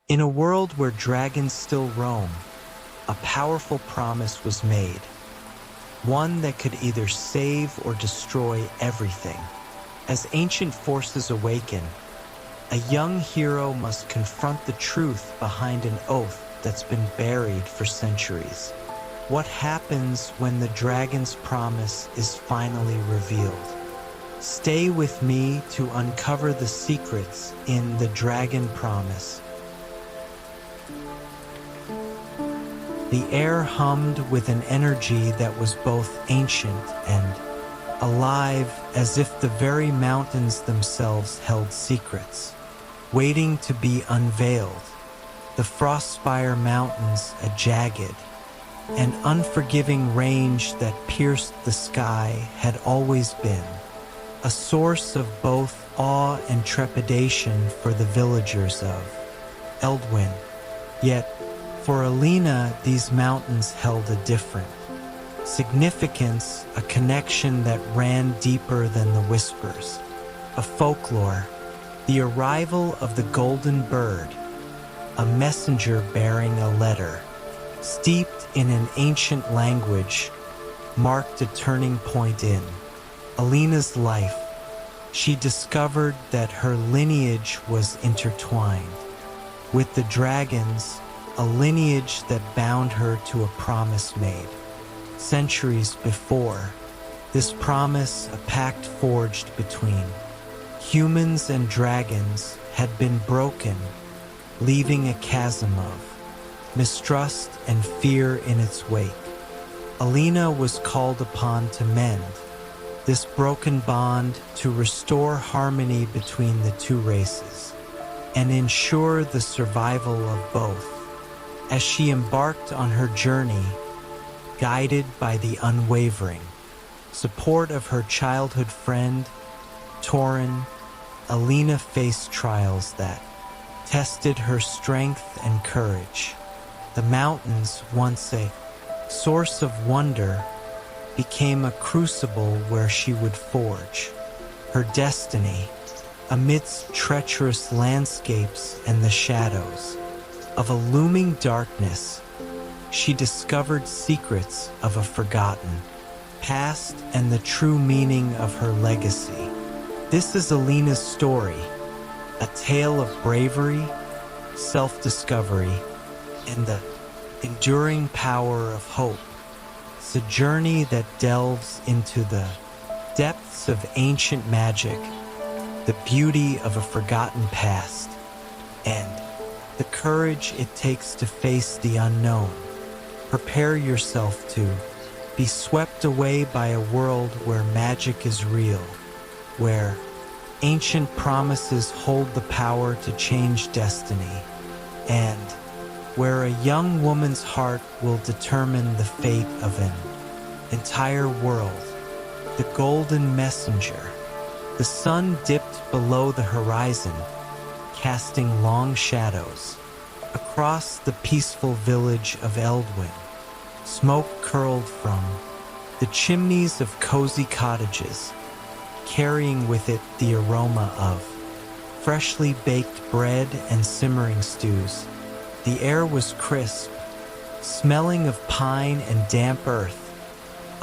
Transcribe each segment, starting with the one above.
In a world where dragons still roam, a powerful promise was made, one that could either save or destroy everything. As ancient forces awaken, a young hero must confront the truth behind an oath that's been buried for centuries. What happens when the dragon's promise is finally revealed? Stay with me to uncover the secrets in The Dragon Promise. The air hummed with an energy that was both ancient and alive, as if the very mountains themselves held secrets, waiting to be unveiled. The Frostspire Mountains, a jagged and unforgiving range that pierced the sky, had always been a source of both awe and trepidation for the villagers of Eldwyn. Yet, for Alina, these mountains held a different significance, a connection that ran deeper than the whispers of folklore. The arrival of the golden bird, a messenger bearing a letter, steeped in an ancient language, marked a turning point in Alina's life. She discovered that her lineage was intertwined with the dragons, a lineage that bound her to a promise made centuries before. This promise, a pact forged between humans and dragons, had been broken, leaving a chasm of mistrust and fear in its wake. Alina was called upon to mend this broken bond, to restore harmony between the two races, and ensure the survival of both. As she embarked on her journey, guided by the unwavering support of her childhood friend, Torin, Alina faced trials that tested her strength and courage. The mountains, once a source of wonder, became a crucible where she would forge her destiny amidst treacherous landscapes and the shadows of a looming darkness. She discovered secrets of a forgotten past and the true meaning of her legacy. This is Alina's story, a tale of bravery, self-discovery, and the enduring power of hope. It's a journey that delves into the depths of ancient magic, the beauty of a forgotten past, and the courage it takes to face the unknown. Prepare yourself to be swept away by a world where magic is real, where ancient promises hold the power to change destiny, and where a young woman's heart will determine the fate of an entire world. The Golden Messenger. The sun dipped below the horizon, casting long shadows across the peaceful village of Eldwyn. Smoke curled from the chimneys of cozy cottages, carrying with it the aroma of freshly baked bread and simmering stews. The air was crisp, smelling of pine and damp earth,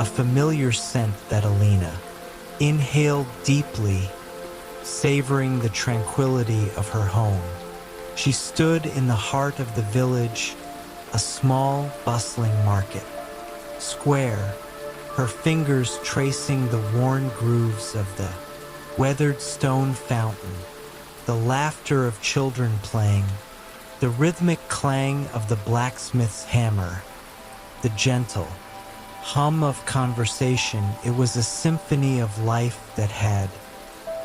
a familiar scent that Alina inhaled deeply, savoring the tranquility of her home. She stood in the heart of the village, a small, bustling market square, her fingers tracing the worn grooves of the weathered stone fountain, the laughter of children playing, the rhythmic clang of the blacksmith's hammer, the gentle hum of conversation. It was a symphony of life that had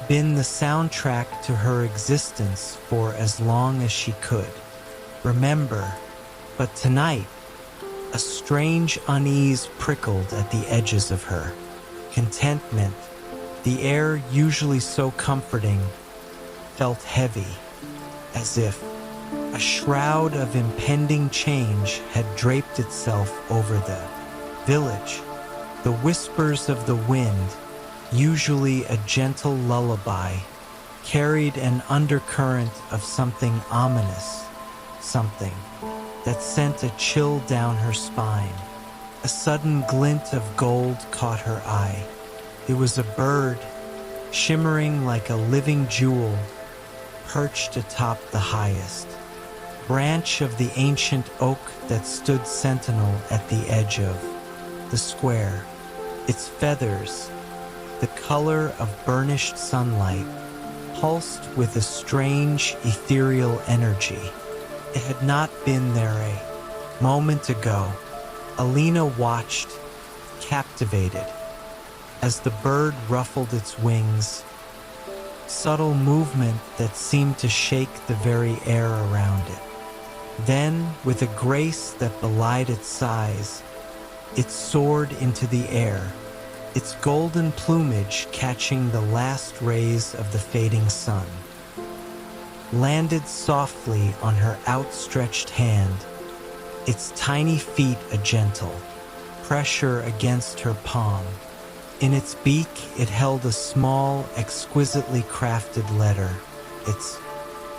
been the soundtrack to her existence for as long as she could remember. But tonight, a strange unease prickled at the edges of her contentment. The air, usually so comforting, felt heavy, as if a shroud of impending change had draped itself over the village. The whispers of the wind, usually a gentle lullaby, carried an undercurrent of something ominous. something that sent a chill down her spine. A sudden glint of gold caught her eye. It was a bird, shimmering like a living jewel, perched atop the highest branch of the ancient oak that stood sentinel at the edge of the square. Its feathers, the color of burnished sunlight, pulsed with a strange ethereal energy. It had not been there a moment ago. Alina watched, captivated, as the bird ruffled its wings, subtle movement that seemed to shake the very air around it. Then, with a grace that belied its size, it soared into the air, its golden plumage catching the last rays of the fading sun. Landed softly on her outstretched hand, its tiny feet a gentle pressure against her palm. In its beak it held a small, exquisitely crafted letter, its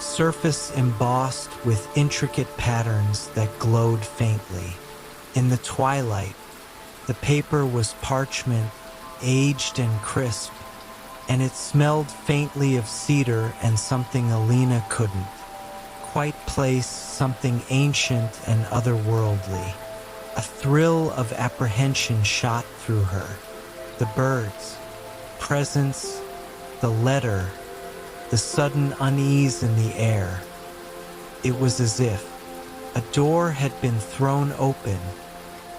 surface embossed with intricate patterns that glowed faintly. In the twilight, the paper was parchment, aged and crisp, and it smelled faintly of cedar and something Alina couldn't quite place, something ancient and otherworldly. A thrill of apprehension shot through her. The birds, presence, the letter, the sudden unease in the air. It was as if a door had been thrown open,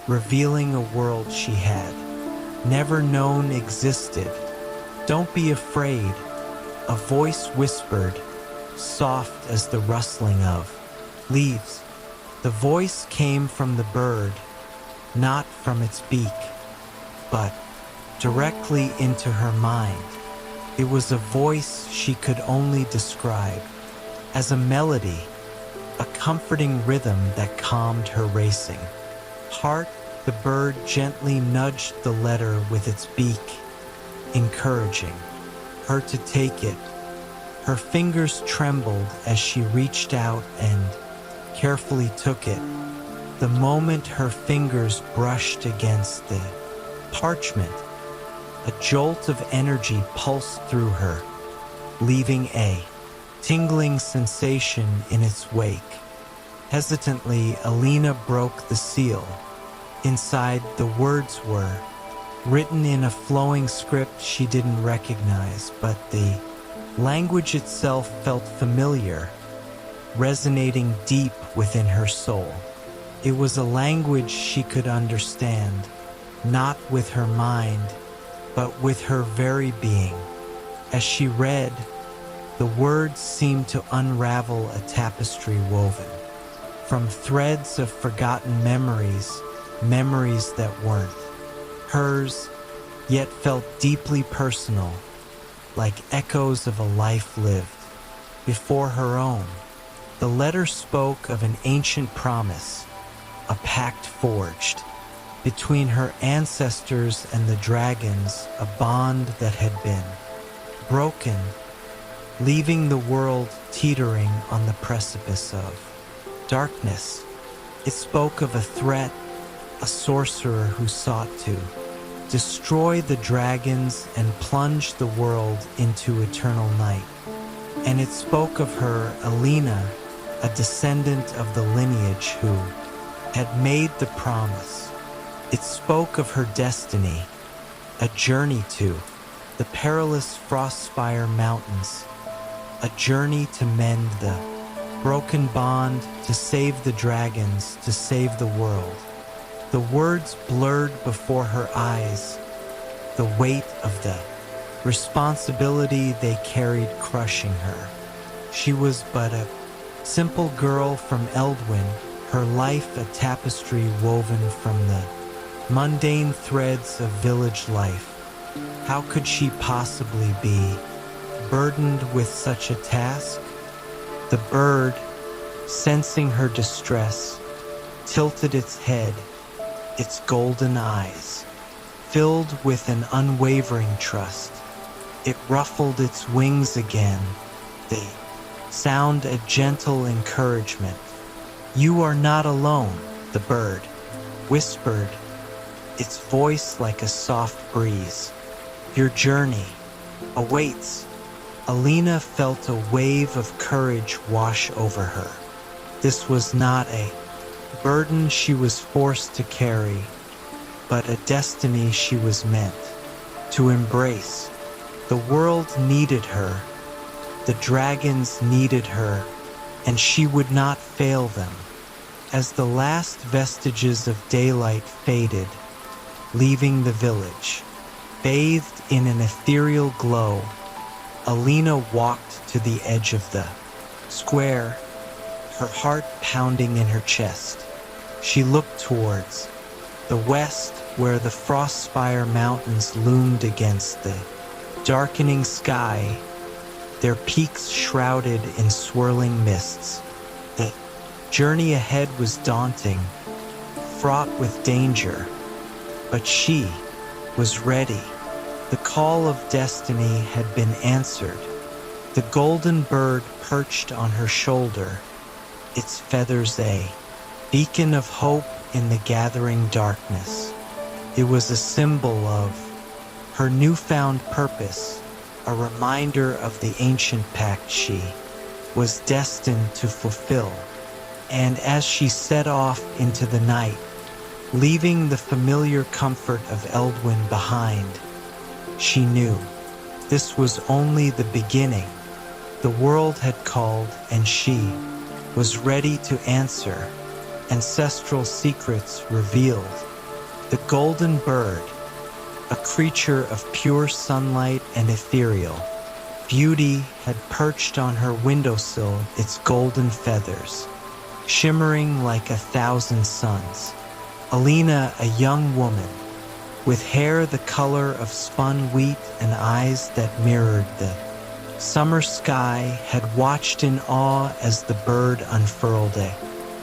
revealing a world she had never known existed. "Don't be afraid," a voice whispered, soft as the rustling of leaves. The voice came from the bird, not from its beak, but directly into her mind. It was a voice she could only describe as a melody, a comforting rhythm that calmed her racing heart. The bird gently nudged the letter with its beak, encouraging her to take it. Her fingers trembled as she reached out and carefully took it. The moment her fingers brushed against the parchment, a jolt of energy pulsed through her, leaving a tingling sensation in its wake. Hesitantly, Alina broke the seal. Inside, the words were written in a flowing script she didn't recognize, but the language itself felt familiar, resonating deep within her soul. It was a language she could understand, not with her mind, but with her very being. As she read, the words seemed to unravel a tapestry woven from threads of forgotten memories, memories that weren't hers, yet felt deeply personal, like echoes of a life lived before her own. The letter spoke of an ancient promise, a pact forged between her ancestors and the dragons, a bond that had been broken, leaving the world teetering on the precipice of darkness. It spoke of a threat, a sorcerer who sought to destroy the dragons and plunge the world into eternal night. And it spoke of her, Alina, a descendant of the lineage who had made the promise. It spoke of her destiny, a journey to the perilous Frostspire Mountains, a journey to mend the broken bond, to save the dragons, to save the world. The words blurred before her eyes, the weight of the responsibility they carried crushing her. She was but a simple girl from Eldwyn, her life a tapestry woven from the mundane threads of village life. How could she possibly be burdened with such a task? The bird, sensing her distress, tilted its head, its golden eyes filled with an unwavering trust. It ruffled its wings again, the sound a gentle encouragement. "You are not alone," the bird whispered, its voice like a soft breeze. "Your journey awaits." Alina felt a wave of courage wash over her. This was not a burden she was forced to carry, but a destiny she was meant to embrace. The world needed her, the dragons needed her, and she would not fail them. As the last vestiges of daylight faded, leaving the village, bathed in an ethereal glow, Alina walked to the edge of the square, her heart pounding in her chest. She looked towards the west, where the Frostspire Mountains loomed against the darkening sky, their peaks shrouded in swirling mists. The journey ahead was daunting, fraught with danger, but she was ready. The call of destiny had been answered. The golden bird perched on her shoulder, its feathers a beacon of hope in the gathering darkness. It was a symbol of her newfound purpose, a reminder of the ancient pact she was destined to fulfill. And as she set off into the night, leaving the familiar comfort of Eldwin behind, she knew this was only the beginning. The world had called, and she was ready to answer. Ancestral secrets revealed. The golden bird, a creature of pure sunlight and ethereal beauty, had perched on her windowsill, its golden feathers shimmering like 1,000 suns. Alina, a young woman, with hair the color of spun wheat and eyes that mirrored the summer sky, had watched in awe as the bird unfurled a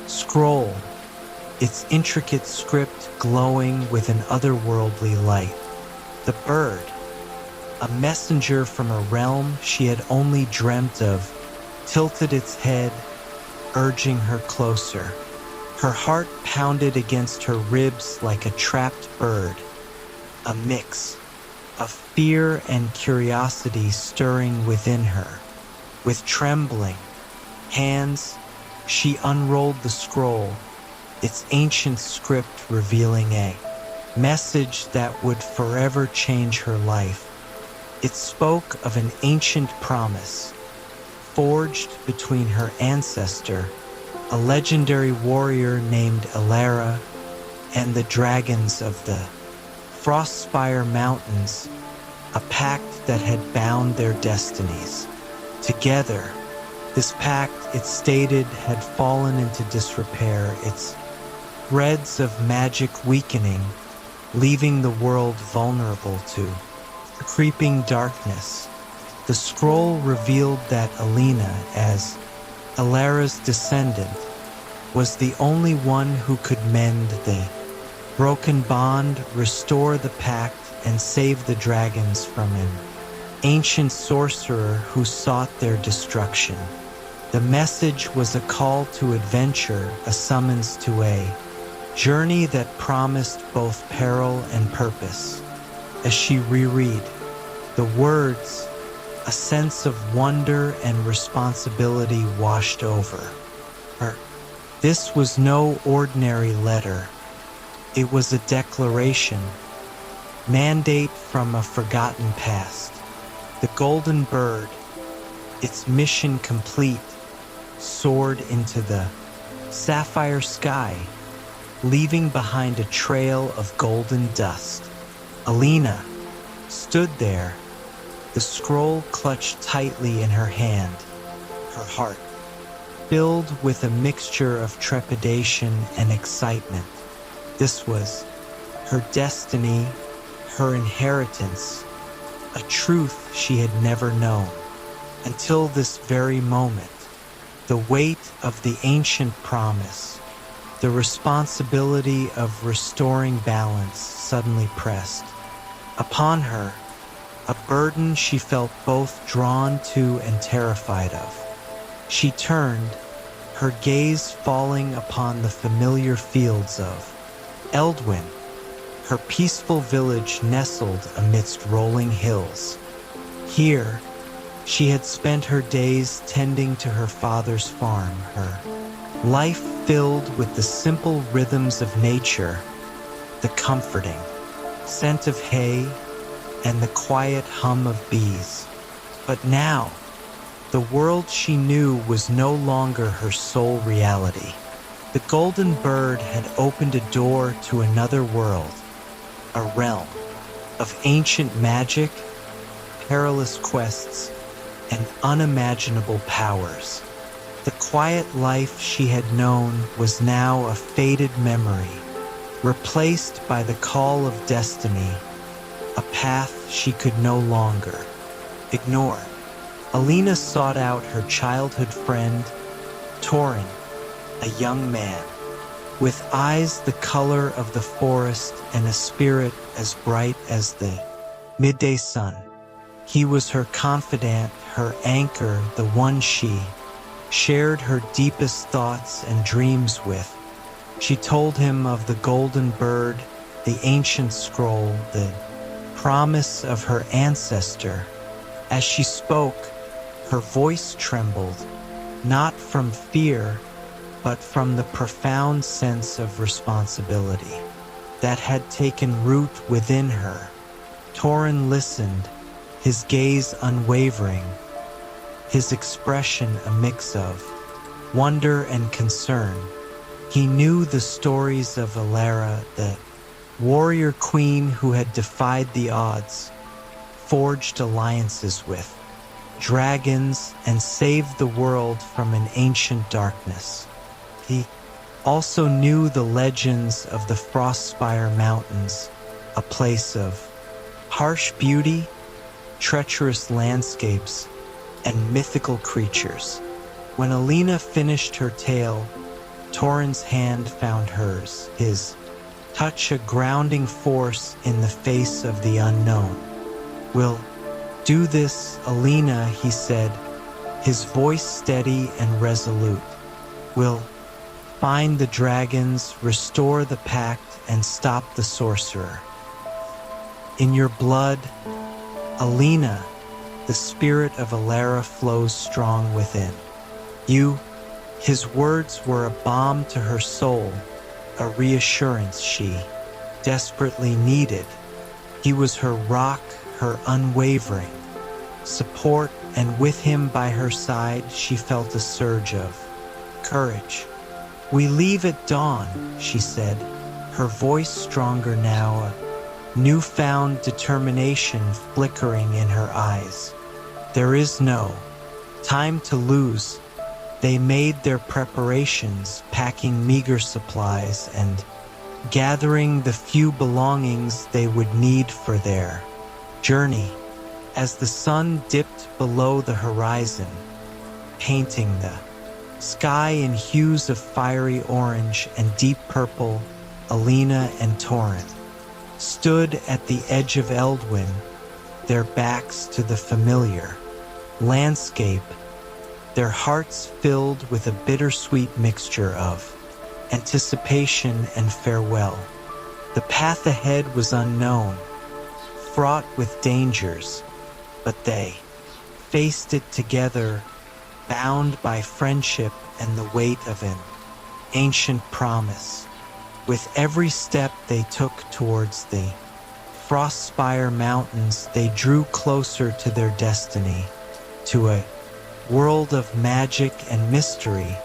scroll, its intricate script glowing with an otherworldly light. The bird, a messenger from a realm she had only dreamt of, tilted its head, urging her closer. Her heart pounded against her ribs like a trapped bird, a mix of fear and curiosity stirring within her. With trembling hands, she unrolled the scroll, its ancient script revealing a message that would forever change her life. It spoke of an ancient promise, forged between her ancestor, a legendary warrior named Elara, and the dragons of the Frostspire Mountains, a pact that had bound their destinies. Together, this pact, it stated, had fallen into disrepair, its threads of magic weakening, leaving the world vulnerable to creeping darkness. The scroll revealed that Alina, as Elara's descendant, was the only one who could mend the broken bond, restore the pact, and save the dragons from an ancient sorcerer who sought their destruction. The message was a call to adventure, a summons to a journey that promised both peril and purpose. As she reread the words, a sense of wonder and responsibility washed over her. This was no ordinary letter. It was a declaration, mandate from a forgotten past. The golden bird, its mission complete, soared into the sapphire sky, leaving behind a trail of golden dust. Alina stood there, the scroll clutched tightly in her hand, her heart filled with a mixture of trepidation and excitement. This was her destiny, her inheritance, a truth she had never known. Until this very moment, the weight of the ancient promise, the responsibility of restoring balance suddenly pressed upon her, a burden she felt both drawn to and terrified of. She turned, her gaze falling upon the familiar fields of Eldwyn, her peaceful village nestled amidst rolling hills. Here, she had spent her days tending to her father's farm, her life filled with the simple rhythms of nature, the comforting scent of hay, and the quiet hum of bees. But now, the world she knew was no longer her sole reality. The golden bird had opened a door to another world, a realm of ancient magic, perilous quests, and unimaginable powers. The quiet life she had known was now a faded memory, replaced by the call of destiny, a path she could no longer ignore. Alina sought out her childhood friend, Torin, a young man, with eyes the color of the forest and a spirit as bright as the midday sun. He was her confidant, her anchor, the one she shared her deepest thoughts and dreams with. She told him of the golden bird, the ancient scroll, the promise of her ancestor. As she spoke, her voice trembled, not from fear, but from the profound sense of responsibility that had taken root within her. Torin listened, his gaze unwavering, his expression a mix of wonder and concern. He knew the stories of Alara, the warrior queen who had defied the odds, forged alliances with dragons, and saved the world from an ancient darkness. He also knew the legends of the Frostspire Mountains, a place of harsh beauty, treacherous landscapes, and mythical creatures. When Alina finished her tale, Torin's hand found hers, his touch a grounding force in the face of the unknown. "We'll do this, Alina," he said, his voice steady and resolute. "We'll find the dragons, restore the pact, and stop the sorcerer. In your blood, Alina, the spirit of Alara flows strong within. You," his words were a balm to her soul, a reassurance she desperately needed. He was her rock, her unwavering support, and with him by her side she felt a surge of courage. "We leave at dawn," she said, her voice stronger now, a newfound determination flickering in her eyes. "There is no time to lose." They made their preparations, packing meager supplies and gathering the few belongings they would need for their journey. As the sun dipped below the horizon, painting the sky in hues of fiery orange and deep purple, Alina and Torin stood at the edge of Eldwyn, their backs to the familiar landscape, their hearts filled with a bittersweet mixture of anticipation and farewell. The path ahead was unknown, fraught with dangers, but they faced it together, bound by friendship and the weight of an ancient promise. With every step they took towards the Frostspire Mountains, they drew closer to their destiny, to a world of magic and mystery,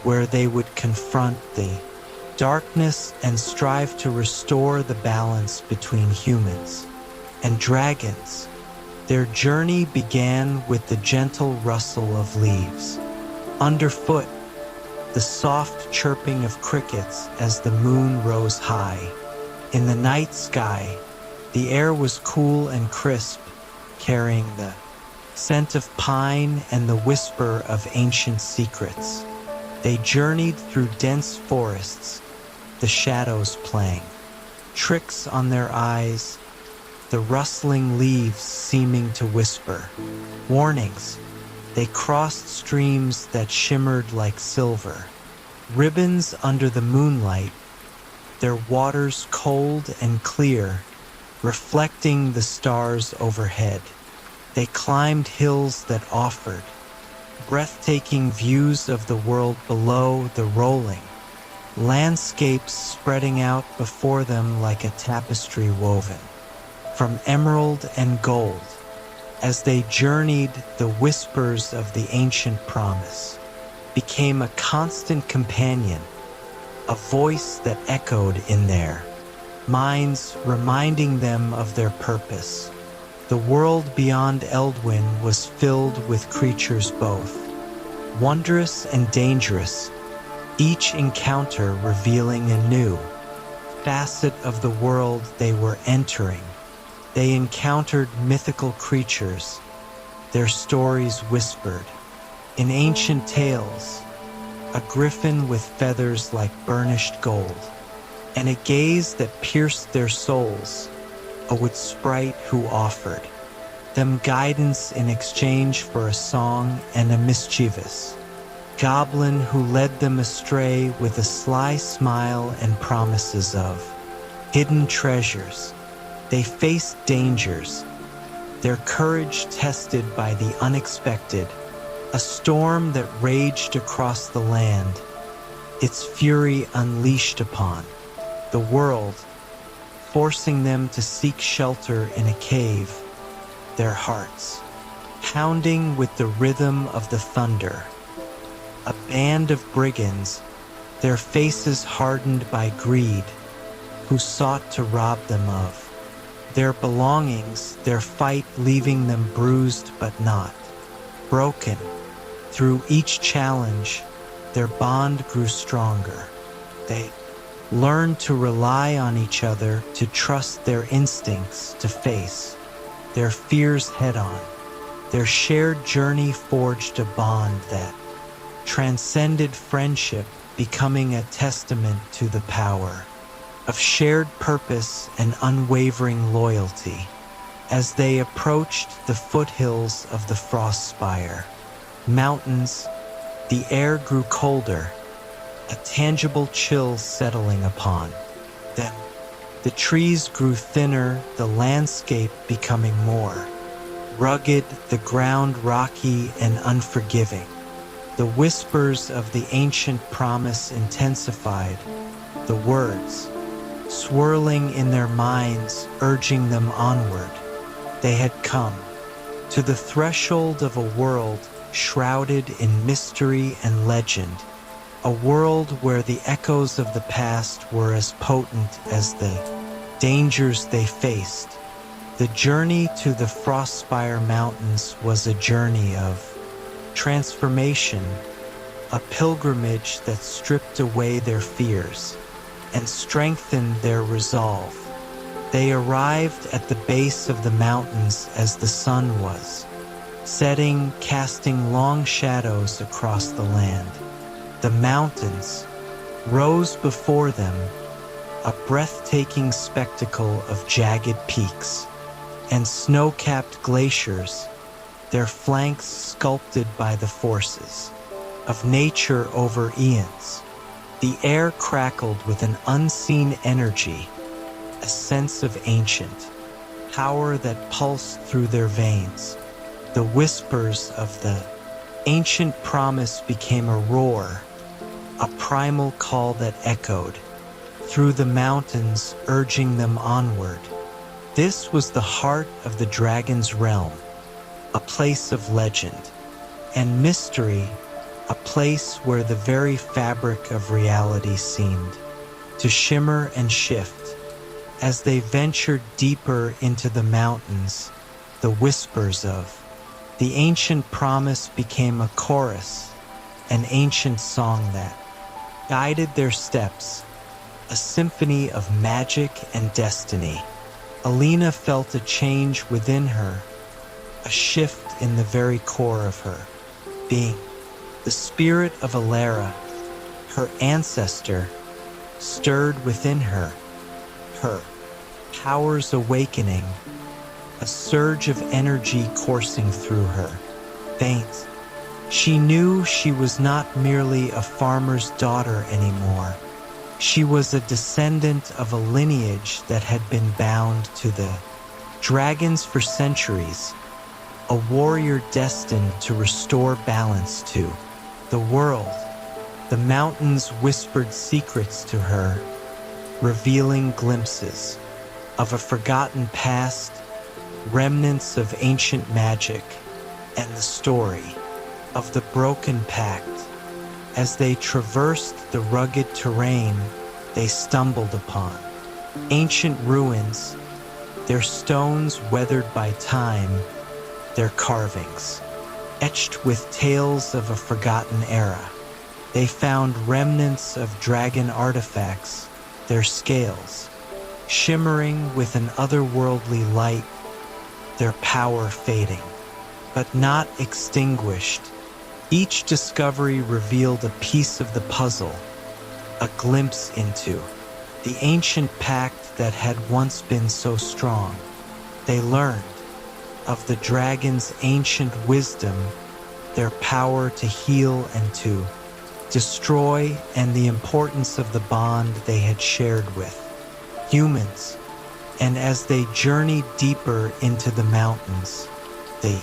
where they would confront the darkness and strive to restore the balance between humans and dragons. Their journey began with the gentle rustle of leaves. Underfoot, the soft chirping of crickets as the moon rose high. In the night sky, the air was cool and crisp, carrying the scent of pine and the whisper of ancient secrets. They journeyed through dense forests, the shadows playing tricks on their eyes, the rustling leaves seeming to whisper warnings. They crossed streams that shimmered like silver, ribbons under the moonlight, their waters cold and clear, reflecting the stars overhead. They climbed hills that offered breathtaking views of the world below the rolling, landscapes spreading out before them like a tapestry woven from emerald and gold. As they journeyed, the whispers of the ancient promise became a constant companion, a voice that echoed in their minds, reminding them of their purpose. The world beyond Eldwin was filled with creatures both wondrous and dangerous, each encounter revealing a new facet of the world they were entering. They encountered mythical creatures, their stories whispered. In ancient tales, a griffin with feathers like burnished gold, and a gaze that pierced their souls, a wood sprite who offered them guidance in exchange for a song, and a mischievous goblin who led them astray with a sly smile and promises of hidden treasures. They faced dangers, their courage tested by the unexpected, a storm that raged across the land, its fury unleashed upon the world, forcing them to seek shelter in a cave, their hearts pounding with the rhythm of the thunder. A band of brigands, their faces hardened by greed, who sought to rob them of their belongings, their fight leaving them bruised but not broken. Through each challenge, their bond grew stronger. They learned to rely on each other, to trust their instincts, to face their fears head-on. Their shared journey forged a bond that transcended friendship, becoming a testament to the power of shared purpose and unwavering loyalty. As they approached the foothills of the Frostspire mountains, the air grew colder, a tangible chill settling upon them. The trees grew thinner, the landscape becoming more rugged, the ground rocky and unforgiving. The whispers of the ancient promise intensified, the words swirling in their minds, urging them onward. They had come to the threshold of a world shrouded in mystery and legend, a world where the echoes of the past were as potent as the dangers they faced. The journey to the Frostspire Mountains was a journey of transformation, a pilgrimage that stripped away their fears and strengthened their resolve. They arrived at the base of the mountains as the sun was setting, casting long shadows across the land. The mountains rose before them, a breathtaking spectacle of jagged peaks and snow-capped glaciers, their flanks sculpted by the forces of nature over eons. The air crackled with an unseen energy, a sense of ancient power that pulsed through their veins. The whispers of the ancient promise became a roar, a primal call that echoed through the mountains, urging them onward. This was the heart of the dragon's realm, a place of legend and mystery, a place where the very fabric of reality seemed to shimmer and shift. As they ventured deeper into the mountains, the whispers of the ancient promise became a chorus, an ancient song that guided their steps, a symphony of magic and destiny. Alina felt a change within her, a shift in the very core of her being. The spirit of Alara, her ancestor, stirred within her, her powers awakening, a surge of energy coursing through her veins. She knew she was not merely a farmer's daughter anymore. She was a descendant of a lineage that had been bound to the dragons for centuries, a warrior destined to restore balance to the world. The mountains whispered secrets to her, revealing glimpses of a forgotten past, remnants of ancient magic, and the story of the broken pact. As they traversed the rugged terrain, they stumbled upon ancient ruins, their stones weathered by time, their carvings etched with tales of a forgotten era. They found remnants of dragon artifacts, their scales shimmering with an otherworldly light, their power fading, but not extinguished. Each discovery revealed a piece of the puzzle, a glimpse into the ancient pact that had once been so strong. They learned of the dragon's ancient wisdom, their power to heal and to destroy, and the importance of the bond they had shared with humans. And as they journeyed deeper into the mountains, the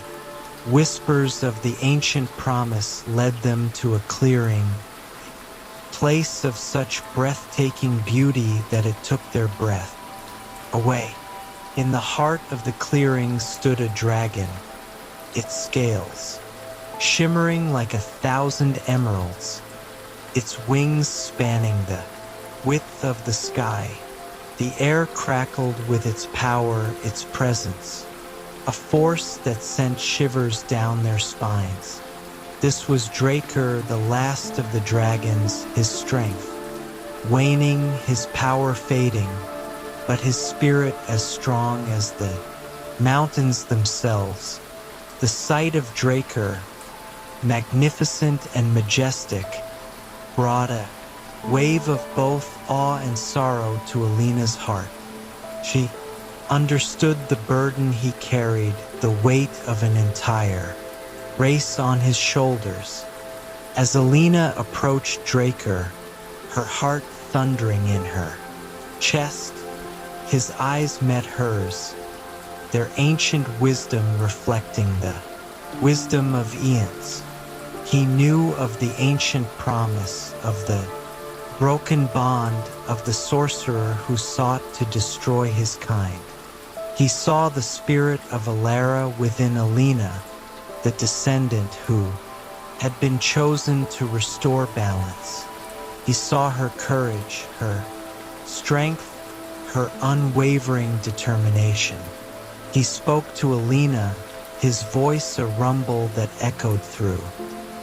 whispers of the ancient promise led them to a clearing, place of such breathtaking beauty that it took their breath away. In the heart of the clearing stood a dragon, its scales shimmering like 1,000 emeralds, its wings spanning the width of the sky. The air crackled with its power, its presence, a force that sent shivers down their spines. This was Draker, the last of the dragons, his strength waning, his power fading, but his spirit as strong as the mountains themselves. The sight of Draker, magnificent and majestic, brought a wave of both awe and sorrow to Alina's heart. She understood the burden he carried, the weight of an entire race on his shoulders. As Alina approached Draker, her heart thundering in her chest, his eyes met hers, their ancient wisdom reflecting the wisdom of eons. He knew of the ancient promise, of the broken bond of the sorcerer who sought to destroy his kind. He saw the spirit of Alara within Alina, the descendant who had been chosen to restore balance. He saw her courage, her strength, her unwavering determination. He spoke to Alina, his voice a rumble that echoed through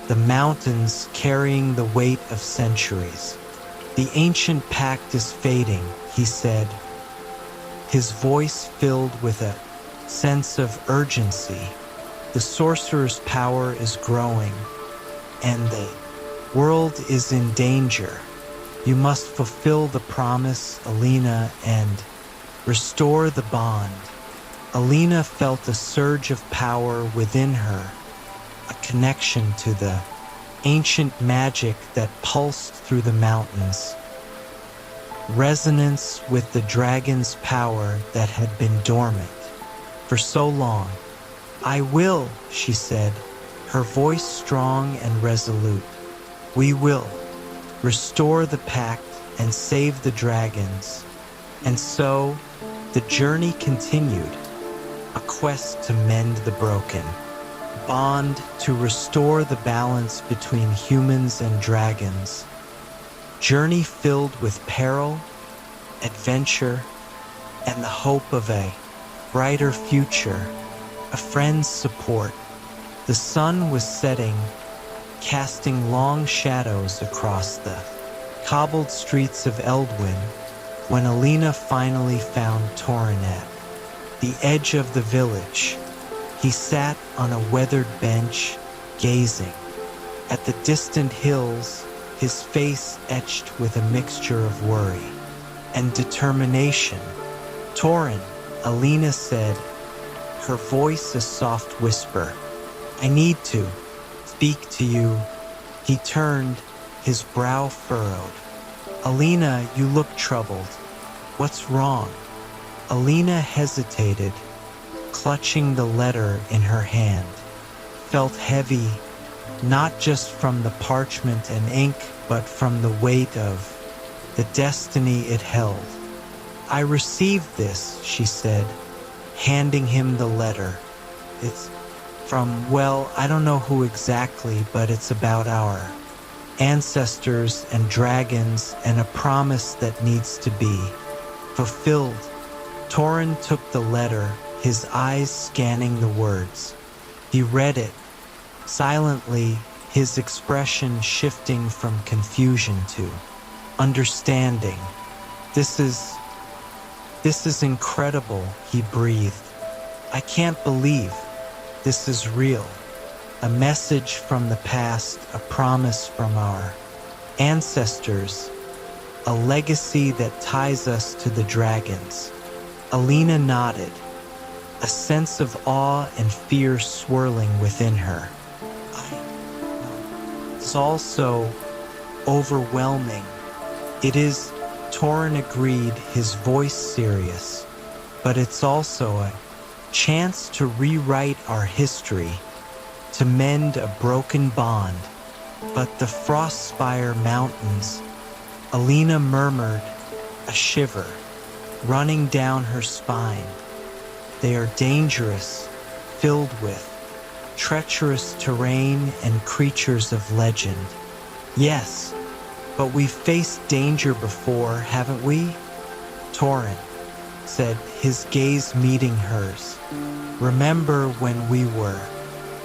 the mountains, carrying the weight of centuries. The ancient pact is fading, he said, his voice filled with a sense of urgency. The sorcerer's power is growing, and the world is in danger. You must fulfill the promise, Alina, and restore the bond. Alina felt a surge of power within her, a connection to the ancient magic that pulsed through the mountains, resonance with the dragon's power that had been dormant for so long. I will, she said, her voice strong and resolute. We will restore the pact and save the dragons. And so the journey continued, a quest to mend the broken bond, to restore the balance between humans and dragons. Journey filled with peril, adventure, and the hope of a brighter future, a friend's support. The sun was setting, casting long shadows across the cobbled streets of Eldwyn, when Alina finally found Torin at the edge of the village. He sat on a weathered bench, gazing at the distant hills, his face etched with a mixture of worry and determination. Torin, Alina said, her voice a soft whisper. I need to speak to you." He turned, his brow furrowed. "Alina, you look troubled. What's wrong?" Alina hesitated, clutching the letter in her hand. Felt heavy, not just from the parchment and ink, but from the weight of the destiny it held. "I received this," she said, handing him the letter. "It's from, well, I don't know who exactly, but it's about our ancestors and dragons and a promise that needs to be fulfilled." Torin took the letter, his eyes scanning the words. He read it, silently, his expression shifting from confusion to understanding. This is incredible," he breathed. "I can't believe this is real. A message from the past, a promise from our ancestors, a legacy that ties us to the dragons." Alina nodded, a sense of awe and fear swirling within her. "It's also overwhelming." "It is," Torin agreed, his voice serious. "But it's also a chance to rewrite our history, to mend a broken bond." "But the Frostspire Mountains," Alina murmured, a shiver running down her spine. "They are dangerous, filled with treacherous terrain and creatures of legend." "Yes, but we've faced danger before, haven't we?" Torin said, his gaze meeting hers. "Remember when we were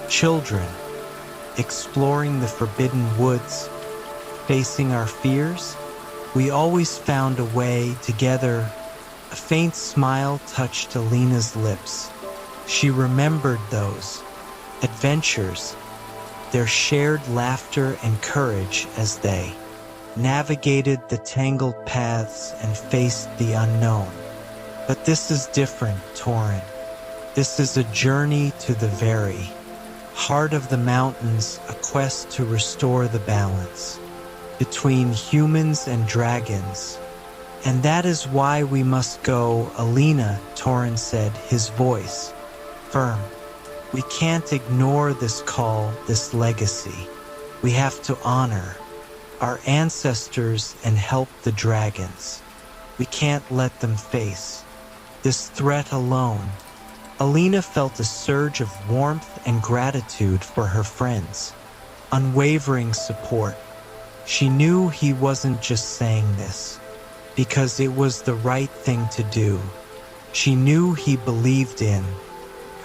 children, exploring the forbidden woods, facing our fears? We always found a way together." A faint smile touched Alina's lips. She remembered those adventures, their shared laughter and courage as they navigated the tangled paths and faced the unknown. "But this is different, Torin. This is a journey to the very heart of the mountains, a quest to restore the balance between humans and dragons. And that is why we must go, Alina," Torin said, his voice firm. "We can't ignore this call, this legacy. We have to honor our ancestors and help the dragons. We can't let them face this threat alone." Alina felt a surge of warmth and gratitude for her friends, unwavering support. She knew he wasn't just saying this because it was the right thing to do. She knew he believed in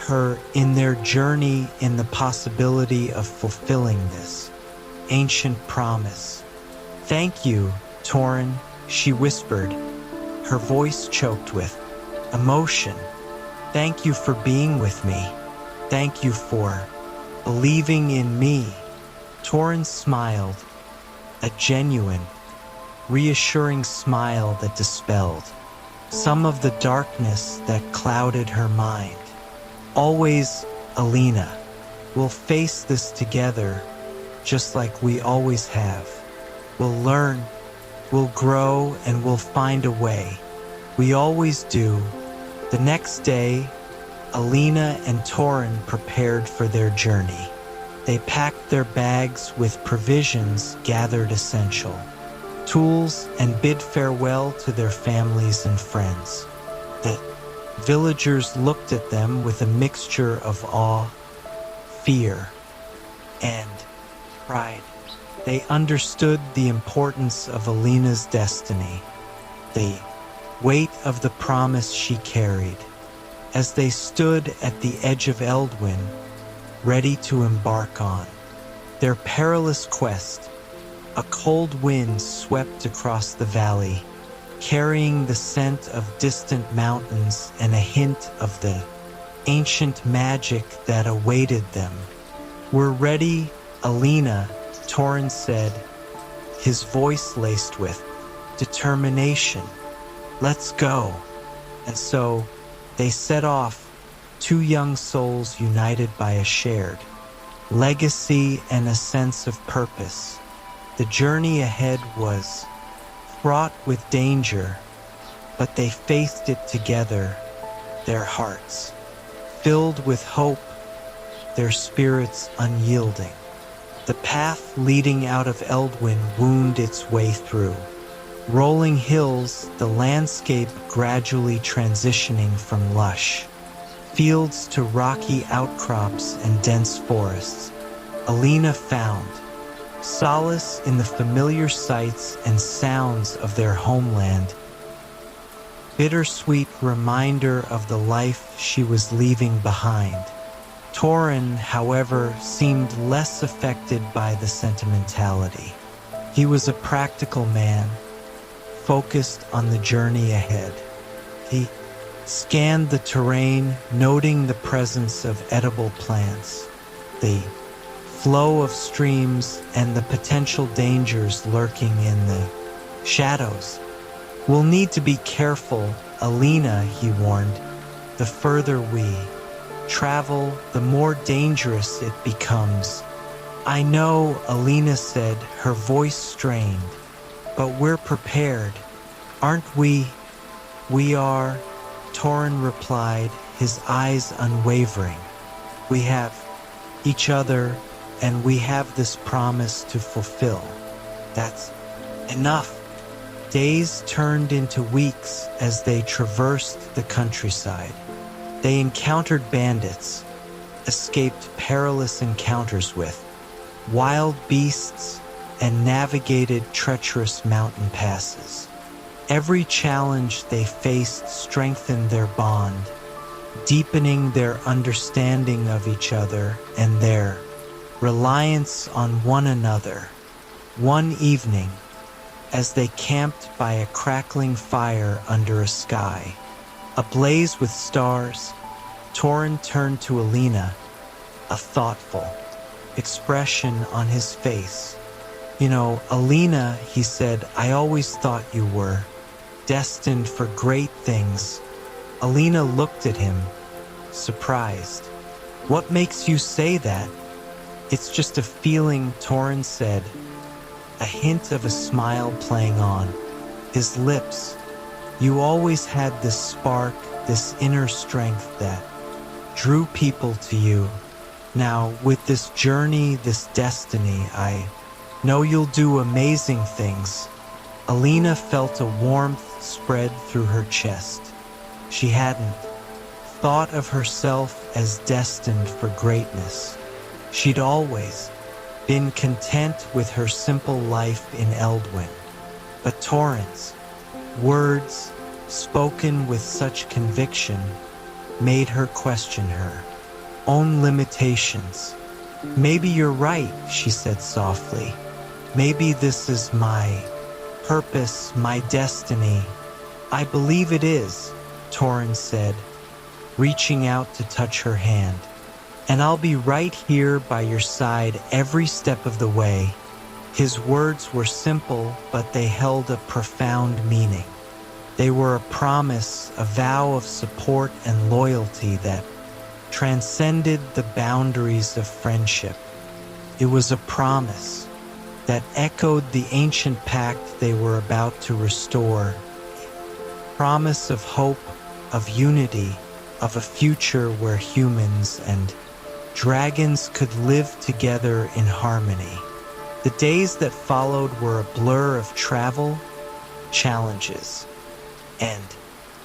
her, in their journey, in the possibility of fulfilling this ancient promise. "Thank you, Torin," she whispered, her voice choked with emotion. "Thank you for being with me. Thank you for believing in me." Torin smiled, a genuine, reassuring smile that dispelled some of the darkness that clouded her mind. "Always, Alina. We'll face this together, just like we always have. We'll learn, we'll grow, and we'll find a way. We always do." The next day, Alina and Torin prepared for their journey. They packed their bags with provisions gathered essential tools and bid farewell to their families and friends. The villagers looked at them with a mixture of awe, fear, and pride. They understood the importance of Alina's destiny, the weight of the promise she carried. As they stood at the edge of Eldwin, ready to embark on their perilous quest, a cold wind swept across the valley, carrying the scent of distant mountains and a hint of the ancient magic that awaited them. "We're ready, Alina," Torin said, his voice laced with determination. "Let's go." And so they set off, two young souls united by a shared legacy, and a sense of purpose. The journey ahead was fraught with danger, but they faced it together, their hearts filled with hope, their spirits unyielding. The path leading out of Eldwin wound its way through rolling hills, the landscape gradually transitioning from lush fields to rocky outcrops and dense forests. Alina found solace in the familiar sights and sounds of their homeland, bittersweet reminder of the life she was leaving behind. Torin, however, seemed less affected by the sentimentality. He was a practical man, focused on the journey ahead. He scanned the terrain, noting the presence of edible plants, the flow of streams, and the potential dangers lurking in the shadows. "We'll need to be careful, Alina," he warned. "The further we travel, the more dangerous it becomes." "I know," Alina said, her voice strained, "but we're prepared, aren't we?" "We are," Torin replied, his eyes unwavering. "We have each other, and we have this promise to fulfill. That's enough." Days turned into weeks as they traversed the countryside. They encountered bandits, escaped perilous encounters with wild beasts, and navigated treacherous mountain passes. Every challenge they faced strengthened their bond, deepening their understanding of each other and their reliance on one another. One evening, as they camped by a crackling fire under a sky ablaze with stars, Torin turned to Alina, a thoughtful expression on his face. "You know, Alina," he said, "I always thought you were destined for great things." Alina looked at him, surprised. "What makes you say that?" "It's just a feeling," Torin said, a hint of a smile playing on his lips. "You always had this spark, this inner strength that drew people to you. Now, with this journey, this destiny, I know you'll do amazing things." Alina felt a warmth spread through her chest. She hadn't thought of herself as destined for greatness. She'd always been content with her simple life in Eldwin. But Torin's words, spoken with such conviction, made her question her own limitations. "Maybe you're right," she said softly. "Maybe this is my purpose, my destiny." "I believe it is," Torin said, reaching out to touch her hand. "And I'll be right here by your side every step of the way." His words were simple, but they held a profound meaning. They were a promise, a vow of support and loyalty that transcended the boundaries of friendship. It was a promise that echoed the ancient pact they were about to restore. A promise of hope, of unity, of a future where humans and dragons could live together in harmony. The days that followed were a blur of travel, challenges, and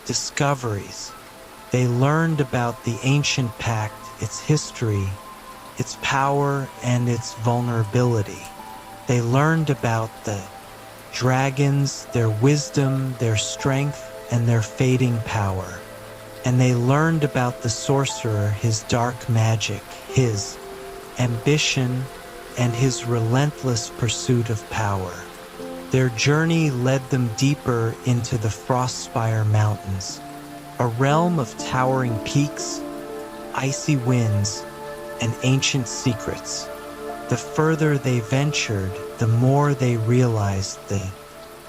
discoveries. They learned about the ancient pact, its history, its power, and its vulnerability. They learned about the dragons, their wisdom, their strength, and their fading power. And they learned about the sorcerer, his dark magic, his ambition, and his relentless pursuit of power. Their journey led them deeper into the Frostspire Mountains, a realm of towering peaks, icy winds, and ancient secrets. The further they ventured, the more they realized the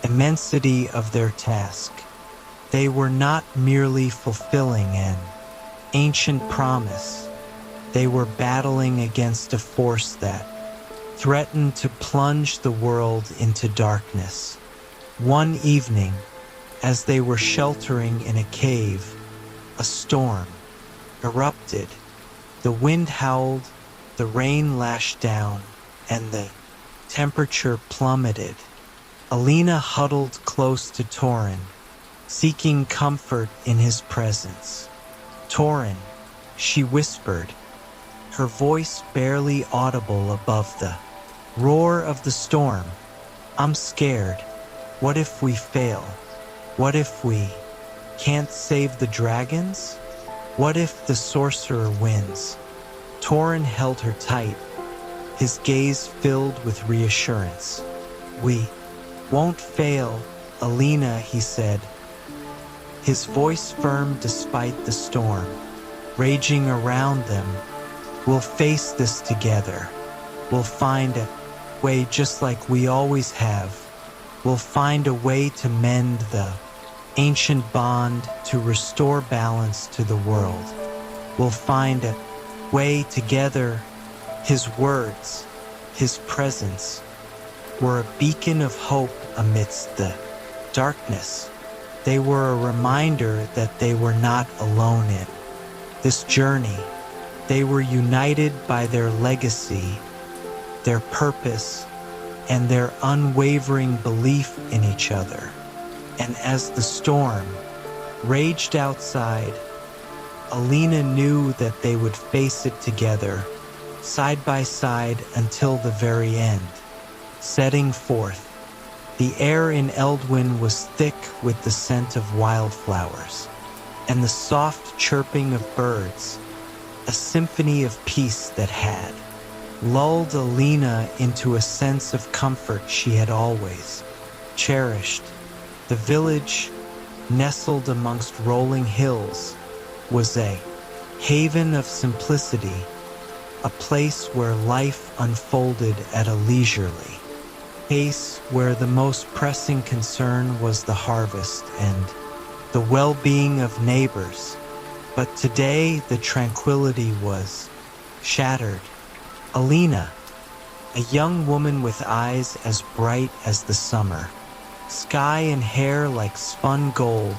immensity of their task. They were not merely fulfilling an ancient promise. They were battling against a force that threatened to plunge the world into darkness. One evening, as they were sheltering in a cave, a storm erupted. The wind howled, the rain lashed down, and the temperature plummeted. Alina huddled close to Torin, seeking comfort in his presence. "Torin," she whispered, her voice barely audible above the roar of the storm. "I'm scared. What if we fail? What if we can't save the dragons? What if the sorcerer wins?" Torin held her tight, his gaze filled with reassurance. "We won't fail, Alina," he said, his voice firm despite the storm raging around them. "We'll face this together. We'll find a way just like we always have. We'll find a way to mend the ancient bond, to restore balance to the world. We'll find a way together." His words, his presence, were a beacon of hope amidst the darkness. They were a reminder that they were not alone in this journey. They were united by their legacy, their purpose, and their unwavering belief in each other. And as the storm raged outside, Alina knew that they would face it together, side by side until the very end. Setting forth, the air in Eldwyn was thick with the scent of wildflowers and the soft chirping of birds, a symphony of peace that had lulled Alina into a sense of comfort she had always cherished. The village, nestled amongst rolling hills, was a haven of simplicity, a place where life unfolded at a leisurely pace, where the most pressing concern was the harvest and the well-being of neighbors. But today the tranquility was shattered. Alina, a young woman with eyes as bright as the summer, sky and hair like spun gold,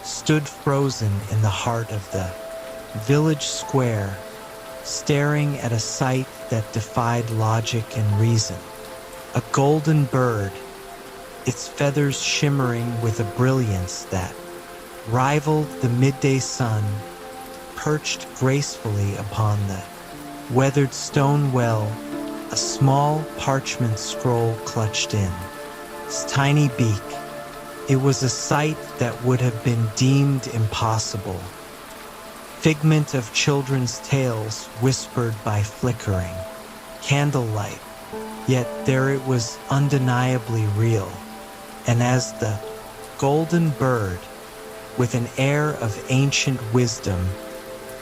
stood frozen in the heart of the village square, staring at a sight that defied logic and reason. A golden bird, its feathers shimmering with a brilliance that rivaled the midday sun, perched gracefully upon the weathered stone well, a small parchment scroll clutched in its tiny beak. It was a sight that would have been deemed impossible, figment of children's tales whispered by flickering candlelight, yet there it was undeniably real. And as the golden bird, with an air of ancient wisdom,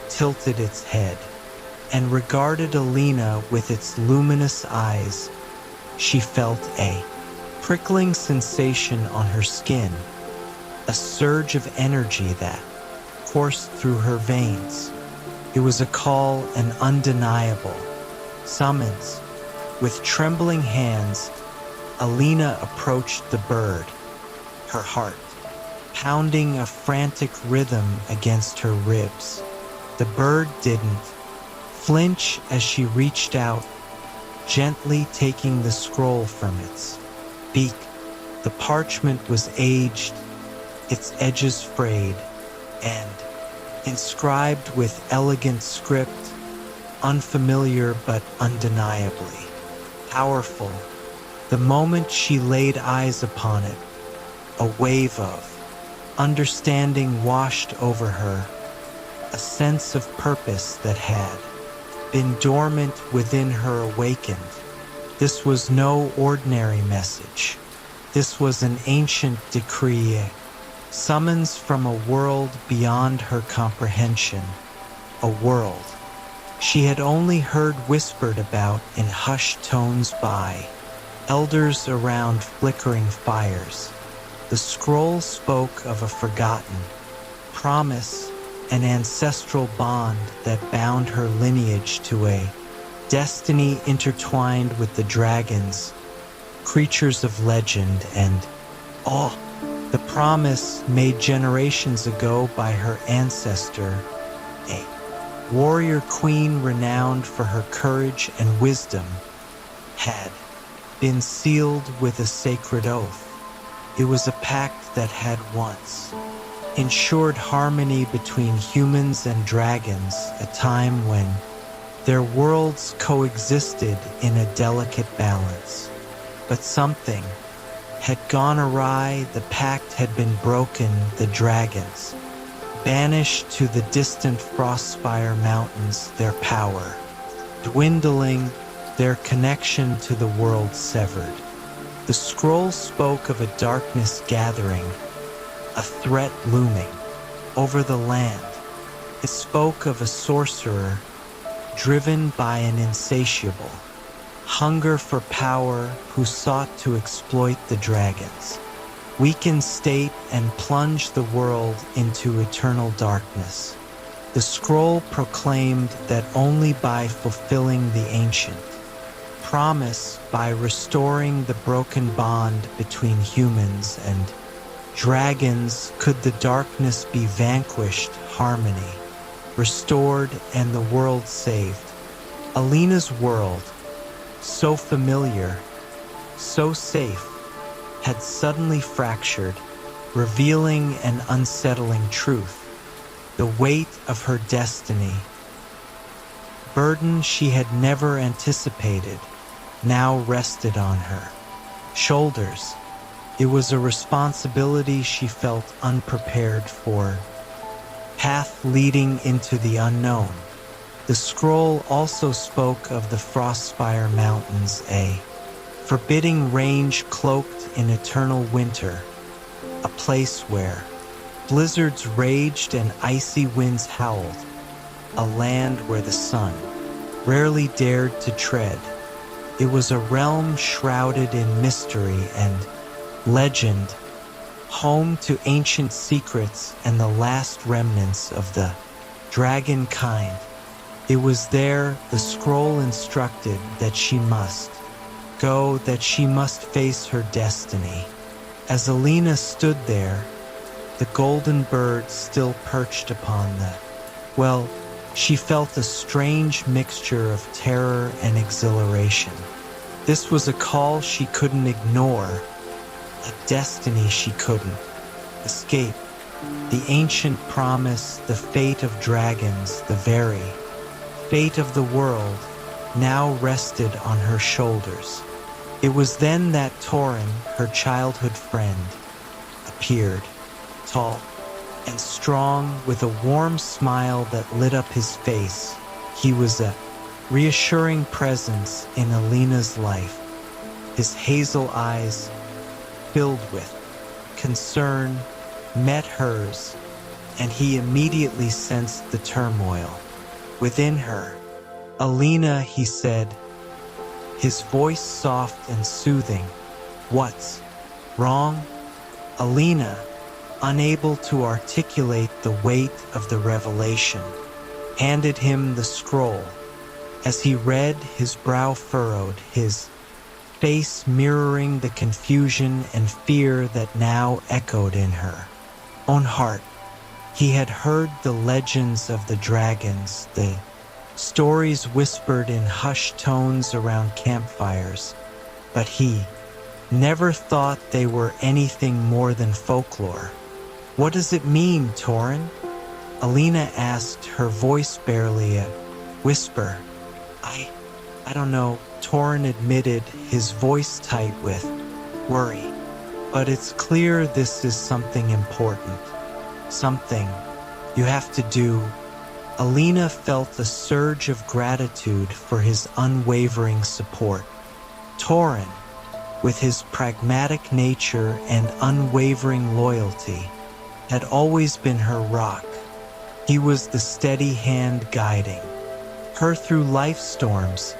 tilted its head and regarded Alina with its luminous eyes, she felt a prickling sensation on her skin, a surge of energy that coursed through her veins. It was a call, an undeniable summons. With trembling hands, Alina approached the bird, her heart pounding a frantic rhythm against her ribs. The bird didn't flinch as she reached out, gently taking the scroll from its beak. The parchment was aged, its edges frayed, and inscribed with elegant script, unfamiliar but undeniably powerful. The moment she laid eyes upon it, a wave of understanding washed over her, a sense of purpose that had been dormant within her awakened. This was no ordinary message. This was an ancient decree, a summons from a world beyond her comprehension, a world she had only heard whispered about in hushed tones by elders around flickering fires. The scroll spoke of a forgotten promise, an ancestral bond that bound her lineage to a destiny intertwined with the dragons, creatures of legend and awe. The promise made generations ago by her ancestor, a warrior queen renowned for her courage and wisdom, had been sealed with a sacred oath. It was a pact that had once ensured harmony between humans and dragons, a time when their worlds coexisted in a delicate balance. But something had gone awry. The pact had been broken. The dragons, banished to the distant Frostspire Mountains, their power dwindling, their connection to the world severed. The scroll spoke of a darkness gathering, a threat looming over the land. It spoke of a sorcerer driven by an insatiable hunger for power who sought to exploit the dragons, weaken state, and plunge the world into eternal darkness. The scroll proclaimed that only by fulfilling the ancient promise, by restoring the broken bond between humans and dragons, could the darkness be vanquished, harmony restored, and the world saved. Alina's world, so familiar, so safe, had suddenly fractured, revealing an unsettling truth. The weight of her destiny, burden she had never anticipated, now rested on her shoulders. It was a responsibility she felt unprepared for, path leading into the unknown. The scroll also spoke of the Frostspire Mountains, a forbidding range cloaked in eternal winter, a place where blizzards raged and icy winds howled, a land where the sun rarely dared to tread. It was a realm shrouded in mystery and legend, home to ancient secrets and the last remnants of the dragon kind. It was there the scroll instructed that she must go, that she must face her destiny. As Alina stood there, the golden bird still perched upon she felt a strange mixture of terror and exhilaration. This was a call she couldn't ignore, a destiny she couldn't escape. The ancient promise, the fate of dragons, the very fate of the world, now rested on her shoulders. It was then that Torin, her childhood friend, appeared, tall and strong, with a warm smile that lit up his face. He was a reassuring presence in Alina's life. His hazel eyes, filled with concern, met hers, and he immediately sensed the turmoil within her. "Alina," he said, his voice soft and soothing. "What's wrong?" Alina, unable to articulate the weight of the revelation, handed him the scroll. As he read, his brow furrowed, his face mirroring the confusion and fear that now echoed in her own heart. He had heard the legends of the dragons, the stories whispered in hushed tones around campfires, but he never thought they were anything more than folklore. "What does it mean, Torin?" Alina asked, her voice barely a whisper. I don't know," Torin admitted, his voice tight with worry. "But it's clear this is something important, something you have to do." Alina felt a surge of gratitude for his unwavering support. Torin, with his pragmatic nature and unwavering loyalty, had always been her rock. He was the steady hand guiding her through life storms,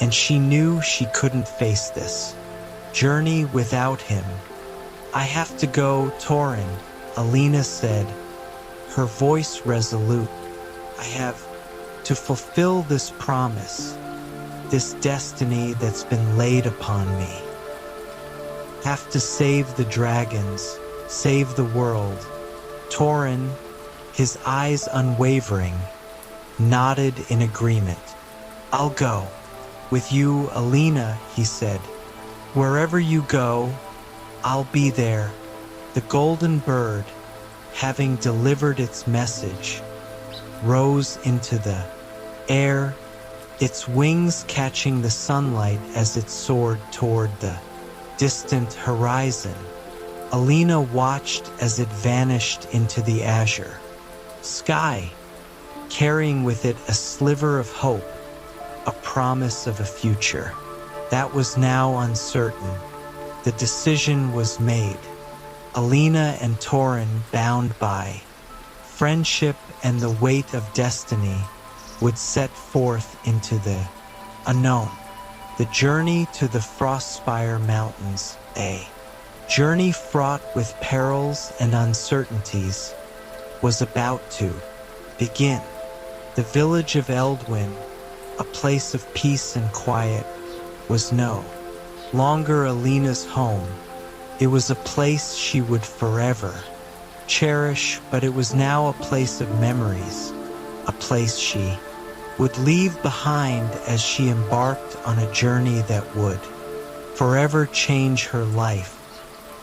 and she knew she couldn't face this journey without him. "I have to go, Torin," Alina said, her voice resolute. I have to fulfill this promise, this destiny that's been laid upon me. Have to save the dragons, save the world. Torin, his eyes unwavering, nodded in agreement. I'll go. With you, Alina, he said. Wherever you go, I'll be there. The golden bird, having delivered its message, rose into the air, its wings catching the sunlight as it soared toward the distant horizon. Alina watched as it vanished into the azure sky, carrying with it a sliver of hope, a promise of a future that was now uncertain. The decision was made. Alina and Torin, bound by friendship and the weight of destiny, would set forth into the unknown. The journey to the Frostspire Mountains, a journey fraught with perils and uncertainties, was about to begin. The village of Eldwin, a place of peace and quiet, was no longer Alina's home. It was a place she would forever cherish, but it was now a place of memories, a place she would leave behind as she embarked on a journey that would forever change her life.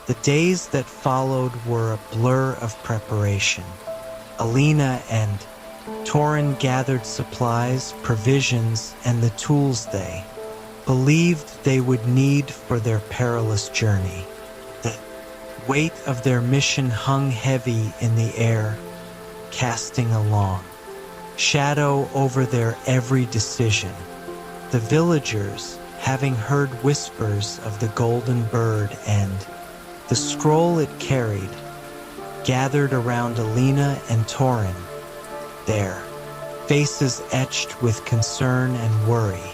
The days that followed were a blur of preparation. Alina and Torin gathered supplies, provisions, and the tools they believed they would need for their perilous journey. The weight of their mission hung heavy in the air, casting a long shadow over their every decision. The villagers, having heard whispers of the golden bird and the scroll it carried, gathered around Alina and Torin, their faces etched with concern and worry.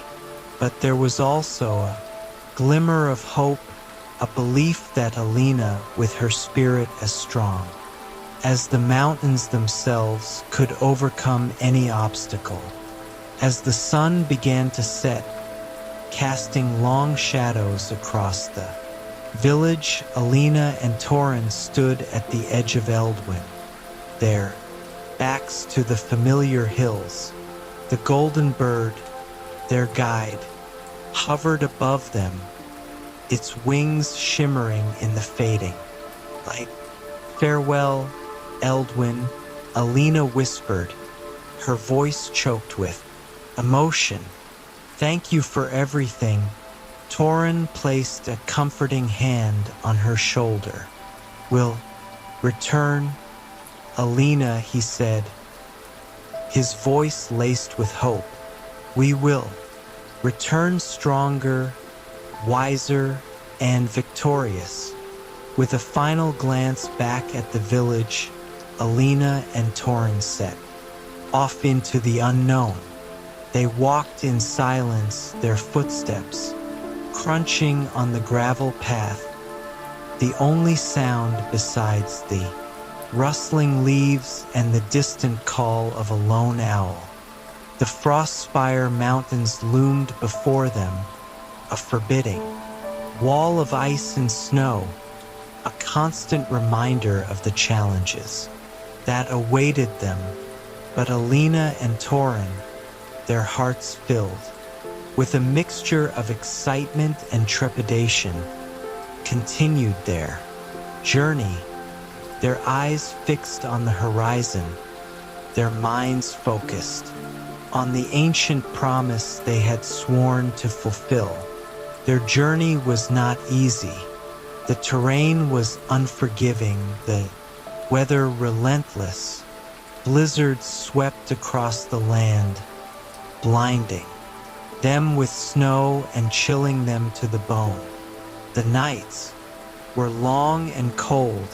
But there was also a glimmer of hope, a belief that Alina, with her spirit as strong as the mountains themselves, could overcome any obstacle. As the sun began to set, casting long shadows across the village, Alina and Torin stood at the edge of Eldwin, their backs to the familiar hills. The golden bird, their guide, hovered above them, its wings shimmering in the fading light. Farewell, Eldwin, Alina whispered, her voice choked with emotion. Thank you for everything. Torin placed a comforting hand on her shoulder. We'll return, Alina, he said, his voice laced with hope. We will return stronger, wiser, and victorious. With a final glance back at the village, Alina and Torin set off into the unknown. They walked in silence, their footsteps crunching on the gravel path, the only sound besides the rustling leaves and the distant call of a lone owl. The Frostspire Mountains loomed before them, a forbidding wall of ice and snow, a constant reminder of the challenges that awaited them. But Alina and Torin, their hearts filled with a mixture of excitement and trepidation, continued their journey, their eyes fixed on the horizon, their minds focused on the ancient promise they had sworn to fulfill. Their journey was not easy. The terrain was unforgiving, the weather relentless. Blizzards swept across the land, blinding them with snow and chilling them to the bone. The nights were long and cold,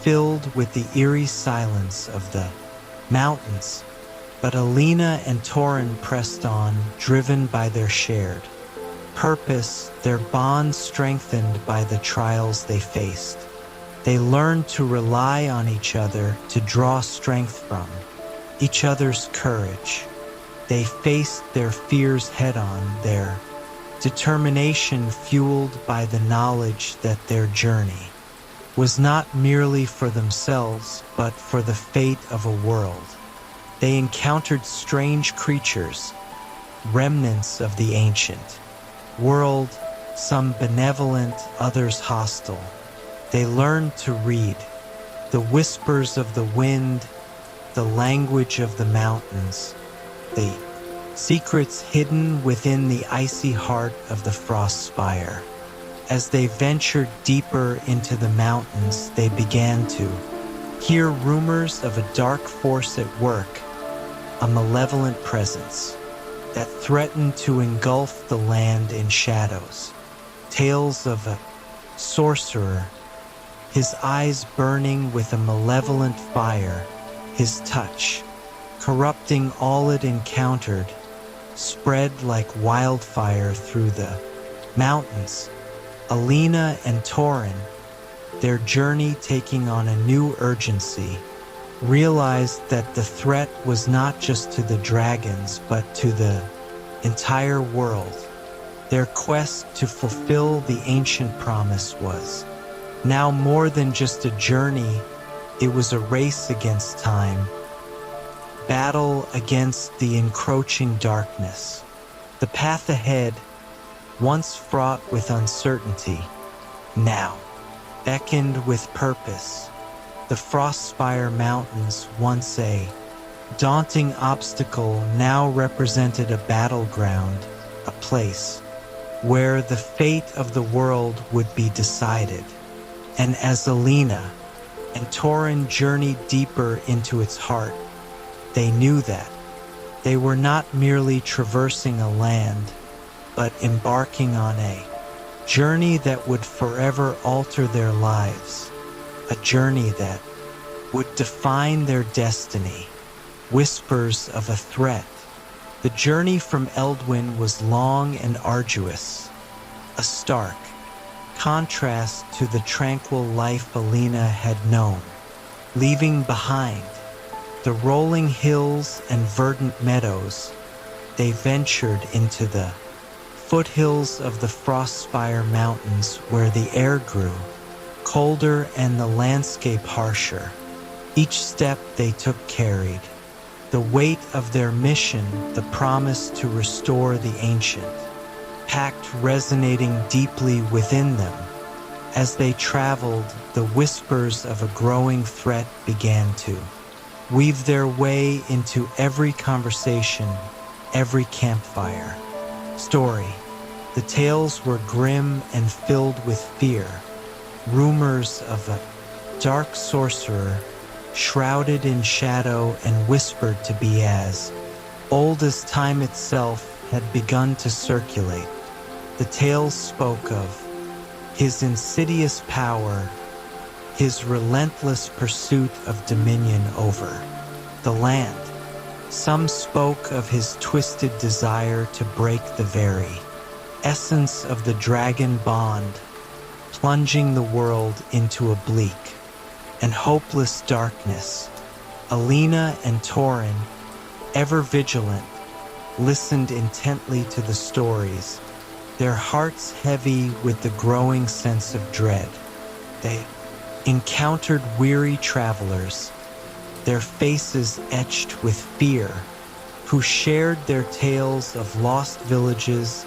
filled with the eerie silence of the mountains. But Alina and Torin pressed on, driven by their shared purpose, their bond strengthened by the trials they faced. They learned to rely on each other to draw strength from, each other's courage. They faced their fears head-on, their determination fueled by the knowledge that their journey was not merely for themselves, but for the fate of a world. They encountered strange creatures, remnants of the ancient world, some benevolent, others hostile. They learned to read the whispers of the wind, the language of the mountains, the secrets hidden within the icy heart of the frost spire. As they ventured deeper into the mountains, they began to hear rumors of a dark force at work, a malevolent presence that threatened to engulf the land in shadows. Tales of a sorcerer, his eyes burning with a malevolent fire, his touch corrupting all it encountered, spread like wildfire through the mountains. Alina and Torin, their journey taking on a new urgency, realized that the threat was not just to the dragons, but to the entire world. Their quest to fulfill the ancient promise was now more than just a journey. It was a race against time, battle against the encroaching darkness. The path ahead, once fraught with uncertainty, now beckoned with purpose. The Frostspire Mountains, once a daunting obstacle, now represented a battleground, a place where the fate of the world would be decided. And as Alina and Torin journeyed deeper into its heart, they knew that they were not merely traversing a land, but embarking on a journey that would forever alter their lives, a journey that would define their destiny. Whispers of a threat. The journey from Eldwyn was long and arduous, a stark contrast to the tranquil life Alina had known. Leaving behind the rolling hills and verdant meadows, they ventured into the foothills of the Frostspire Mountains, where the air grew colder and the landscape harsher. Each step they took carried the weight of their mission, the promise to restore the ancient, pact resonating deeply within them. As they traveled, the whispers of a growing threat began to weave their way into every conversation, every campfire. Story. The tales were grim and filled with fear. Rumors of a dark sorcerer, shrouded in shadow and whispered to be as old as time itself, had begun to circulate. The tales spoke of his insidious power, his relentless pursuit of dominion over the land. Some spoke of his twisted desire to break the very essence of the dragon bond, plunging the world into a bleak and hopeless darkness. Alina and Torin, ever vigilant, listened intently to the stories, their hearts heavy with the growing sense of dread. They encountered weary travelers, their faces etched with fear, who shared their tales of lost villages,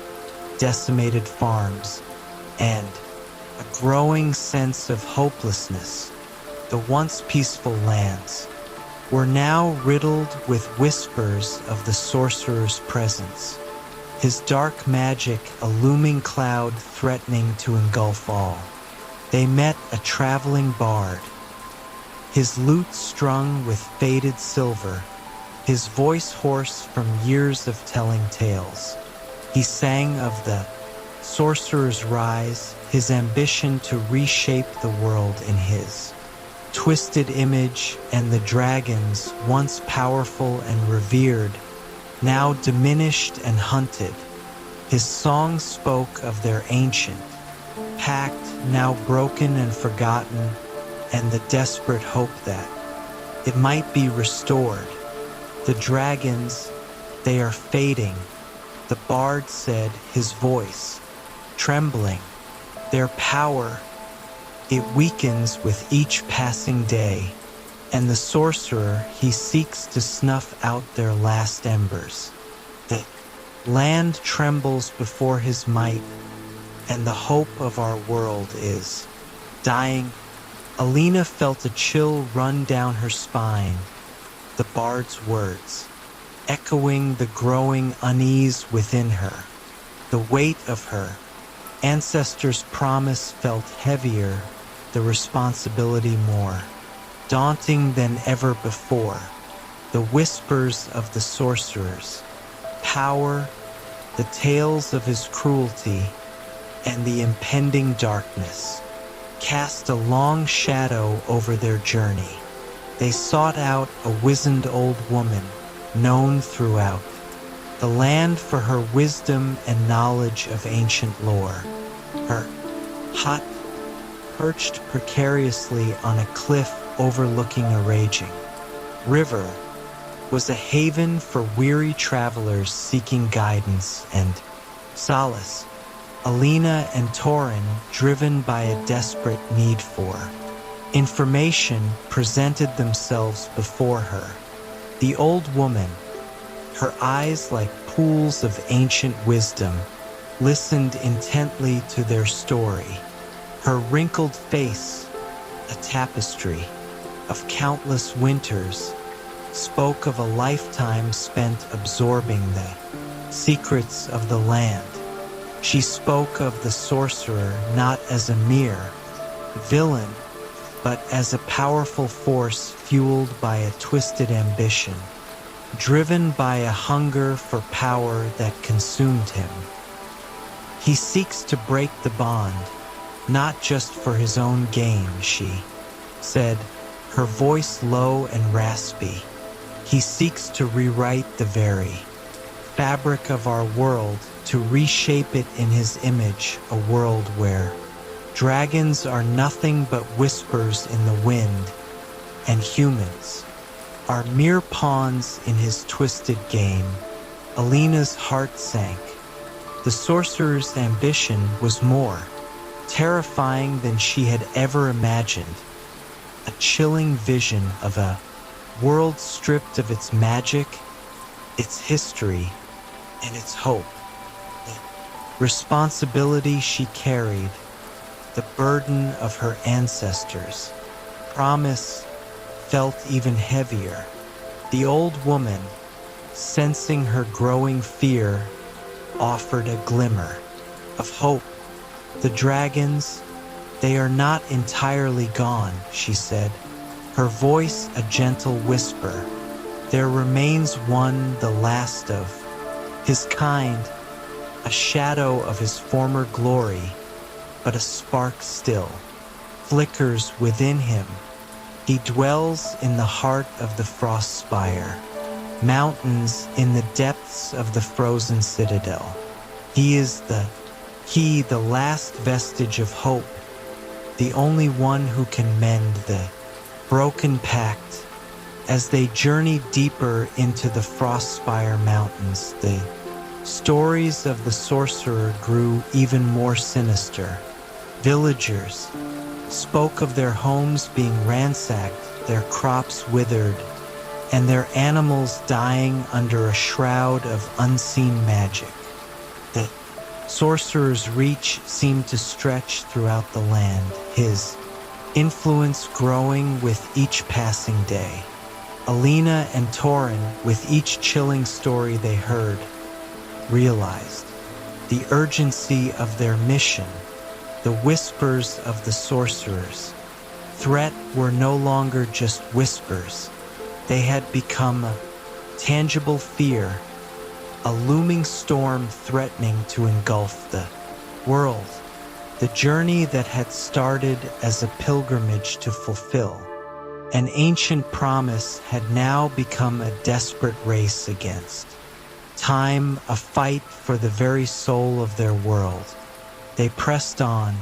decimated farms, and a growing sense of hopelessness. The once peaceful lands were now riddled with whispers of the sorcerer's presence, his dark magic a looming cloud threatening to engulf all. They met a traveling bard, his lute strung with faded silver, his voice hoarse from years of telling tales. He sang of the sorcerer's rise, his ambition to reshape the world in his twisted image, and the dragons, once powerful and revered, now diminished and hunted. His song spoke of their ancient pact, now broken and forgotten, and the desperate hope that it might be restored. The dragons, they are fading, the bard said, his voice trembling. Their power, it weakens with each passing day, and the sorcerer, he seeks to snuff out their last embers. The land trembles before his might, and the hope of our world is dying. Alina felt a chill run down her spine, the bard's words echoing the growing unease within her. The weight of her ancestors' promise felt heavier, the responsibility more daunting than ever before. The whispers of the sorcerer's power, the tales of his cruelty, and the impending darkness cast a long shadow over their journey. They sought out a wizened old woman, known throughout the land for her wisdom and knowledge of ancient lore. Her hut, perched precariously on a cliff overlooking a raging river, was a haven for weary travelers seeking guidance and solace. Alina and Torin, driven by a desperate need for information, presented themselves before her. The old woman, her eyes like pools of ancient wisdom, listened intently to their story. Her wrinkled face, a tapestry of countless winters, spoke of a lifetime spent absorbing the secrets of the land. She spoke of the sorcerer not as a mere villain, but as a powerful force fueled by a twisted ambition, driven by a hunger for power that consumed him. He seeks to break the bond, not just for his own gain, she said, her voice low and raspy. He seeks to rewrite the very fabric of our world, to reshape it in his image, a world where dragons are nothing but whispers in the wind, and humans are mere pawns in his twisted game. Alina's heart sank. The sorcerer's ambition was more terrifying than she had ever imagined. A chilling vision of a world stripped of its magic, its history, and its hope. The responsibility she carried, the burden of her ancestors' promise, felt even heavier. The old woman, sensing her growing fear, offered a glimmer of hope. The dragons, they are not entirely gone, she said, her voice a gentle whisper. There remains one, the last of his kind, a shadow of his former glory, but a spark still flickers within him. He dwells in the heart of the frost spire, mountains in the depths of the frozen citadel. He is the last vestige of hope, the only one who can mend the broken pact. As they journeyed deeper into the Frostspire Mountains, the stories of the sorcerer grew even more sinister. Villagers spoke of their homes being ransacked, their crops withered, and their animals dying under a shroud of unseen magic. The sorcerer's reach seemed to stretch throughout the land, his influence growing with each passing day. Alina and Torin, with each chilling story they heard, realized the urgency of their mission. The whispers of the sorcerer's threat were no longer just whispers. They had become a tangible fear, a looming storm threatening to engulf the world. The journey that had started as a pilgrimage to fulfill an ancient promise had now become a desperate race against time, a fight for the very soul of their world. They pressed on,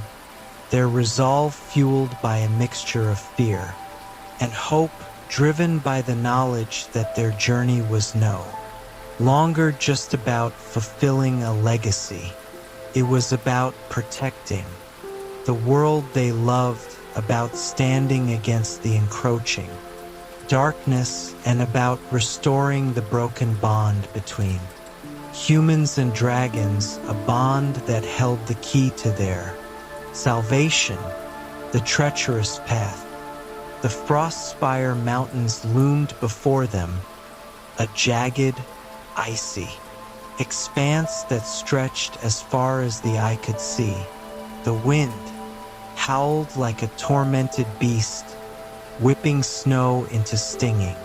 their resolve fueled by a mixture of fear and hope, driven by the knowledge that their journey was no longer just about fulfilling a legacy. It was about protecting the world they loved, about standing against the encroaching darkness, and about restoring the broken bond between humans and dragons, a bond that held the key to their salvation, the treacherous path. The Frostspire Mountains loomed before them, a jagged, icy expanse that stretched as far as the eye could see. The wind howled like a tormented beast, whipping snow into stinging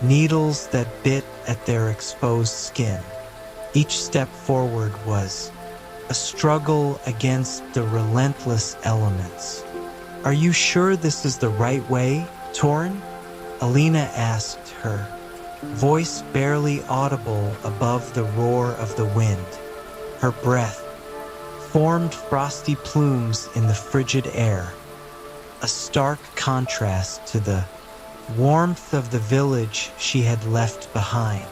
needles that bit at their exposed skin. Each step forward was a struggle against the relentless elements. "Are you sure this is the right way, Torin?" Alina asked, her voice barely audible above the roar of the wind. Her breath formed frosty plumes in the frigid air, a stark contrast to the warmth of the village she had left behind.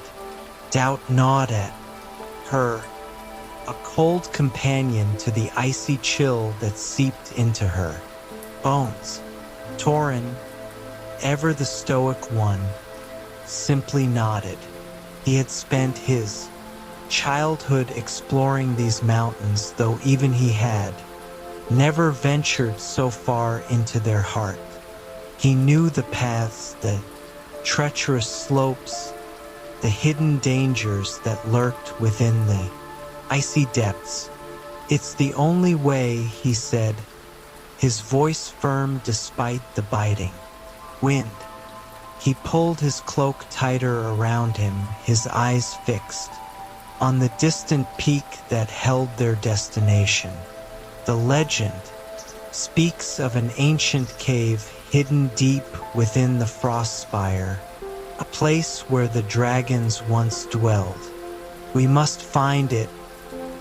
Doubt gnawed at her, a cold companion to the icy chill that seeped into her bones. Torin, ever the stoic one, simply nodded. He had spent his childhood exploring these mountains, though even he had never ventured so far into their heart. He knew the paths, the treacherous slopes, the hidden dangers that lurked within the icy depths. "It's the only way," he said, his voice firm despite the biting wind. He pulled his cloak tighter around him, his eyes fixed on the distant peak that held their destination. The legend speaks of an ancient cave hidden deep within the Frostspire, a place where the dragons once dwelled. "We must find it."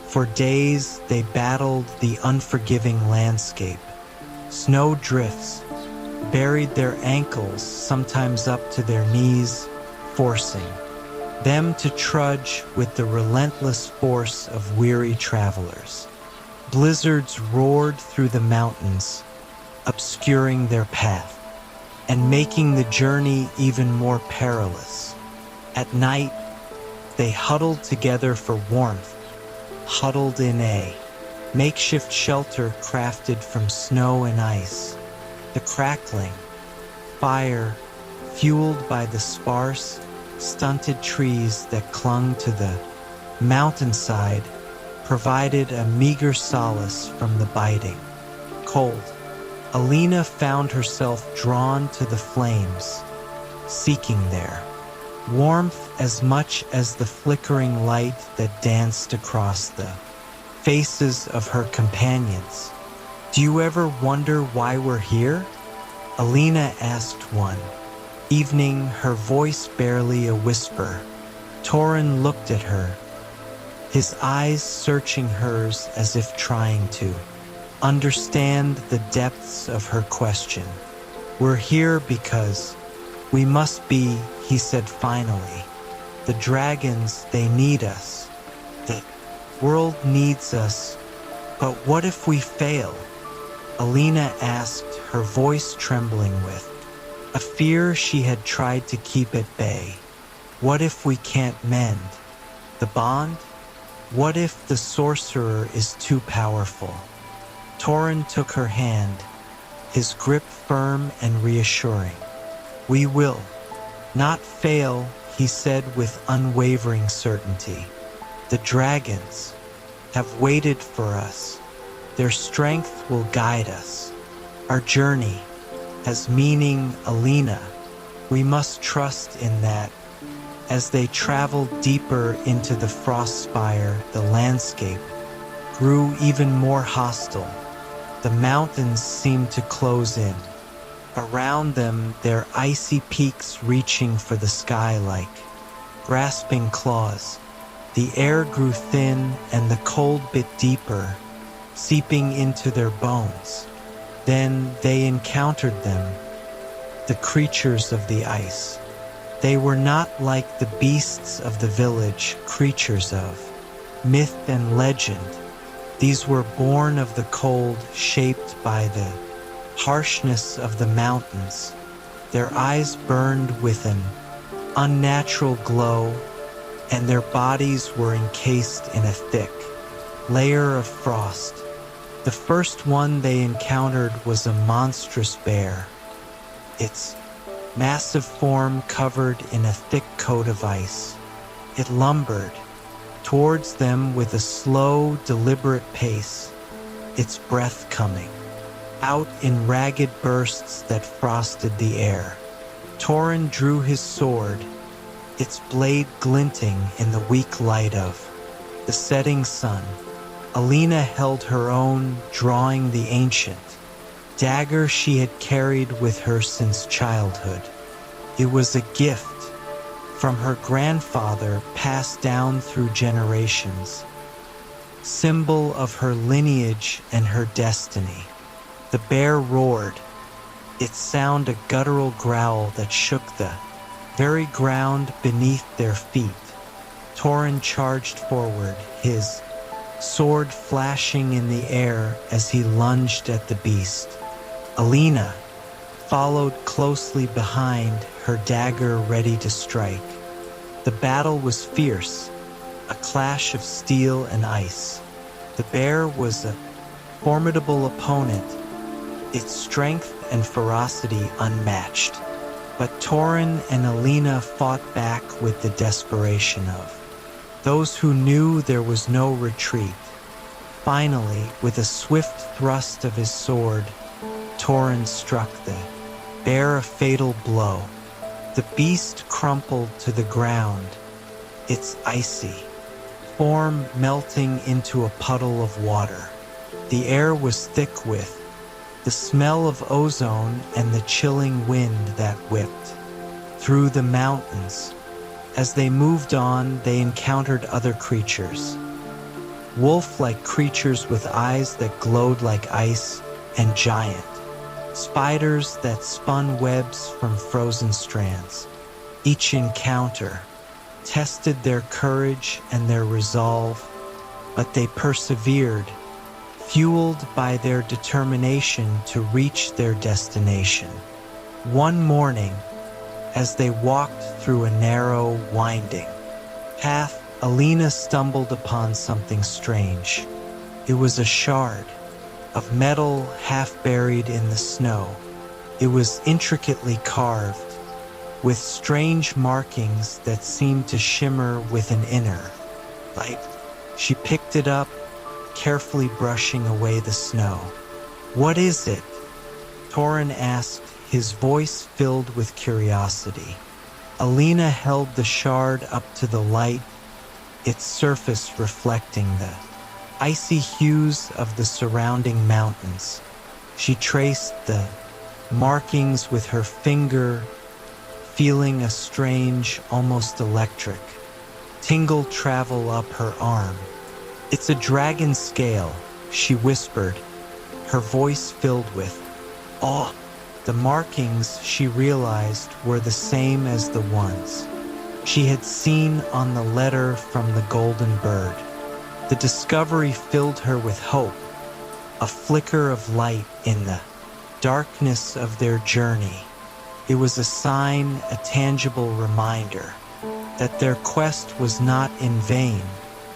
For days they battled the unforgiving landscape. Snow drifts buried their ankles, sometimes up to their knees, forcing them to trudge with the relentless force of weary travelers. Blizzards roared through the mountains, obscuring their path and making the journey even more perilous. At night, they huddled together for warmth, huddled in a makeshift shelter crafted from snow and ice. The crackling fire, fueled by the sparse, stunted trees that clung to the mountainside, provided a meager solace from the biting cold. Alina found herself drawn to the flames, seeking their warmth as much as the flickering light that danced across the faces of her companions. "Do you ever wonder why we're here?" Alina asked one evening, her voice barely a whisper. Torin looked at her, his eyes searching hers as if trying to understand the depths of her question. "We're here because we must be," he said finally. "The dragons, they need us. The world needs us. But what if we fail?" Alina asked, her voice trembling with a fear she had tried to keep at bay. "What if we can't mend the bond? What if the sorcerer is too powerful?" Torin took her hand, his grip firm and reassuring. "We will not fail," he said with unwavering certainty. "The dragons have waited for us. Their strength will guide us. Our journey has meaning, Alina. We must trust in that." As they traveled deeper into the Frostspire, the landscape grew even more hostile. The mountains seemed to close in around them, their icy peaks reaching for the sky like grasping claws. The air grew thin and the cold bit deeper, seeping into their bones. Then they encountered them, the creatures of the ice. They were not like the beasts of the village, creatures of myth and legend. These were born of the cold, shaped by the harshness of the mountains. Their eyes burned with an unnatural glow, and their bodies were encased in a thick layer of frost. The first one they encountered was a monstrous bear, its massive form covered in a thick coat of ice. It lumbered towards them with a slow, deliberate pace, its breath coming out in ragged bursts that frosted the air. Torin drew his sword, its blade glinting in the weak light of the setting sun. Alina held her own, drawing the ancient dagger she had carried with her since childhood. It was a gift from her grandfather, passed down through generations, symbol of her lineage and her destiny. The bear roared, its sound a guttural growl that shook the very ground beneath their feet. Torin charged forward, his sword flashing in the air as he lunged at the beast. Alina followed closely behind, her dagger ready to strike. The battle was fierce, a clash of steel and ice. The bear was a formidable opponent, its strength and ferocity unmatched. But Torin and Alina fought back with the desperation of those who knew there was no retreat. Finally, with a swift thrust of his sword, Torin struck the bear a fatal blow. The beast crumpled to the ground, its icy form melting into a puddle of water. The air was thick with the smell of ozone and the chilling wind that whipped through the mountains. As they moved on, they encountered other creatures, wolf-like creatures with eyes that glowed like ice, and giant spiders that spun webs from frozen strands. Each encounter tested their courage and their resolve, but they persevered, fueled by their determination to reach their destination. One morning, as they walked through a narrow, winding path, Alina stumbled upon something strange. It was a shard of metal half buried in the snow. It was intricately carved, with strange markings that seemed to shimmer with an inner light. She picked it up, carefully brushing away the snow. "What is it?" Torin asked, his voice filled with curiosity. Alina held the shard up to the light, its surface reflecting the icy hues of the surrounding mountains. She traced the markings with her finger, feeling a strange, almost electric tingle travel up her arm. "It's a dragon scale," she whispered, her voice filled with awe. The markings, she realized, were the same as the ones she had seen on the letter from the golden bird. The discovery filled her with hope, a flicker of light in the darkness of their journey. It was a sign, a tangible reminder, that their quest was not in vain,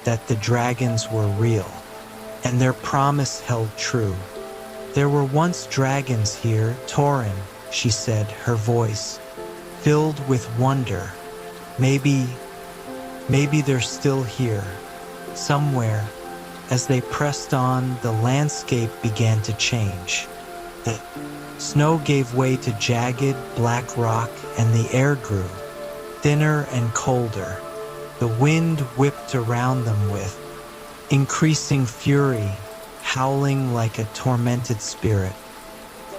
that the dragons were real, and their promise held true. "There were once dragons here, Torin," she said, her voice filled with wonder. Maybe they're still here, somewhere." As they pressed on, the landscape began to change. The snow gave way to jagged, black rock, and the air grew thinner and colder. The wind whipped around them with increasing fury, howling like a tormented spirit.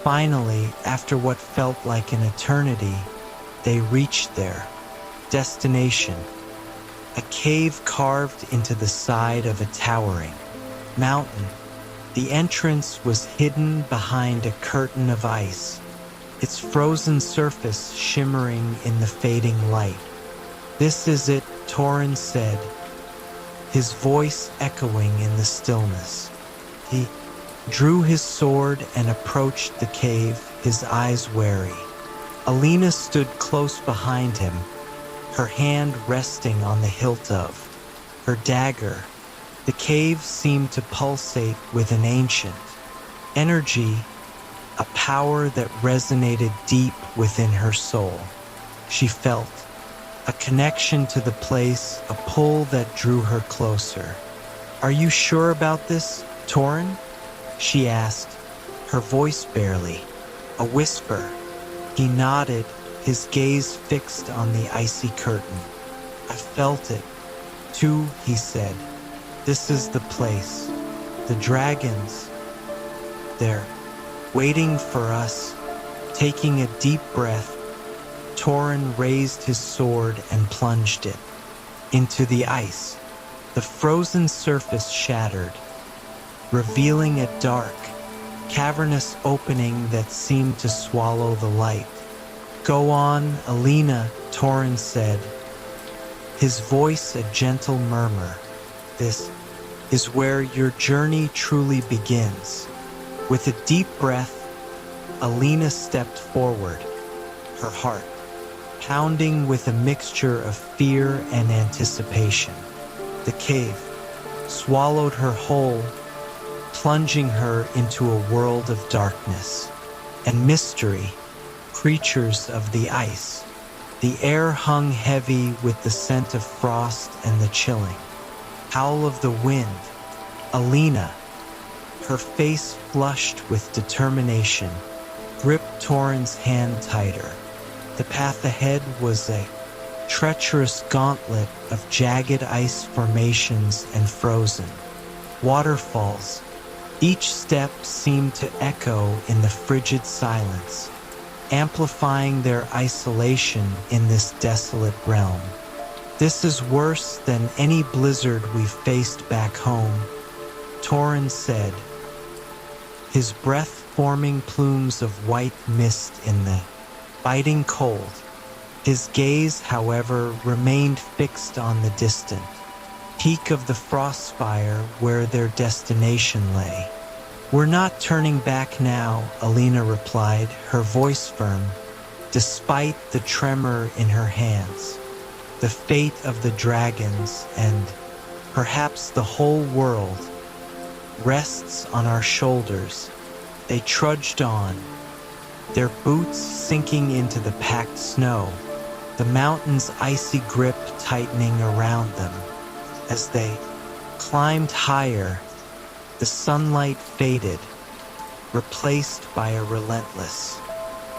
Finally, after what felt like an eternity, they reached their destination, a cave carved into the side of a towering mountain. The entrance was hidden behind a curtain of ice, its frozen surface shimmering in the fading light. "This is it," Torin said, his voice echoing in the stillness. He drew his sword and approached the cave, his eyes wary. Alina stood close behind him, her hand resting on the hilt of her dagger. The cave seemed to pulsate with an ancient energy, a power that resonated deep within her soul. She felt a connection to the place, a pull that drew her closer. "Are you sure about this, Torin?" she asked, her voice barely a whisper. He nodded, his gaze fixed on the icy curtain. "I felt it, too," he said. "This is the place. The dragons, they're waiting for us." Taking a deep breath, Torin raised his sword and plunged it into the ice. The frozen surface shattered, revealing a dark, cavernous opening that seemed to swallow the light. "Go on, Alina," Torin said, his voice a gentle murmur. "This is where your journey truly begins." With a deep breath, Alina stepped forward, her heart pounding with a mixture of fear and anticipation. The cave swallowed her whole, plunging her into a world of darkness and mystery, creatures of the ice. The air hung heavy with the scent of frost and the chilling howl of the wind. Alina, her face flushed with determination, gripped Torin's hand tighter. The path ahead was a treacherous gauntlet of jagged ice formations and frozen waterfalls. Each step seemed to echo in the frigid silence, amplifying their isolation in this desolate realm. "This is worse than any blizzard we faced back home," Torin said, his breath forming plumes of white mist in the biting cold. His gaze, however, remained fixed on the distant peak of the frost spire where their destination lay. "We're not turning back now," Alina replied, her voice firm, despite the tremor in her hands. "The fate of the dragons, and perhaps the whole world, rests on our shoulders." They trudged on, their boots sinking into the packed snow, the mountain's icy grip tightening around them. As they climbed higher, the sunlight faded, replaced by a relentless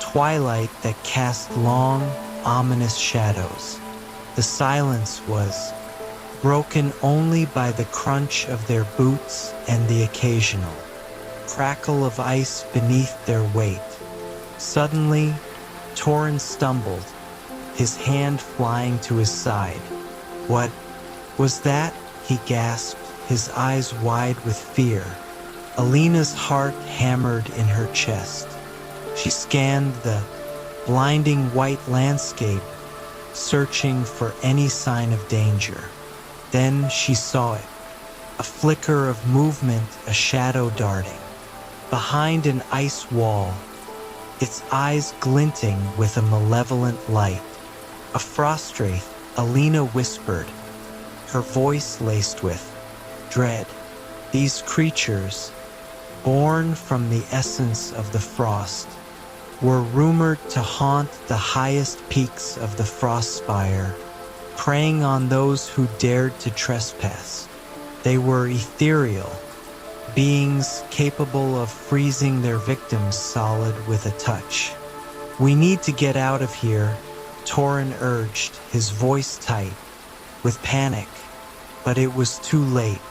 twilight that cast long, ominous shadows. The silence was broken only by the crunch of their boots and the occasional crackle of ice beneath their weight. Suddenly, Torin stumbled, his hand flying to his side. "What was that?" he gasped, his eyes wide with fear. Alina's heart hammered in her chest. She scanned the blinding white landscape, searching for any sign of danger. Then she saw it, a flicker of movement, a shadow darting behind an ice wall, its eyes glinting with a malevolent light. "A frost wraith," Alina whispered, her voice laced with dread. These creatures, born from the essence of the frost, were rumored to haunt the highest peaks of the frost spire, preying on those who dared to trespass. They were ethereal, beings capable of freezing their victims solid with a touch. "We need to get out of here," Torin urged, his voice tight with panic. But it was too late.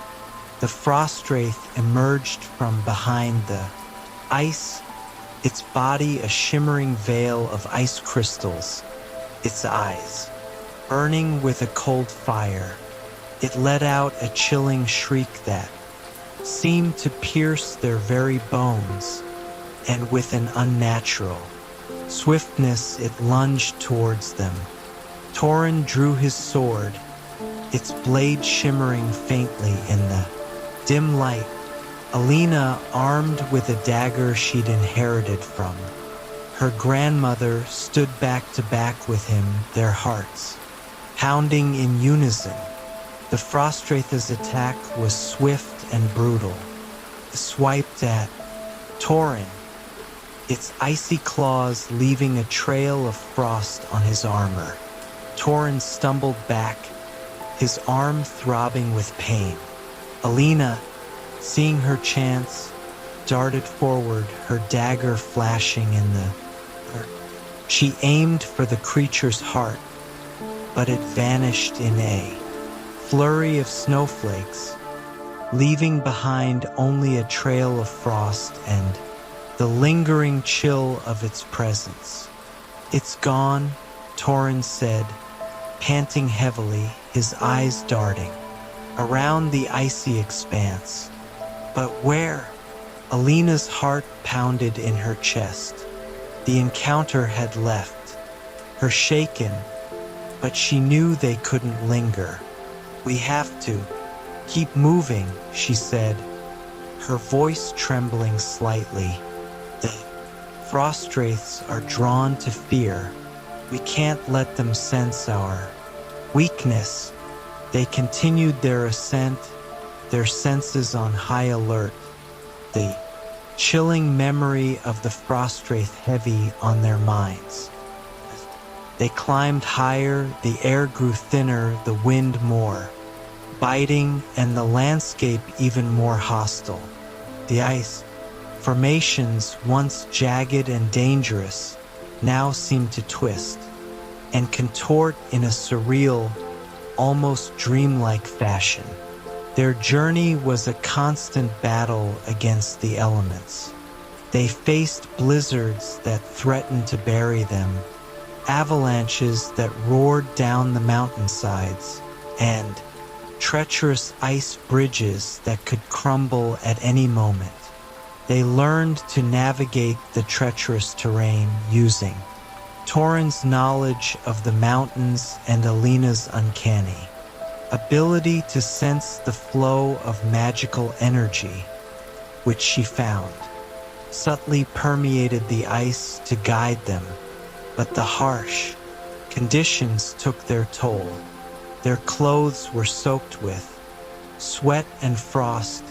The frost wraith emerged from behind the ice, its body a shimmering veil of ice crystals, its eyes burning with a cold fire. It let out a chilling shriek that seemed to pierce their very bones, and with an unnatural swiftness it lunged towards them. Torin drew his sword, its blade shimmering faintly in the dim light. Alina, armed with a dagger she'd inherited from her grandmother, stood back to back with him, their hearts pounding in unison. The Frostwraith's attack was swift and brutal. It swiped at Torin, its icy claws leaving a trail of frost on his armor. Torin stumbled back, his arm throbbing with pain. Alina, seeing her chance, darted forward, her dagger flashing in the air. She aimed for the creature's heart, but it vanished in a flurry of snowflakes, leaving behind only a trail of frost and the lingering chill of its presence. "It's gone," Torin said, panting heavily, his eyes darting around the icy expanse. But where? Alina's heart pounded in her chest. The encounter had left her shaken, but she knew they couldn't linger. "We have to keep moving," she said, her voice trembling slightly. "The Frostwraiths are drawn to fear. We can't let them sense our weakness." They continued their ascent, their senses on high alert, the chilling memory of the Frostwraith heavy on their minds. They climbed higher, the air grew thinner, the wind more biting, and the landscape even more hostile. The ice formations, once jagged and dangerous, now seemed to twist and contort in a surreal, almost dreamlike fashion. Their journey was a constant battle against the elements. They faced blizzards that threatened to bury them, avalanches that roared down the mountainsides, and treacherous ice bridges that could crumble at any moment. They learned to navigate the treacherous terrain using Torin's knowledge of the mountains and Alina's uncanny ability to sense the flow of magical energy, which she found subtly permeated the ice to guide them. But the harsh conditions took their toll. Their clothes were soaked with sweat and frost,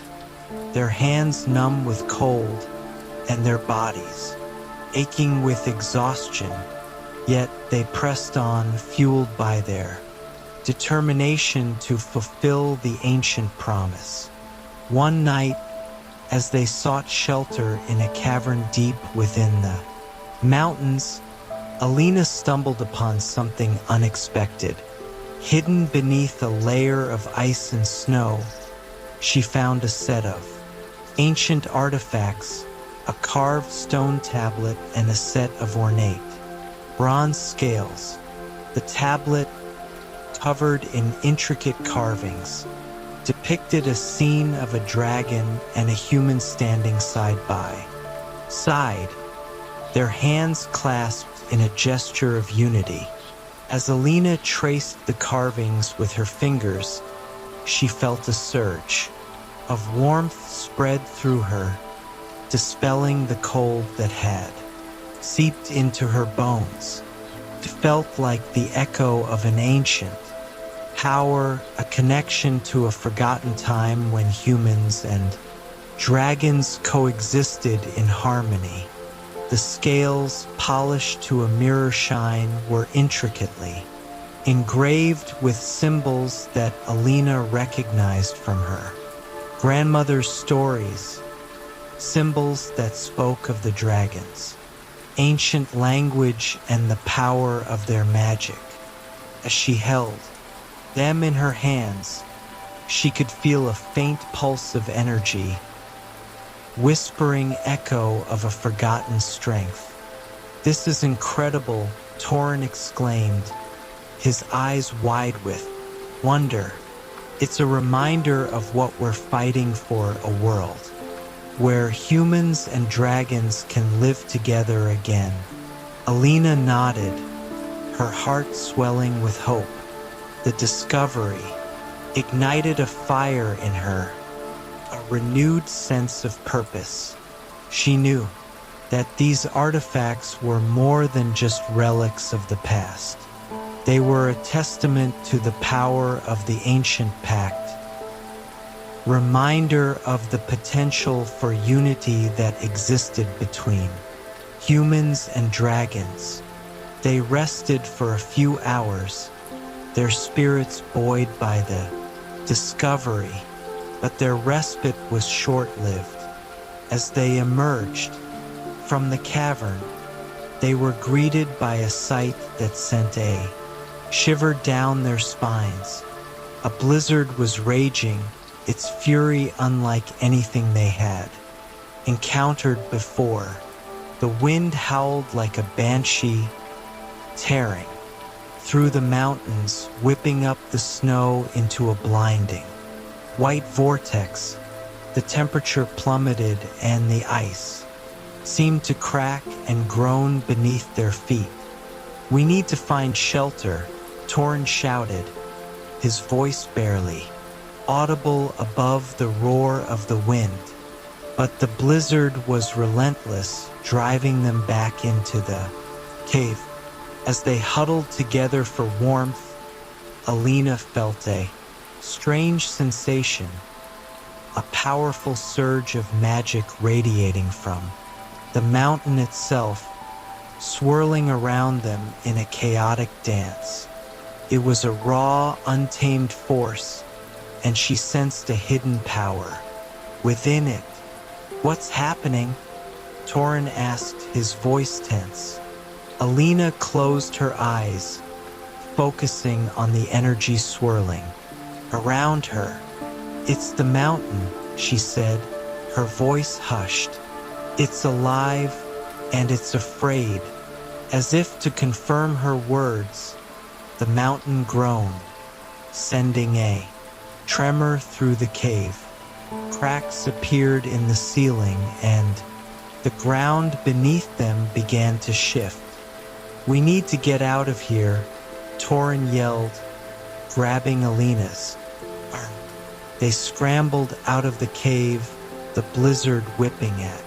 their hands numb with cold, and their bodies aching with exhaustion. Yet they pressed on, fueled by their determination to fulfill the ancient promise. One night, as they sought shelter in a cavern deep within the mountains, Alina stumbled upon something unexpected. Hidden beneath a layer of ice and snow, she found a set of ancient artifacts, a carved stone tablet and a set of ornate bronze scales. The tablet, covered in intricate carvings, depicted a scene of a dragon and a human standing side by side, their hands clasped in a gesture of unity. As Alina traced the carvings with her fingers, she felt a surge of warmth spread through her, dispelling the cold that had seeped into her bones. It felt like the echo of an ancient power, a connection to a forgotten time when humans and dragons coexisted in harmony. The scales, polished to a mirror shine, were intricately engraved with symbols that Alina recognized from her grandmother's stories, symbols that spoke of the dragons, ancient language, and the power of their magic. As she held them in her hands, she could feel a faint pulse of energy, whispering echo of a forgotten strength. "This is incredible," Torin exclaimed, his eyes wide with wonder. It's a reminder of what we're fighting for, a world where humans and dragons can live together again. Alina nodded, her heart swelling with hope. The discovery ignited a fire in her, a renewed sense of purpose. She knew that these artifacts were more than just relics of the past. They were a testament to the power of the ancient pact, reminder of the potential for unity that existed between humans and dragons. They rested for a few hours, their spirits buoyed by the discovery, but their respite was short-lived. As they emerged from the cavern, they were greeted by a sight that sent a shiver down their spines. A blizzard was raging, its fury unlike anything they had encountered before. The wind howled like a banshee, tearing through the mountains, whipping up the snow into a blinding white vortex. The temperature plummeted and the ice seemed to crack and groan beneath their feet. "We need to find shelter," Torrin shouted, his voice barely audible above the roar of the wind. But the blizzard was relentless, driving them back into the cave. As they huddled together for warmth, Alina felt a strange sensation, a powerful surge of magic radiating from the mountain itself, swirling around them in a chaotic dance. It was a raw, untamed force, and she sensed a hidden power within it. "What's happening?" Torrin asked, his voice tense. Alina closed her eyes, focusing on the energy swirling around her. "It's the mountain," she said, her voice hushed. "It's alive, and it's afraid." As if to confirm her words, the mountain groaned, sending a tremor through the cave. Cracks appeared in the ceiling, and the ground beneath them began to shift. "We need to get out of here," Torrin yelled, grabbing Alina's arm. They scrambled out of the cave, the blizzard whipping at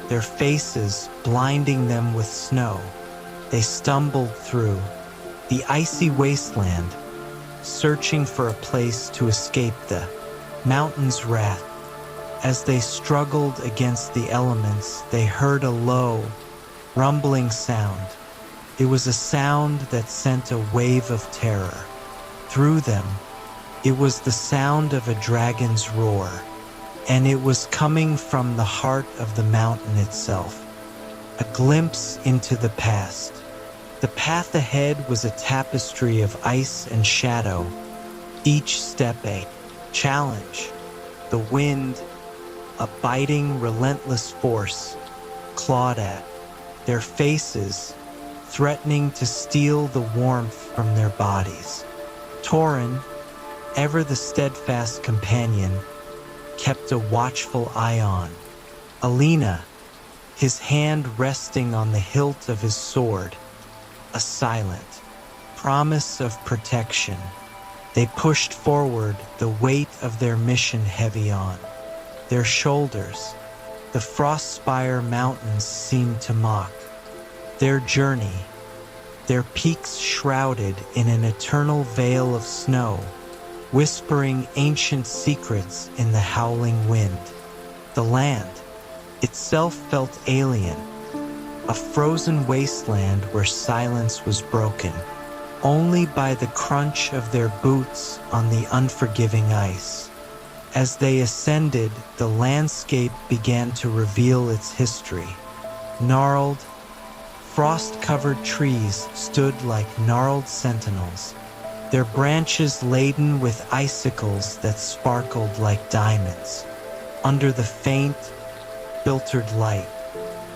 their faces, blinding them with snow. They stumbled through the icy wasteland, searching for a place to escape the mountain's wrath. As they struggled against the elements, they heard a low, rumbling sound. It was a sound that sent a wave of terror through them. It was the sound of a dragon's roar, and it was coming from the heart of the mountain itself. A glimpse into the past. The path ahead was a tapestry of ice and shadow, each step a challenge. The wind, a biting, relentless force, clawed at their faces, threatening to steal the warmth from their bodies. Torrin, ever the steadfast companion, kept a watchful eye on Alina, his hand resting on the hilt of his sword, a silent promise of protection. They pushed forward, the weight of their mission heavy on their shoulders. The Frostspire Mountains seemed to mock their journey, their peaks shrouded in an eternal veil of snow, whispering ancient secrets in the howling wind. The land itself felt alien, a frozen wasteland where silence was broken only by the crunch of their boots on the unforgiving ice. As they ascended, the landscape began to reveal its history. Gnarled, frost-covered trees stood like gnarled sentinels, their branches laden with icicles that sparkled like diamonds. Under the faint, filtered light,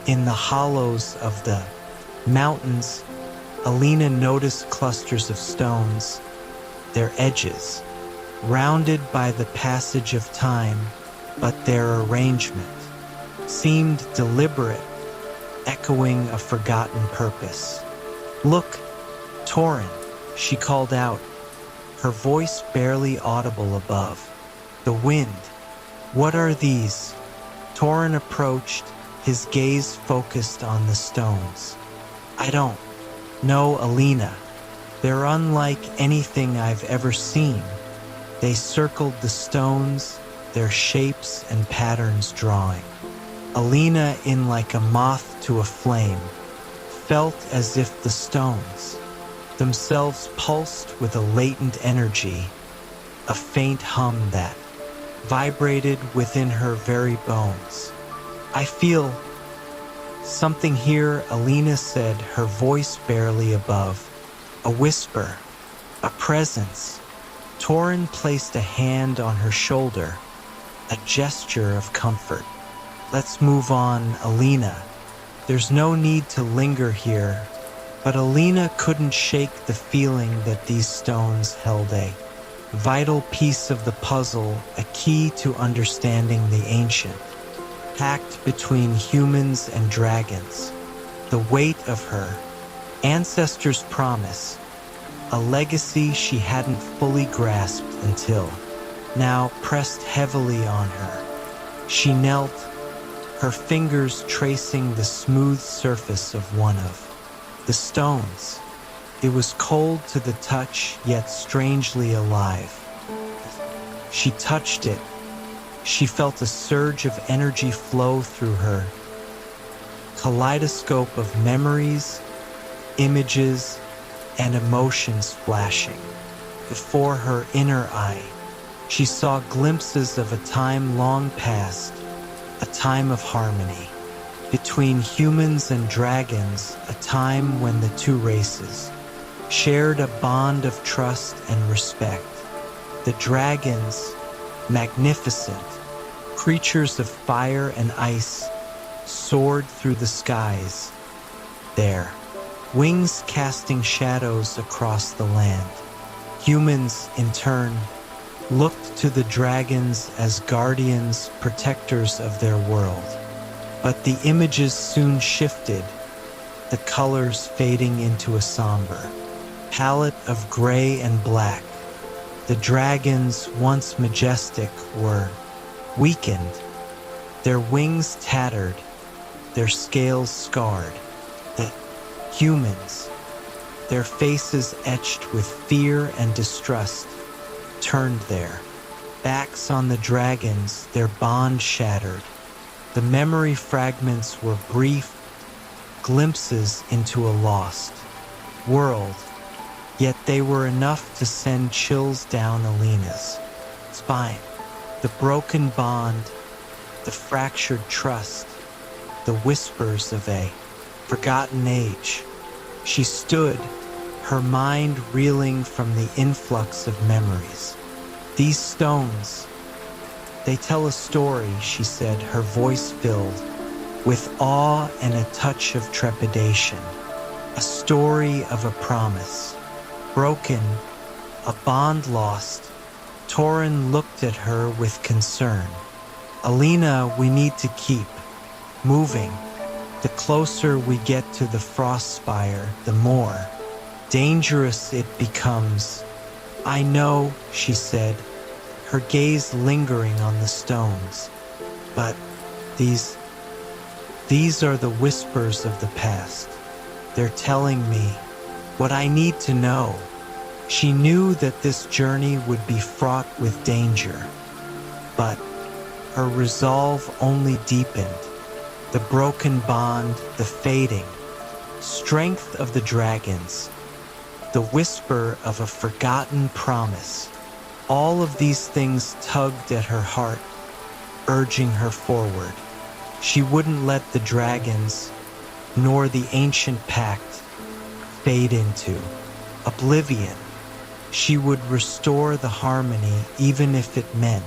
in the hollows of the mountains, Alina noticed clusters of stones, their edges rounded by the passage of time, but their arrangement seemed deliberate, echoing a forgotten purpose. "Look, Torin," she called out, her voice barely audible above. "The wind. What are these?" Torin approached, his gaze focused on the stones. "I don't know, Alina. They're unlike anything I've ever seen." They circled the stones, their shapes and patterns drawing. Alina, in like a moth to a flame, felt as if the stones themselves pulsed with a latent energy, a faint hum that vibrated within her very bones. "I feel something here," Alina said, her voice barely above. "A whisper, a presence." Torin placed a hand on her shoulder, a gesture of comfort. "Let's move on, Alina. There's no need to linger here." But Alina couldn't shake the feeling that these stones held a vital piece of the puzzle, a key to understanding the ancient pact between humans and dragons. The weight of her ancestors' promise, a legacy she hadn't fully grasped until now pressed heavily on her. She knelt, her fingers tracing the smooth surface of one of the stones. It was cold to the touch, yet strangely alive. She touched it. She felt a surge of energy flow through her, kaleidoscope of memories, images, and emotions flashing. Before her inner eye, she saw glimpses of a time long past, a time of harmony between humans and dragons, a time when the two races shared a bond of trust and respect. The dragons, magnificent creatures of fire and ice, soared through the skies, their wings casting shadows across the land. Humans, in turn, looked to the dragons as guardians, protectors of their world. But the images soon shifted, the colors fading into a somber palette of gray and black. The dragons, once majestic, were weakened, their wings tattered, their scales scarred. The humans, their faces etched with fear and distrust, turned their backs on the dragons, their bond shattered. The memory fragments were brief glimpses into a lost world, yet they were enough to send chills down Alina's spine. The broken bond, the fractured trust, the whispers of a forgotten age. She stood, her mind reeling from the influx of memories. "These stones, they tell a story," she said, her voice filled with awe and a touch of trepidation. "A story of a promise broken, a bond lost." Torin looked at her with concern. "Alina, we need to keep moving. The closer we get to the frost spire, the more dangerous it becomes." "I know," she said, her gaze lingering on the stones. "But these are the whispers of the past. They're telling me what I need to know." She knew that this journey would be fraught with danger, but her resolve only deepened. The broken bond, the fading strength of the dragons, the whisper of a forgotten promise. All of these things tugged at her heart, urging her forward. She wouldn't let the dragons, nor the ancient pact, fade into oblivion. She would restore the harmony, even if it meant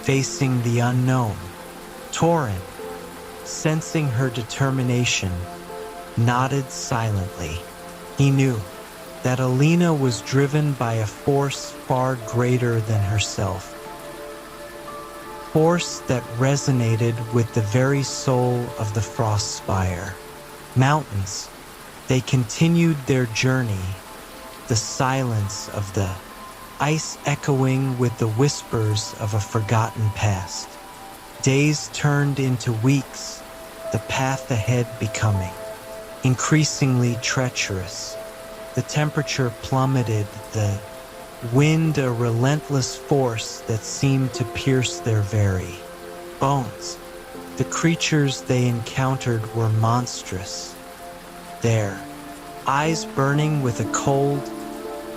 facing the unknown. Torin, sensing her determination, nodded silently. He knew that Alina was driven by a force far greater than herself. Force that resonated with the very soul of the frost spire. Mountains, they continued their journey, the silence of the ice echoing with the whispers of a forgotten past. Days turned into weeks, the path ahead becoming increasingly treacherous. The temperature plummeted, the wind a relentless force that seemed to pierce their very bones. The creatures they encountered were monstrous, their eyes burning with a cold,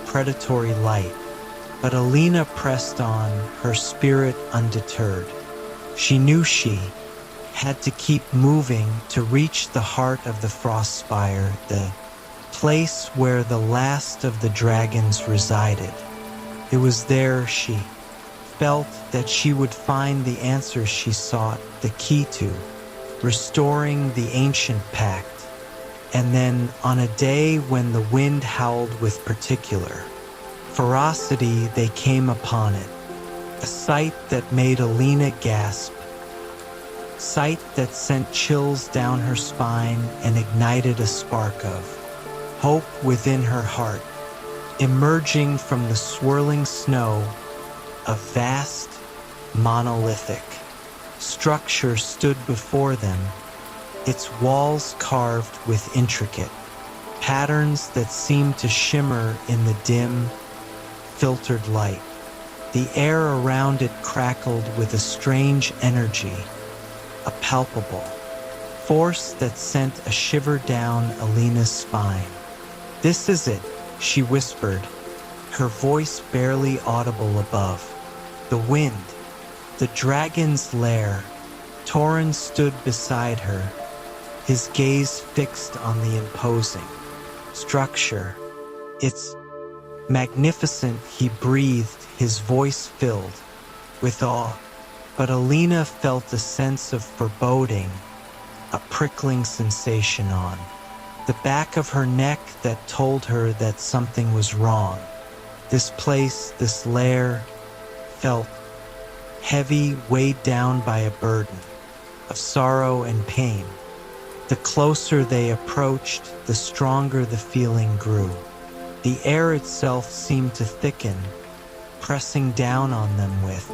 predatory light. But Alina pressed on, her spirit undeterred. She knew she had to keep moving to reach the heart of the frost spire, the place where the last of the dragons resided. It was there she felt that she would find the answers she sought, the key to restoring the ancient pact. And then, on a day when the wind howled with particular ferocity, they came upon it, a sight that made Alina gasp, sight that sent chills down her spine and ignited a spark of hope within her heart. Emerging from the swirling snow, a vast, monolithic structure stood before them, its walls carved with intricate patterns that seemed to shimmer in the dim, filtered light. The air around it crackled with a strange energy, a palpable force that sent a shiver down Alina's spine. "This is it," she whispered, her voice barely audible above the wind. The dragon's lair. Torin stood beside her, his gaze fixed on the imposing structure. "It's magnificent," he breathed, his voice filled with awe. But Alina felt a sense of foreboding, a prickling sensation on the back of her neck that told her that something was wrong. This place, this lair, felt heavy, weighed down by a burden of sorrow and pain. The closer they approached, the stronger the feeling grew. The air itself seemed to thicken, pressing down on them with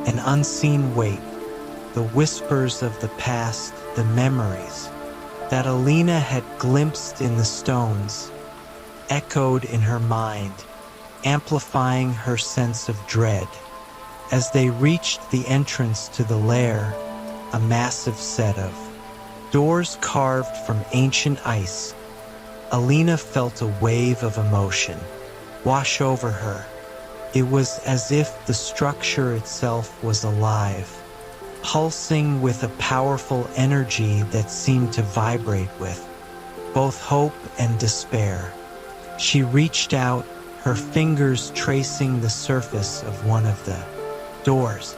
an unseen weight. The whispers of the past, the memories that Alina had glimpsed in the stones, echoed in her mind, amplifying her sense of dread. As they reached the entrance to the lair, a massive set of doors carved from ancient ice, Alina felt a wave of emotion wash over her. It was as if the structure itself was alive, pulsing with a powerful energy that seemed to vibrate with both hope and despair. She reached out, her fingers tracing the surface of one of the doors.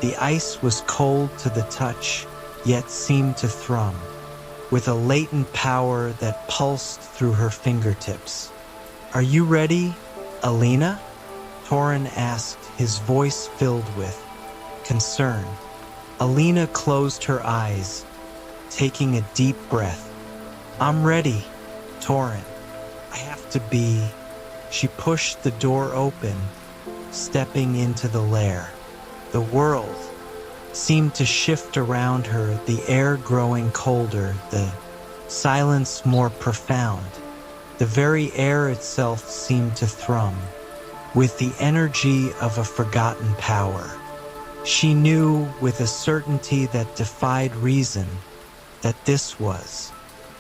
The ice was cold to the touch, yet seemed to thrum with a latent power that pulsed through her fingertips. "Are you ready, Alina?" Torin asked, his voice filled with concern. Alina closed her eyes, taking a deep breath. "I'm ready, Torin. I have to be." She pushed the door open, stepping into the lair. The world seemed to shift around her, the air growing colder, the silence more profound. The very air itself seemed to thrum with the energy of a forgotten power. She knew with a certainty that defied reason that this was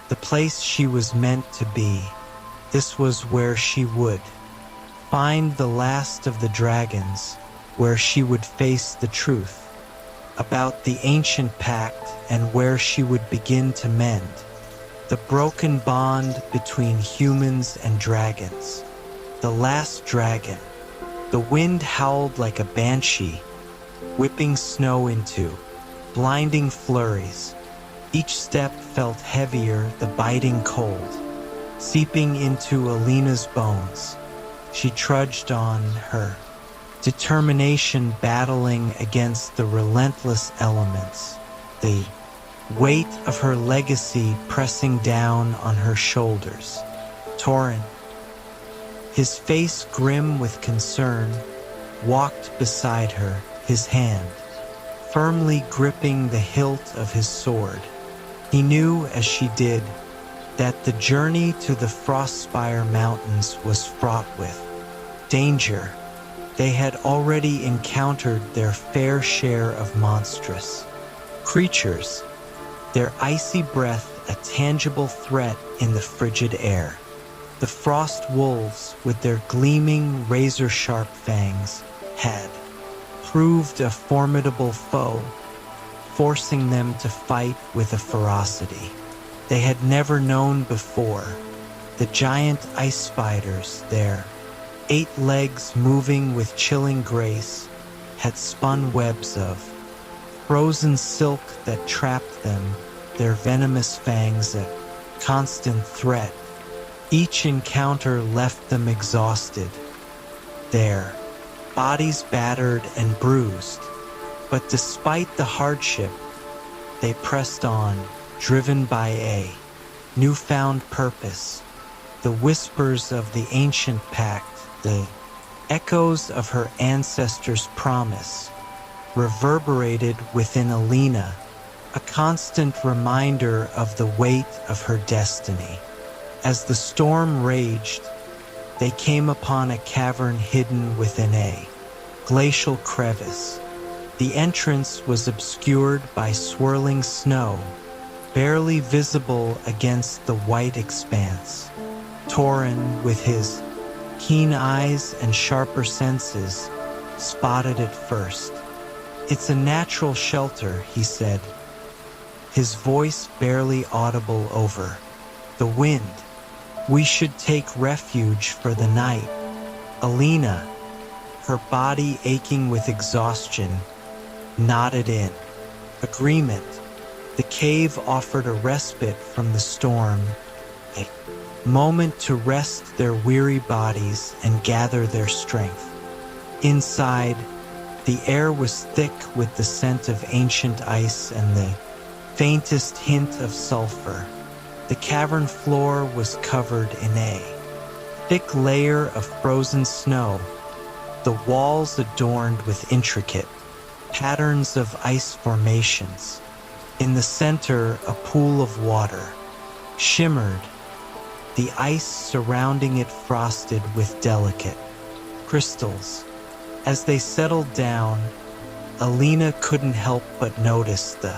the place she was meant to be. This was where she would find the last of the dragons, where she would face the truth about the ancient pact, and where she would begin to mend the broken bond between humans and dragons. The last dragon. The wind howled like a banshee, whipping snow into blinding flurries. Each step felt heavier, the biting cold seeping into Alina's bones. She trudged on, her determination battling against the relentless elements, the weight of her legacy pressing down on her shoulders. Torrin, his face grim with concern, walked beside her, his hand firmly gripping the hilt of his sword. He knew, as she did, that the journey to the Frostspire Mountains was fraught with danger. They had already encountered their fair share of monstrous creatures, their icy breath a tangible threat in the frigid air. The frost wolves, with their gleaming, razor-sharp fangs, had proved a formidable foe, forcing them to fight with a ferocity they had never known before. The giant ice spiders, their 8 legs moving with chilling grace, had spun webs of frozen silk that trapped them, their venomous fangs a constant threat. Each encounter left them exhausted, their bodies battered and bruised. But despite the hardship, they pressed on, driven by a newfound purpose. The whispers of the ancient pact, the echoes of her ancestors' promise, reverberated within Alina, a constant reminder of the weight of her destiny. As the storm raged, they came upon a cavern hidden within a glacial crevice. The entrance was obscured by swirling snow, barely visible against the white expanse. Torrin, with his keen eyes and sharper senses, spotted it first. "It's a natural shelter," he said, his voice barely audible over the wind. "We should take refuge for the night." Alina, her body aching with exhaustion, nodded in agreement. The cave offered a respite from the storm, a moment to rest their weary bodies and gather their strength. Inside, the air was thick with the scent of ancient ice and the faintest hint of sulfur. The cavern floor was covered in a thick layer of frozen snow, the walls adorned with intricate patterns of ice formations. In the center, a pool of water shimmered, the ice surrounding it frosted with delicate crystals. As they settled down, Alina couldn't help but notice the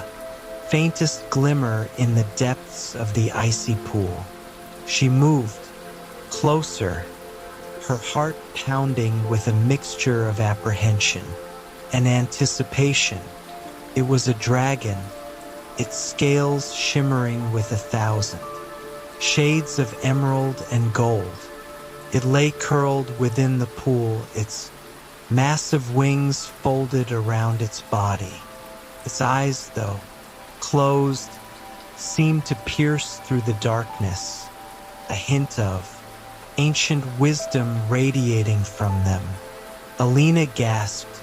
faintest glimmer in the depths of the icy pool. She moved closer, her heart pounding with a mixture of apprehension and anticipation. It was a dragon, its scales shimmering with 1,000 shades of emerald and gold. It lay curled within the pool, its massive wings folded around its body. Its eyes, though closed, seemed to pierce through the darkness, a hint of ancient wisdom radiating from them. Alina gasped,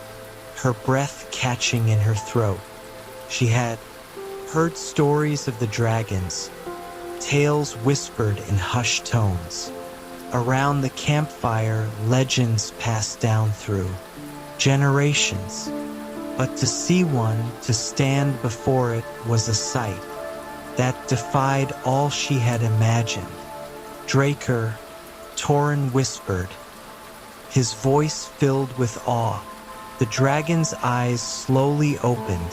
her breath catching in her throat. She had heard stories of the dragons, tales whispered in hushed tones. Around the campfire, legends passed down through generations. But to see one, to stand before it, was a sight that defied all she had imagined. "Draker," Torrin whispered, his voice filled with awe. The dragon's eyes slowly opened,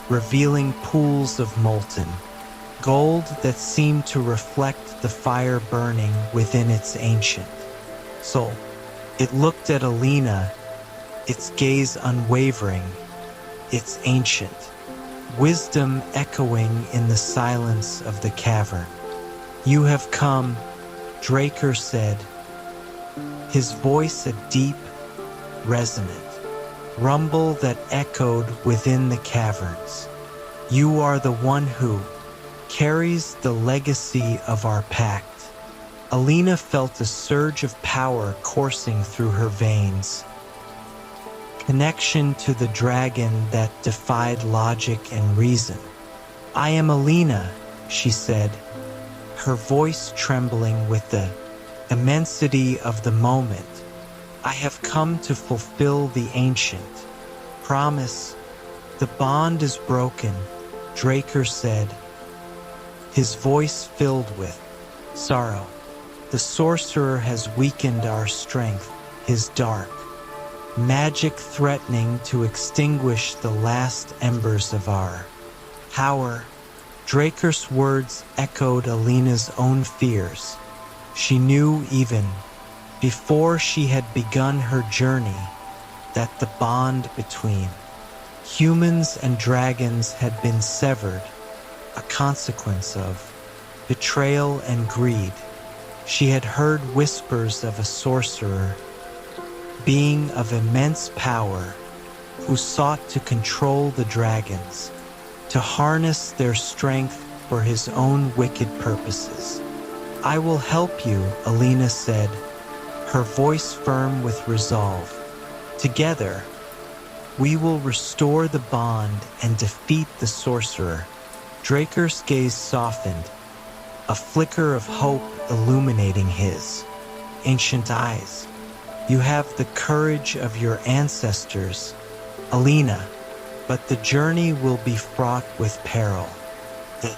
revealing pools of molten gold that seemed to reflect the fire burning within its ancient soul. It looked at Alina, its gaze unwavering, its ancient wisdom echoing in the silence of the cavern. "You have come," Draker said, his voice a deep, resonant rumble that echoed within the caverns. "You are the one who carries the legacy of our pact." Alina felt a surge of power coursing through her veins. Connection to the dragon that defied logic and reason. "I am Alina," she said, her voice trembling with the immensity of the moment. "I have come to fulfill the ancient promise. The bond is broken," Draker said, his voice filled with sorrow. "The sorcerer has weakened our strength, his dark magic threatening to extinguish the last embers of our power." Draker's words echoed Alina's own fears. She knew even before she had begun her journey that the bond between humans and dragons had been severed, a consequence of betrayal and greed. She had heard whispers of a sorcerer, being of immense power, who sought to control the dragons, to harness their strength for his own wicked purposes. "I will help you," Alina said, her voice firm with resolve. "Together, we will restore the bond and defeat the sorcerer." Draker's gaze softened, a flicker of hope illuminating his ancient eyes. "You have the courage of your ancestors, Alina, but the journey will be fraught with peril. The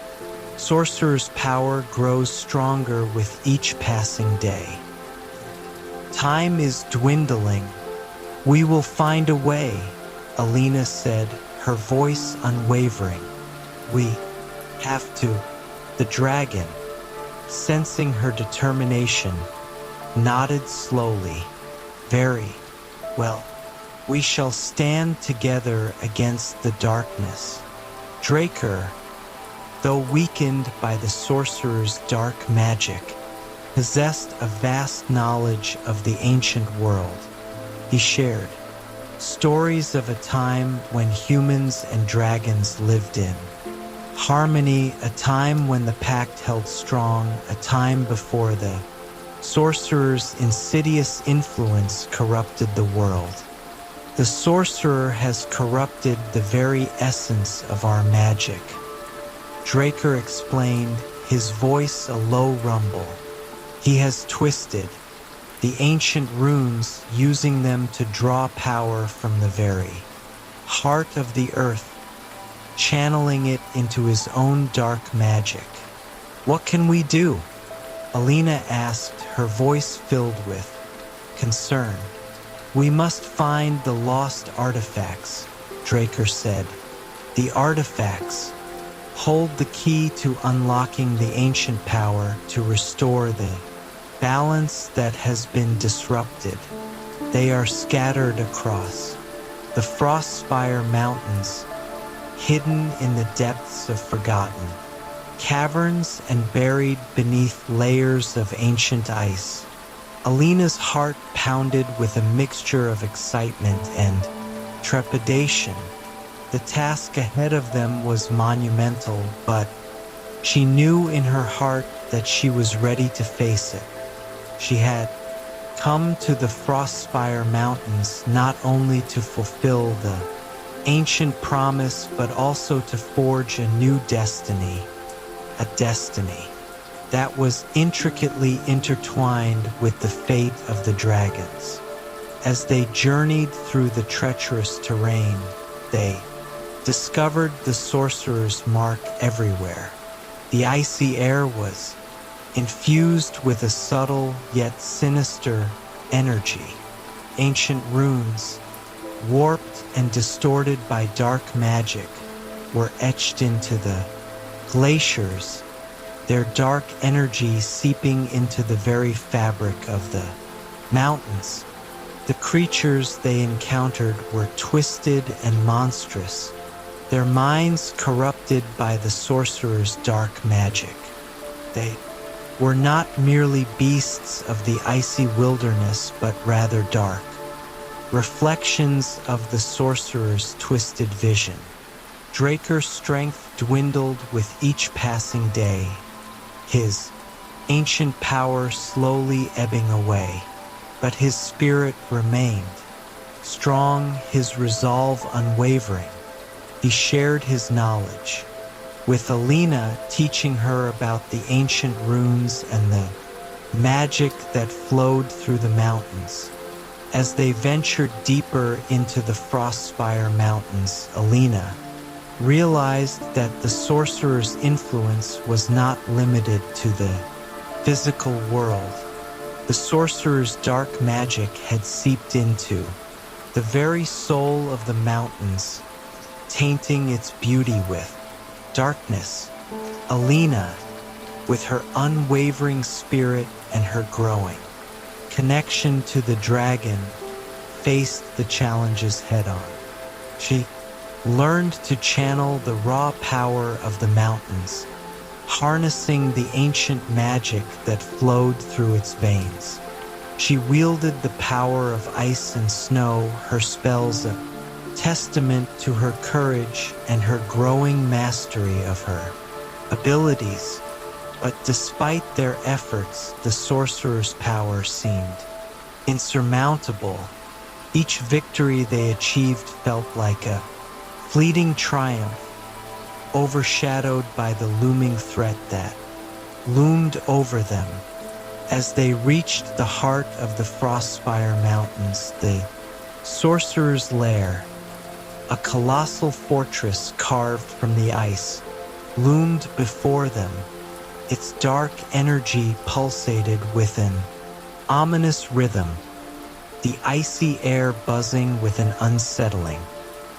sorcerer's power grows stronger with each passing day. Time is dwindling. We will find a way," Alina said, her voice unwavering. "We have to." The dragon, sensing her determination, nodded slowly. "Very well. We shall stand together against the darkness." Draker, though weakened by the sorcerer's dark magic, possessed a vast knowledge of the ancient world. He shared stories of a time when humans and dragons lived in harmony, a time when the pact held strong, a time before the sorcerer's insidious influence corrupted the world. "The sorcerer has corrupted the very essence of our magic," Draker explained, his voice a low rumble. "He has twisted the ancient runes, using them to draw power from the very heart of the earth, channeling it into his own dark magic." "What can we do?" Alina asked, her voice filled with concern. "We must find the lost artifacts," Draker said. "The artifacts hold the key to unlocking the ancient power to restore the balance that has been disrupted. They are scattered across the Frostspire Mountains, hidden in the depths of forgotten caverns and buried beneath layers of ancient ice." Alina's heart pounded with a mixture of excitement and trepidation. The task ahead of them was monumental, but she knew in her heart that she was ready to face it. She had come to the Frostspire Mountains not only to fulfill the ancient promise, but also to forge a new destiny, a destiny that was intricately intertwined with the fate of the dragons. As they journeyed through the treacherous terrain, they discovered the sorcerer's mark everywhere. The icy air was infused with a subtle yet sinister energy. Ancient runes, warped and distorted by dark magic, were etched into the glaciers, their dark energy seeping into the very fabric of the mountains. The creatures they encountered were twisted and monstrous, their minds corrupted by the sorcerer's dark magic. They were not merely beasts of the icy wilderness, but rather dark reflections of the sorcerer's twisted vision. Draker's strength dwindled with each passing day. His ancient power slowly ebbing away. But his spirit remained, strong, his resolve unwavering. He shared his knowledge, with Alina teaching her about the ancient runes and the magic that flowed through the mountains. As they ventured deeper into the Frostspire Mountains, Alina realized that the sorcerer's influence was not limited to the physical world. The sorcerer's dark magic had seeped into the very soul of the mountains, tainting its beauty with darkness. Alina, with her unwavering spirit and her growing connection to the dragon, faced the challenges head-on. She learned to channel the raw power of the mountains, harnessing the ancient magic that flowed through its veins. She wielded the power of ice and snow, her spells a testament to her courage and her growing mastery of her abilities. But despite their efforts, the sorcerer's power seemed insurmountable. Each victory they achieved felt like a fleeting triumph, overshadowed by the looming threat that loomed over them. As they reached the heart of the Frostspire Mountains, the sorcerer's lair, a colossal fortress carved from the ice, loomed before them. Its dark energy pulsated with an ominous rhythm, the icy air buzzing with an unsettling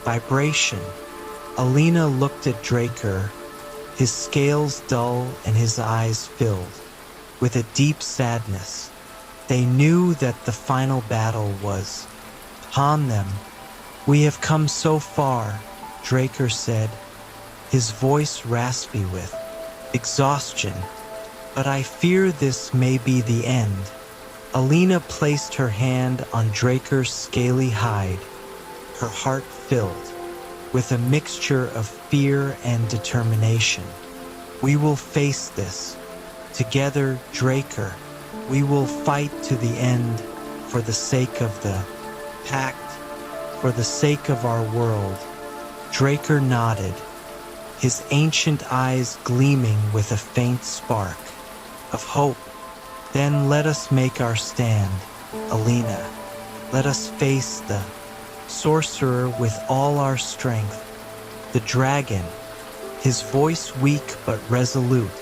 vibration. Alina looked at Draker, his scales dull and his eyes filled with a deep sadness. They knew that the final battle was upon them. "We have come so far," Draker said, his voice raspy with exhaustion, "but I fear this may be the end." Alina placed her hand on Draker's scaly hide, her heart filled with a mixture of fear and determination. "We will face this together, Draker. We will fight to the end for the sake of the pact, for the sake of our world." Draker nodded, his ancient eyes gleaming with a faint spark of hope. "Then let us make our stand, Alina. Let us face the sorcerer with all our strength." The dragon, his voice weak but resolute,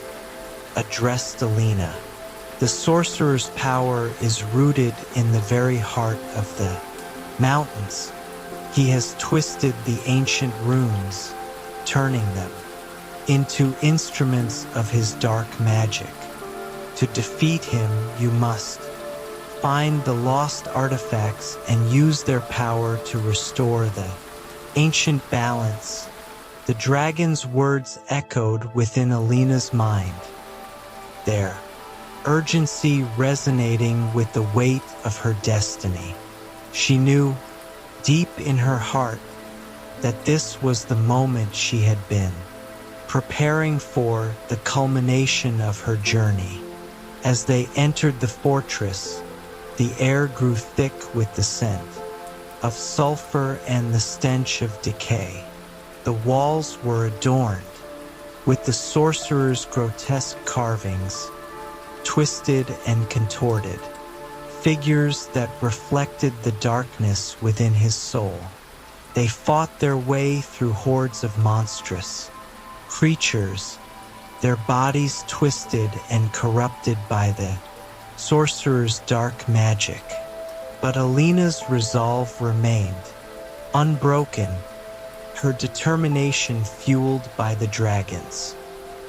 addressed Alina. "The sorcerer's power is rooted in the very heart of the mountains. He has twisted the ancient runes, turning them into instruments of his dark magic. To defeat him, you must find the lost artifacts and use their power to restore the ancient balance." The dragon's words echoed within Alina's mind, their urgency resonating with the weight of her destiny. She knew, deep in her heart, that this was the moment she had been preparing for, the culmination of her journey. As they entered the fortress, the air grew thick with the scent of sulfur and the stench of decay. The walls were adorned with the sorcerer's grotesque carvings, twisted and contorted, figures that reflected the darkness within his soul. They fought their way through hordes of monstrous creatures, their bodies twisted and corrupted by the sorcerer's dark magic. But Alina's resolve remained unbroken, her determination fueled by the dragon's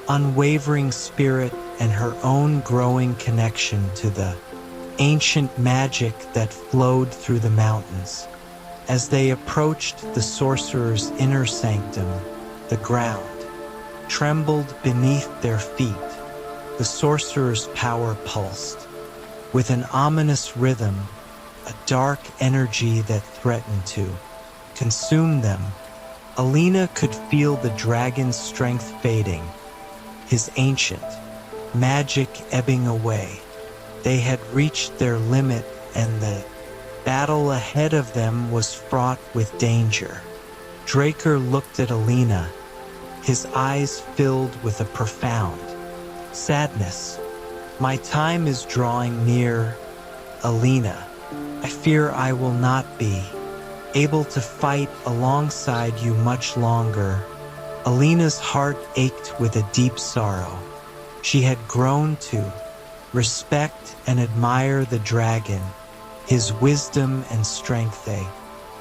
unwavering spirit and her own growing connection to the ancient magic that flowed through the mountains. As they approached the sorcerer's inner sanctum, the ground trembled beneath their feet. The sorcerer's power pulsed with an ominous rhythm, a dark energy that threatened to consume them. Alina could feel the dragon's strength fading, his ancient magic ebbing away. They had reached their limit, and the battle ahead of them was fraught with danger. Draker looked at Alina, his eyes filled with a profound sadness. "My time is drawing near, Alina. I fear I will not be able to fight alongside you much longer." Alina's heart ached with a deep sorrow. She had grown to respect and admire the dragon, his wisdom and strength a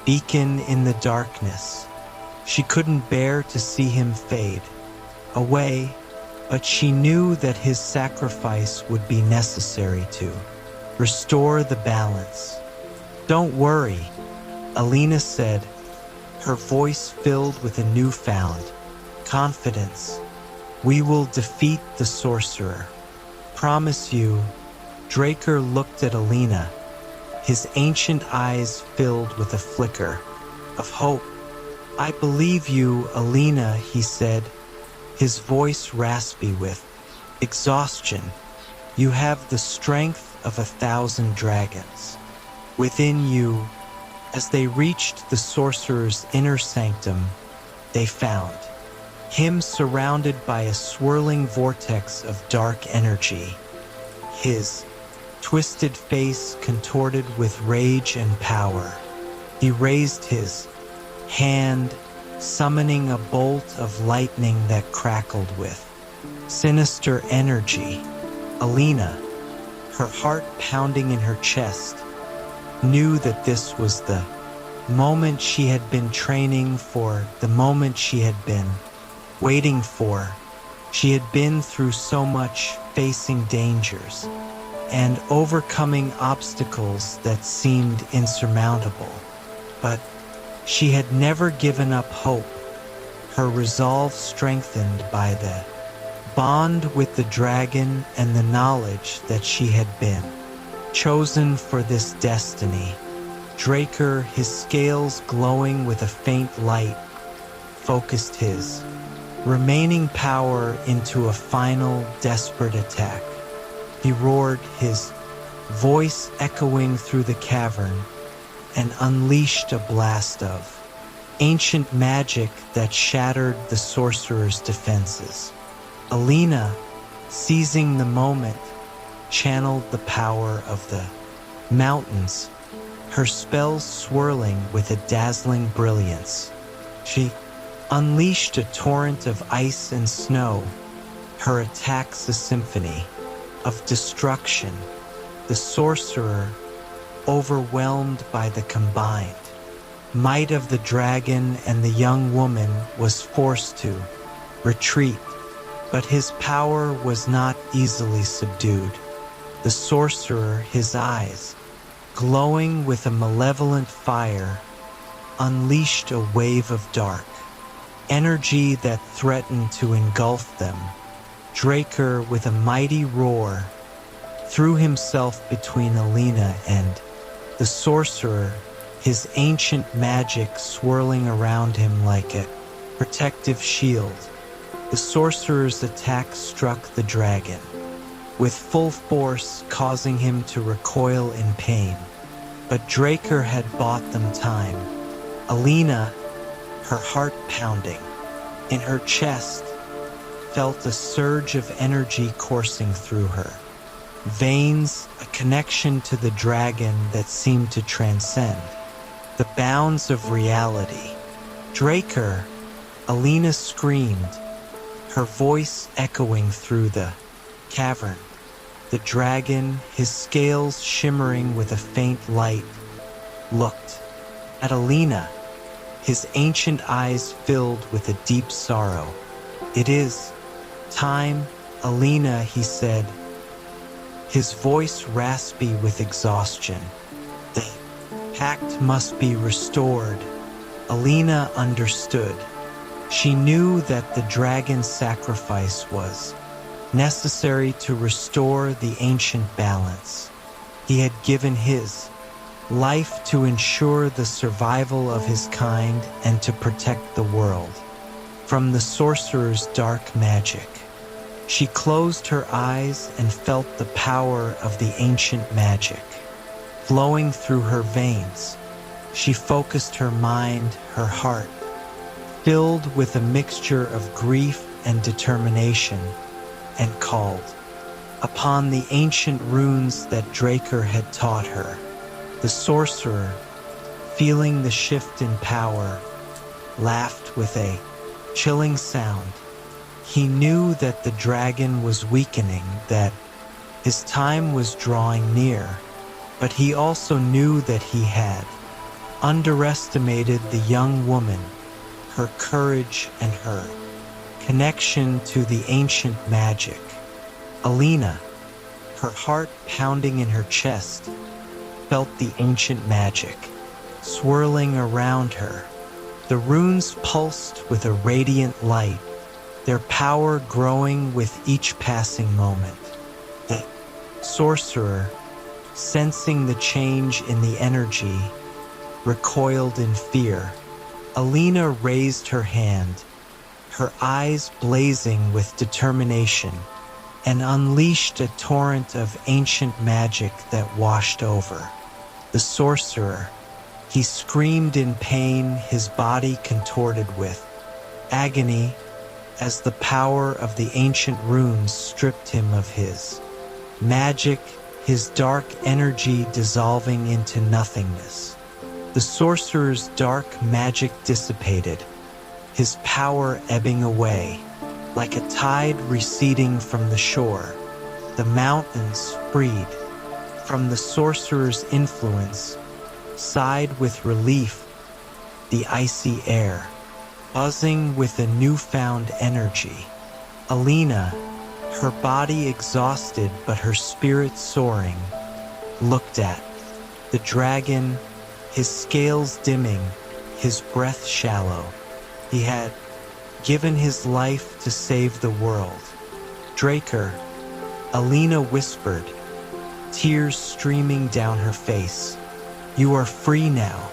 beacon in the darkness. She couldn't bear to see him fade away, but she knew that his sacrifice would be necessary to restore the balance. "Don't worry," Alina said, her voice filled with a newfound confidence. "We will defeat the sorcerer. Promise you." Draker looked at Alina, his ancient eyes filled with a flicker of hope. "I believe you, Alina," he said, his voice raspy with exhaustion. "You have the strength of 1,000 dragons within you." As they reached the sorcerer's inner sanctum, they found him surrounded by a swirling vortex of dark energy, his twisted face contorted with rage and power. He raised his hand, summoning a bolt of lightning that crackled with sinister energy. Alina, her heart pounding in her chest, knew that this was the moment she had been training for, the moment she had been waiting for. She had been through so much, facing dangers and overcoming obstacles that seemed insurmountable. But she had never given up hope, her resolve strengthened by the bond with the dragon and the knowledge that she had been chosen for this destiny. Draker, his scales glowing with a faint light, focused his remaining power into a final, desperate attack. He roared, his voice echoing through the cavern, and unleashed a blast of ancient magic that shattered the sorcerer's defenses. Alina, seizing the moment, channeled the power of the mountains, her spells swirling with a dazzling brilliance. She unleashed a torrent of ice and snow, her attacks a symphony of destruction. The sorcerer, overwhelmed by the combined might of the dragon and the young woman, was forced to retreat, but his power was not easily subdued. The sorcerer, his eyes glowing with a malevolent fire, unleashed a wave of dark energy that threatened to engulf them. Draker, with a mighty roar, threw himself between Alina and the sorcerer, his ancient magic swirling around him like a protective shield. The sorcerer's attack struck the dragon with full force, causing him to recoil in pain. But Draker had bought them time. Alina, her heart pounding in her chest, felt a surge of energy coursing through her veins, a connection to the dragon that seemed to transcend the bounds of reality. "Draker!" Alina screamed, her voice echoing through the cavern. The dragon, his scales shimmering with a faint light, looked at Alina, his ancient eyes filled with a deep sorrow. "It is time, Alina," he said, his voice raspy with exhaustion. "The pact must be restored." Alina understood. She knew that the dragon's sacrifice was necessary to restore the ancient balance. He had given his life to ensure the survival of his kind and to protect the world from the sorcerer's dark magic. She closed her eyes and felt the power of the ancient magic flowing through her veins. She focused her mind, her heart, filled with a mixture of grief and determination, and called upon the ancient runes that Draker had taught her. The sorcerer, feeling the shift in power, laughed with a chilling sound. He knew that the dragon was weakening, that his time was drawing near, but he also knew that he had underestimated the young woman, her courage and her connection to the ancient magic. Alina, her heart pounding in her chest, felt the ancient magic swirling around her. The runes pulsed with a radiant light, their power growing with each passing moment. The sorcerer, sensing the change in the energy, recoiled in fear. Alina raised her hand, her eyes blazing with determination, and unleashed a torrent of ancient magic that washed over the sorcerer. He screamed in pain, his body contorted with agony as the power of the ancient runes stripped him of his magic, his dark energy dissolving into nothingness. The sorcerer's dark magic dissipated, his power ebbing away, like a tide receding from the shore. The mountains, freed from the sorcerer's influence, sighed with relief. The icy air, buzzing with a newfound energy. Alina, her body exhausted but her spirit soaring, looked at the dragon, his scales dimming, his breath shallow. He had given his life to save the world. Draker, Alina whispered, tears streaming down her face. You are free now.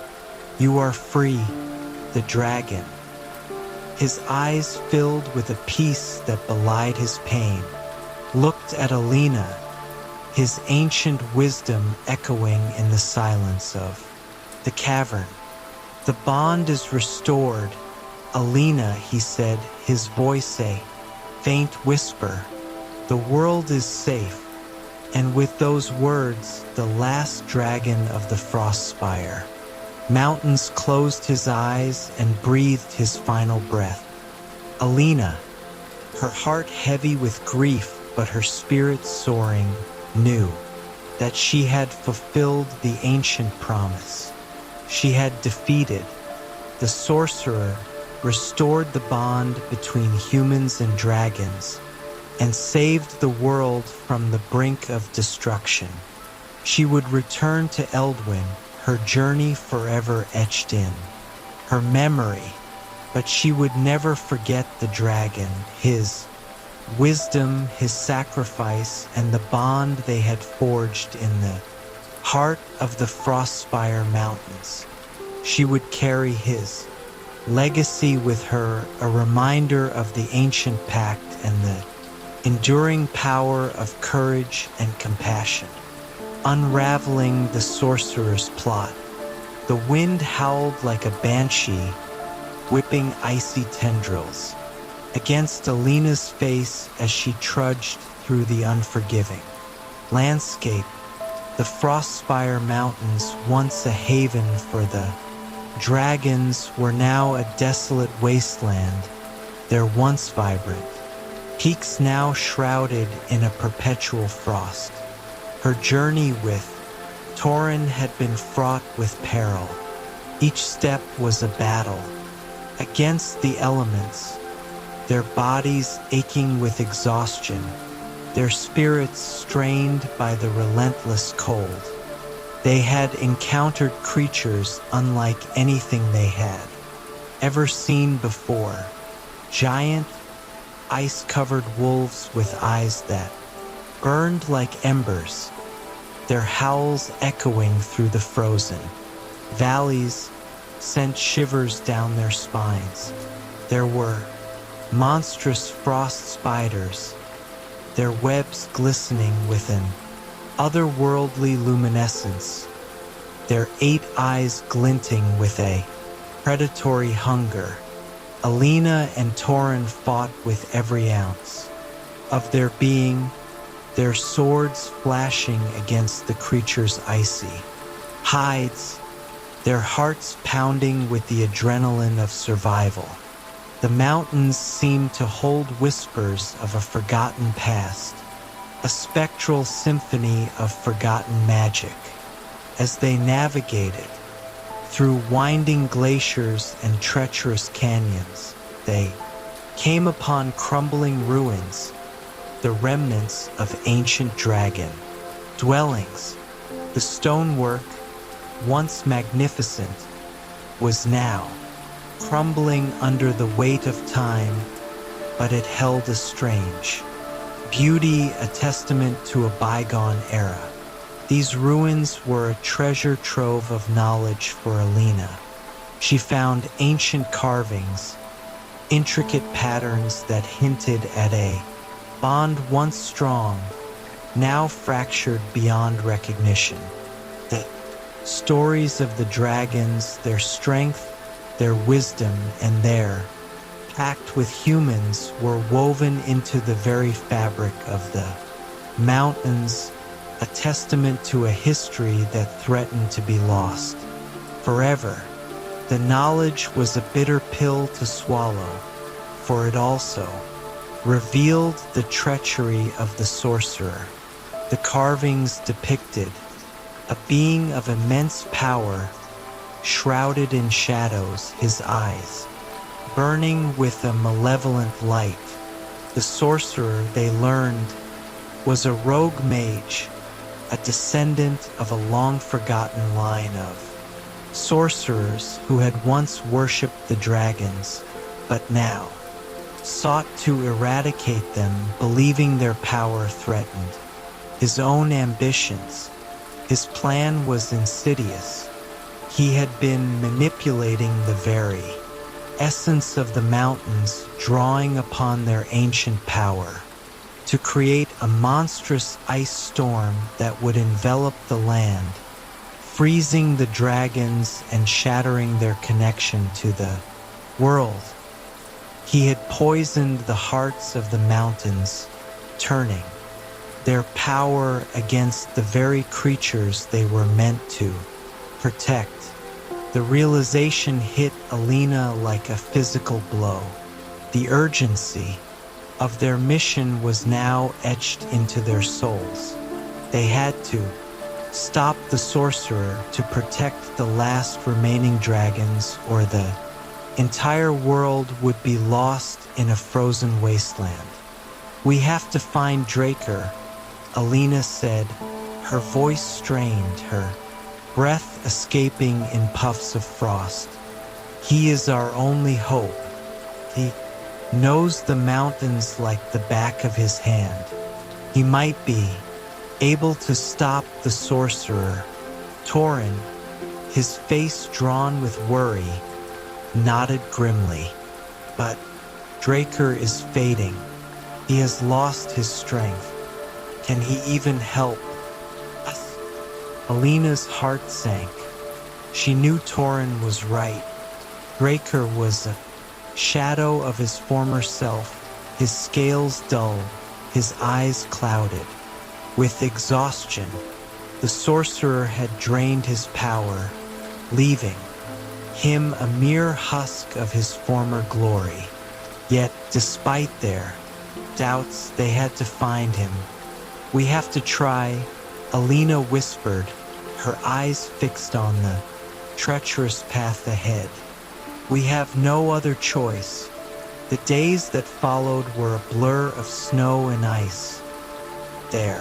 You are free. The dragon, his eyes filled with a peace that belied his pain, looked at Alina, his ancient wisdom echoing in the silence of the cavern. The bond is restored. Alina, he said, his voice a faint whisper. The world is safe. And with those words, the last dragon of the Frostspire Mountains closed his eyes and breathed his final breath. Alina, her heart heavy with grief but her spirit soaring, knew that she had fulfilled the ancient promise. She had defeated the sorcerer, restored the bond between humans and dragons, and saved the world from the brink of destruction. She would return to Eldwin, her journey forever etched in her memory, but she would never forget the dragon, his wisdom, his sacrifice, and the bond they had forged in the heart of the Frostspire Mountains. She would carry his legacy with her, a reminder of the ancient pact and the enduring power of courage and compassion. Unraveling the sorcerer's plot, the wind howled like a banshee, whipping icy tendrils against Alina's face as she trudged through the unforgiving landscape. The Frostspire Mountains, once a haven for the dragons, were now a desolate wasteland, their once vibrant peaks now shrouded in a perpetual frost. Her journey with Tauren had been fraught with peril. Each step was a battle against the elements, their bodies aching with exhaustion, their spirits strained by the relentless cold. They had encountered creatures unlike anything they had ever seen before. Giant, ice-covered wolves with eyes that burned like embers, their howls echoing through the frozen valleys sent shivers down their spines. There were monstrous frost spiders, their webs glistening with an otherworldly luminescence, their 8 eyes glinting with a predatory hunger. Alina and Torin fought with every ounce of their being, their swords flashing against the creature's icy hides, their hearts pounding with the adrenaline of survival. The mountains seemed to hold whispers of a forgotten past, a spectral symphony of forgotten magic. As they navigated through winding glaciers and treacherous canyons, they came upon crumbling ruins, the remnants of ancient dragon dwellings. The stonework, once magnificent, was now crumbling under the weight of time, but it held a strange beauty, a testament to a bygone era. These ruins were a treasure trove of knowledge for Alina. She found ancient carvings, intricate patterns that hinted at a bond once strong, now fractured beyond recognition. The stories of the dragons, their strength, their wisdom, and their pact with humans were woven into the very fabric of the mountains, a testament to a history that threatened to be lost forever. The knowledge was a bitter pill to swallow, for it also revealed the treachery of the sorcerer. The carvings depicted a being of immense power, shrouded in shadows, his eyes burning with a malevolent light. The sorcerer, they learned, was a rogue mage, a descendant of a long-forgotten line of sorcerers who had once worshipped the dragons, but now sought to eradicate them, believing their power threatened his own ambitions. His plan was insidious. He had been manipulating the very essence of the mountains, drawing upon their ancient power to create a monstrous ice storm that would envelop the land, freezing the dragons and shattering their connection to the world. He had poisoned the hearts of the mountains, turning their power against the very creatures they were meant to protect. The realization hit Alina like a physical blow. The urgency of their mission was now etched into their souls. They had to stop the sorcerer to protect the last remaining dragons, or the entire world would be lost in a frozen wasteland. "We have to find Draker," Alina said, her voice strained, her breath escaping in puffs of frost. "He is our only hope. He knows the mountains like the back of his hand. He might be able to stop the sorcerer." Torin, his face drawn with worry, nodded grimly. "But Draker is fading. He has lost his strength. Can he even help us?" Alina's heart sank. She knew Torin was right. Draker was a shadow of his former self, his scales dull, his eyes clouded with exhaustion. The sorcerer had drained his power, leaving him a mere husk of his former glory. Yet, despite their doubts, they had to find him. "We have to try," Alina whispered, her eyes fixed on the treacherous path ahead. "We have no other choice." The days that followed were a blur of snow and ice, their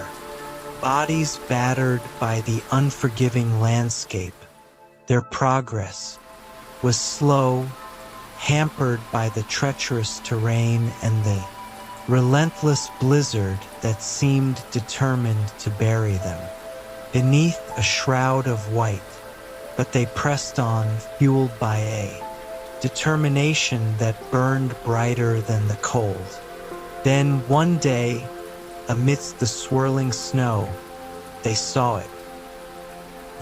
bodies battered by the unforgiving landscape. Their progress was slow, hampered by the treacherous terrain and the relentless blizzard that seemed determined to bury them beneath a shroud of white. But they pressed on, fueled by a determination that burned brighter than the cold. Then one day, amidst the swirling snow, they saw it.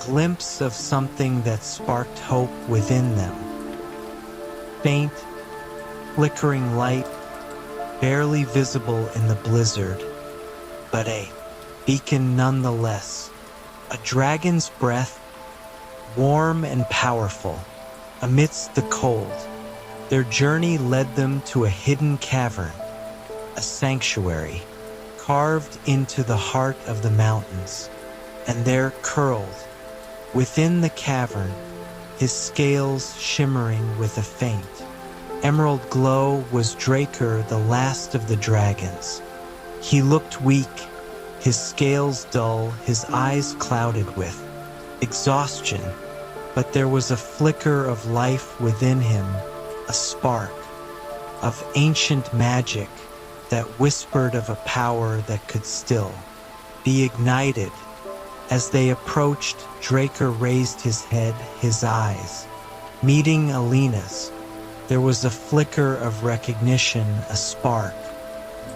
Glimpse of something that sparked hope within them. Faint, flickering light, barely visible in the blizzard, but a beacon nonetheless. A dragon's breath, warm and powerful, amidst the cold. Their journey led them to a hidden cavern, a sanctuary, carved into the heart of the mountains, and there curled, within the cavern, his scales shimmering with a faint emerald glow, was Draker, the last of the dragons. He looked weak, his scales dull, his eyes clouded with exhaustion, but there was a flicker of life within him, a spark of ancient magic that whispered of a power that could still be ignited. As they approached, Draker raised his head, his eyes meeting Alina's. There was a flicker of recognition, a spark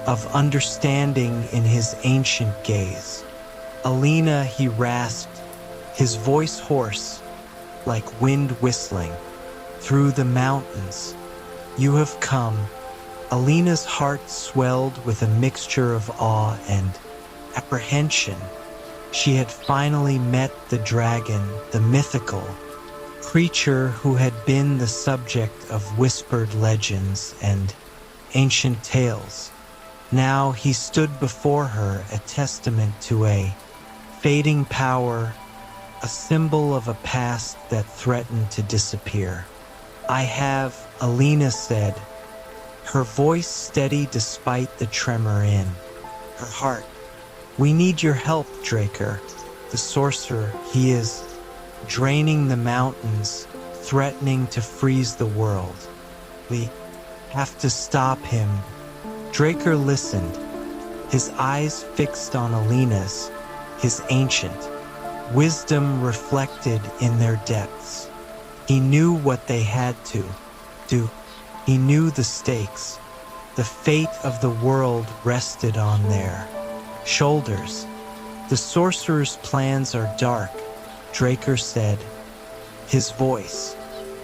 of understanding in his ancient gaze. Alina, he rasped, his voice hoarse, like wind whistling through the mountains. You have come. Alina's heart swelled with a mixture of awe and apprehension. She had finally met the dragon, the mythical creature who had been the subject of whispered legends and ancient tales. Now he stood before her, a testament to a fading power, a symbol of a past that threatened to disappear. I have, Alina said, her voice steady despite the tremor in her heart. We need your help, Draker. The sorcerer, he is draining the mountains, threatening to freeze the world. We have to stop him. Draker listened, his eyes fixed on Alina's, his ancient wisdom reflected in their depths. He knew what they had to do. He knew the stakes. The fate of the world rested on their shoulders. The sorcerer's plans are dark, Draker said, his voice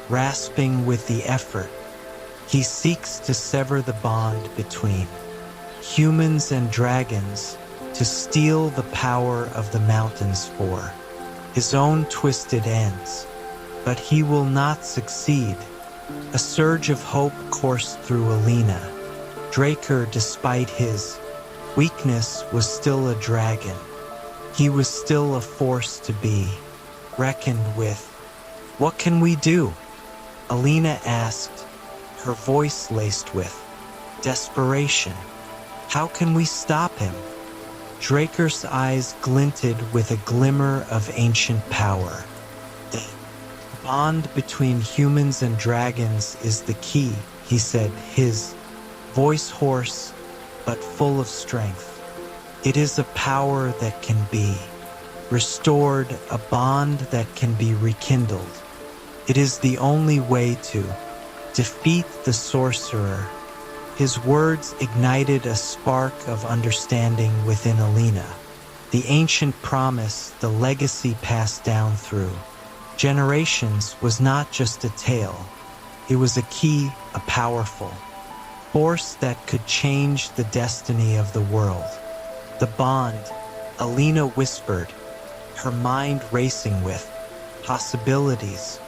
rasping with the effort. He seeks to sever the bond between humans and dragons, to steal the power of the mountains for his own twisted ends. But he will not succeed. A surge of hope coursed through Alina. Draker, despite his weakness, was still a dragon. He was still a force to be reckoned with. What can we do? Alina asked, her voice laced with desperation. How can we stop him? Draker's eyes glinted with a glimmer of ancient power. The bond between humans and dragons is the key, he said, his voice hoarse but full of strength. It is a power that can be restored, a bond that can be rekindled. It is the only way to defeat the sorcerer. His words ignited a spark of understanding within Alina. The ancient promise, the legacy passed down through generations, was not just a tale. It was a key, a powerful force that could change the destiny of the world. The bond, Alina whispered, her mind racing with possibilities.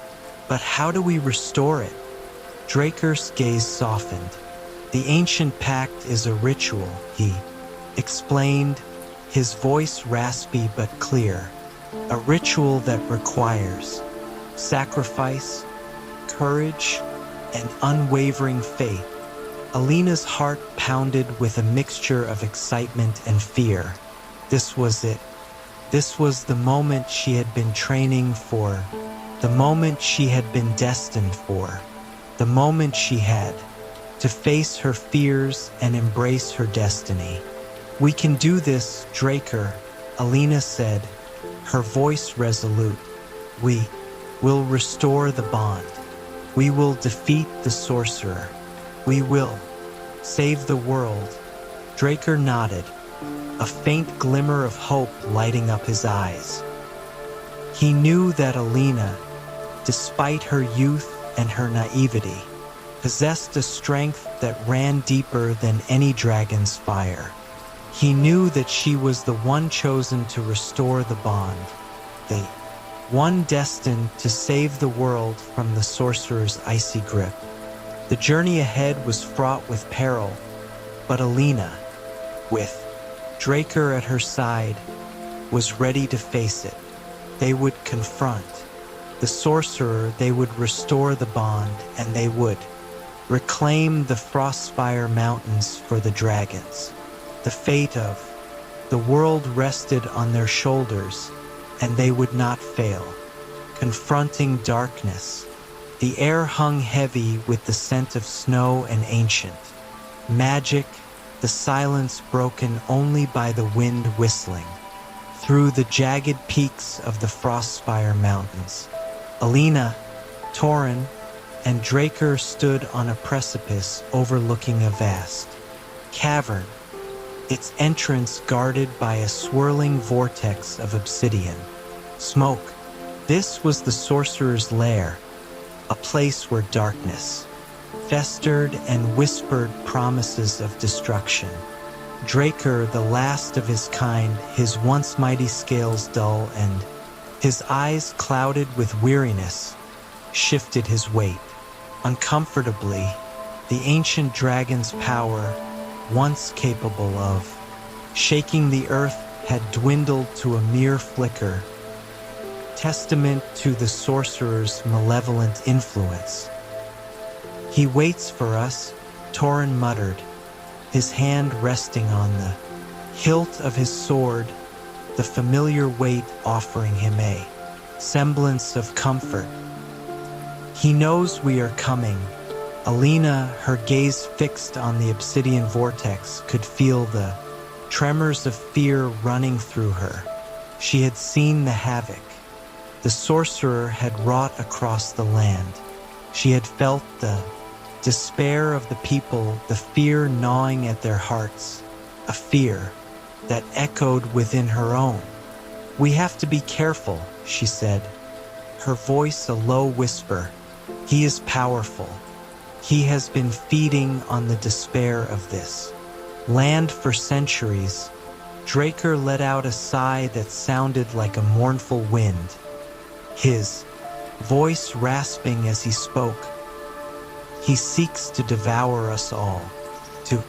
But how do we restore it? Draker's gaze softened. The ancient pact is a ritual, he explained, his voice raspy but clear. A ritual that requires sacrifice, courage, and unwavering faith. Alina's heart pounded with a mixture of excitement and fear. This was it. This was the moment she had been training for, the moment she had been destined for, the moment she had to face her fears and embrace her destiny. We can do this, Draker, Alina said, her voice resolute. We will restore the bond. We will defeat the sorcerer. We will save the world. Draker nodded, a faint glimmer of hope lighting up his eyes. He knew that Alina, despite her youth and her naivety, possessed a strength that ran deeper than any dragon's fire. He knew that she was the one chosen to restore the bond, the one destined to save the world from the sorcerer's icy grip. The journey ahead was fraught with peril, but Alina, with Draker at her side, was ready to face it. They would confront the sorcerer, they would restore the bond, and they would reclaim the Frostfire Mountains for the dragons. The fate of the world rested on their shoulders, and they would not fail. Confronting darkness, the air hung heavy with the scent of snow and ancient magic, the silence broken only by the wind whistling through the jagged peaks of the Frostfire Mountains. Alina, Torin, and Draker stood on a precipice overlooking a vast cavern, its entrance guarded by a swirling vortex of obsidian smoke. This was the sorcerer's lair, a place where darkness festered and whispered promises of destruction. Draker, the last of his kind, his once mighty scales dull and his eyes clouded with weariness, shifted his weight. Uncomfortably, the ancient dragon's power, once capable of shaking the earth, had dwindled to a mere flicker, testament to the sorcerer's malevolent influence. "He waits for us," Torin muttered, his hand resting on the hilt of his sword, the familiar weight offering him a semblance of comfort. "He knows we are coming." Alina, her gaze fixed on the obsidian vortex, could feel the tremors of fear running through her. She had seen the havoc the sorcerer had wrought across the land. She had felt the despair of the people, the fear gnawing at their hearts, a fear that echoed within her own. "We have to be careful," she said, her voice a low whisper. "He is powerful. He has been feeding on the despair of this land for centuries." Draker let out a sigh that sounded like a mournful wind, his voice rasping as he spoke. "He seeks to devour us all, to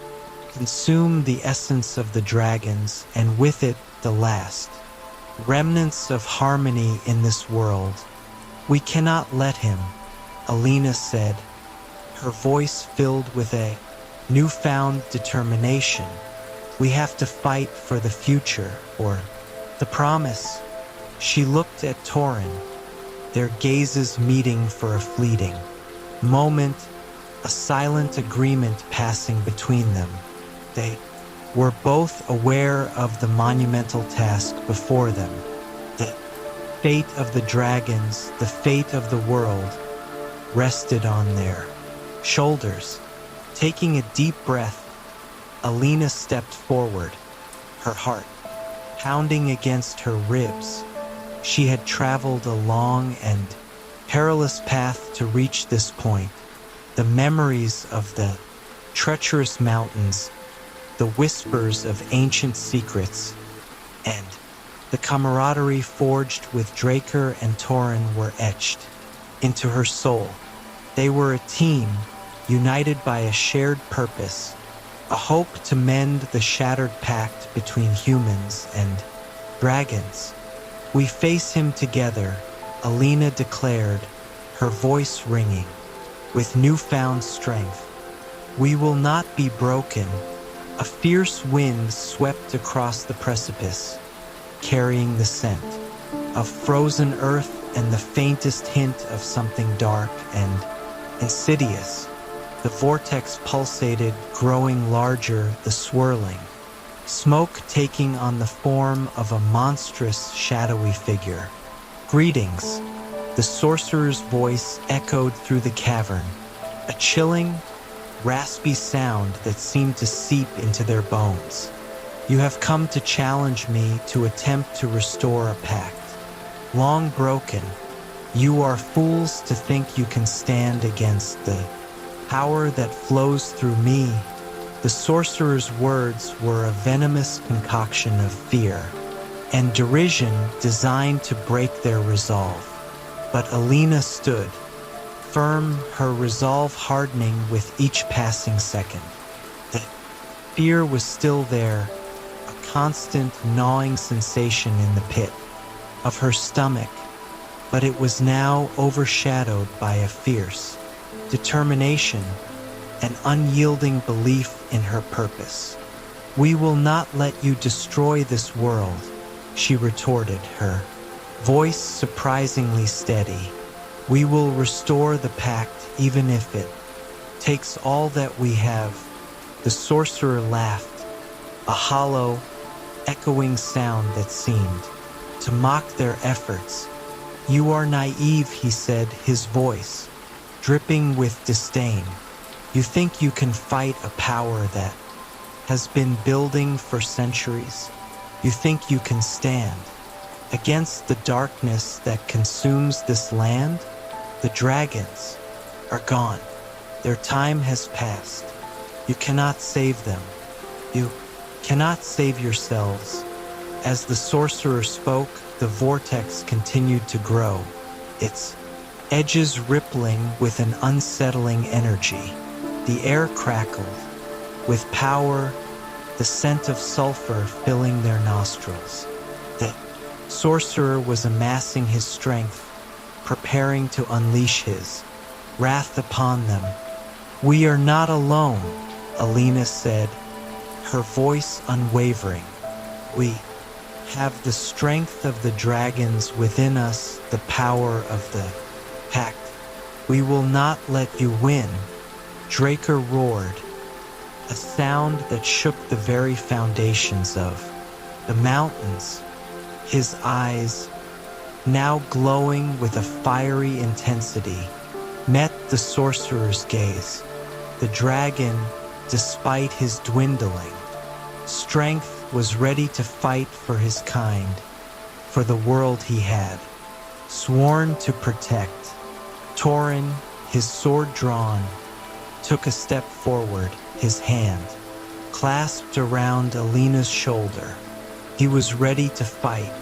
consume the essence of the dragons, and with it the last remnants of harmony in this world. We cannot let him," Alina said, her voice filled with a newfound determination. "We have to fight for the future, or the promise." She looked at Torin, their gazes meeting for a fleeting moment, a silent agreement passing between them. They were both aware of the monumental task before them. The fate of the dragons, the fate of the world, rested on their shoulders. Taking a deep breath, Alina stepped forward, her heart pounding against her ribs. She had traveled a long and perilous path to reach this point. The memories of the treacherous mountains, the whispers of ancient secrets, and the camaraderie forged with Draker and Torin were etched into her soul. They were a team, united by a shared purpose, a hope to mend the shattered pact between humans and dragons. "We face him together," Alina declared, her voice ringing with newfound strength. "We will not be broken." A fierce wind swept across the precipice, carrying the scent of frozen earth and the faintest hint of something dark and insidious. The vortex pulsated, growing larger, the swirling smoke taking on the form of a monstrous, shadowy figure. "Greetings," the sorcerer's voice echoed through the cavern, a chilling, raspy sound that seemed to seep into their bones. You have come to challenge me to attempt to restore a pact. Long broken, you are fools to think you can stand against the power that flows through me. The sorcerer's words were a venomous concoction of fear and derision designed to break their resolve. But Alina stood, firm, her resolve hardening with each passing second. The fear was still there, a constant gnawing sensation in the pit of her stomach, but it was now overshadowed by a fierce determination, an unyielding belief in her purpose. "We will not let you destroy this world," she retorted, her voice surprisingly steady. "We will restore the pact even if it takes all that we have." The sorcerer laughed, a hollow, echoing sound that seemed to mock their efforts. "You are naive," he said, his voice dripping with disdain. "You think you can fight a power that has been building for centuries? You think you can stand against the darkness that consumes this land? The dragons are gone. Their time has passed. You cannot save them. You cannot save yourselves." As the sorcerer spoke, the vortex continued to grow, its edges rippling with an unsettling energy. The air crackled with power, the scent of sulfur filling their nostrils. The sorcerer was amassing his strength, preparing to unleash his wrath upon them. "We are not alone," Alina said, her voice unwavering. "We have the strength of the dragons within us, the power of the pact. We will not let you win." Draker roared, a sound that shook the very foundations of the mountains. His eyes, now glowing with a fiery intensity, met the sorcerer's gaze. The dragon, despite his dwindling strength, was ready to fight for his kind, for the world he had sworn to protect. Torin, his sword drawn, took a step forward, his hand clasped around Alina's shoulder. He was ready to fight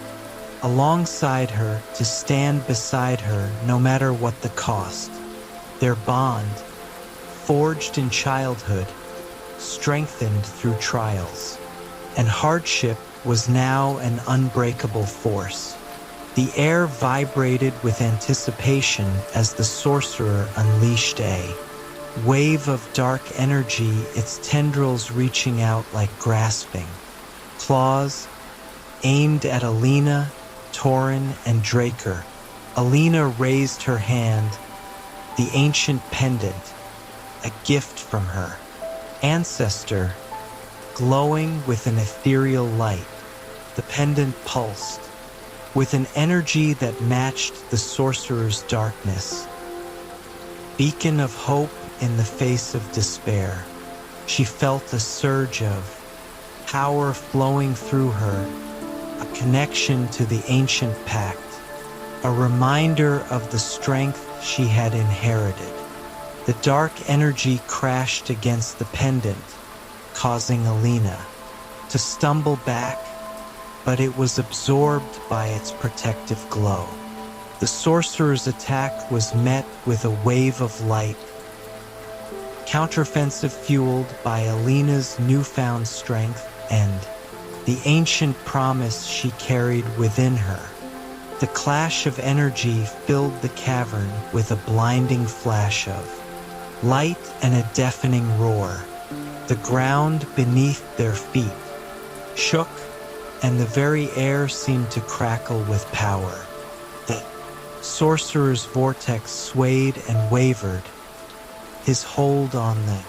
alongside her, to stand beside her no matter what the cost. Their bond, forged in childhood, strengthened through trials and hardship, was now an unbreakable force. The air vibrated with anticipation as the sorcerer unleashed a wave of dark energy, its tendrils reaching out like grasping claws, aimed at Alina, Torin, and Draker. Alina raised her hand, the ancient pendant, a gift from her ancestor, glowing with an ethereal light. The pendant pulsed with an energy that matched the sorcerer's darkness. Beacon of hope in the face of despair. She felt a surge of power flowing through her, a connection to the ancient pact, a reminder of the strength she had inherited. The dark energy crashed against the pendant, causing Alina to stumble back, but it was absorbed by its protective glow. The sorcerer's attack was met with a wave of light, counteroffensive fueled by Alina's newfound strength and the ancient promise she carried within her. The clash of energy filled the cavern with a blinding flash of light and a deafening roar. The ground beneath their feet shook, and the very air seemed to crackle with power. The sorcerer's vortex swayed and wavered, his hold on the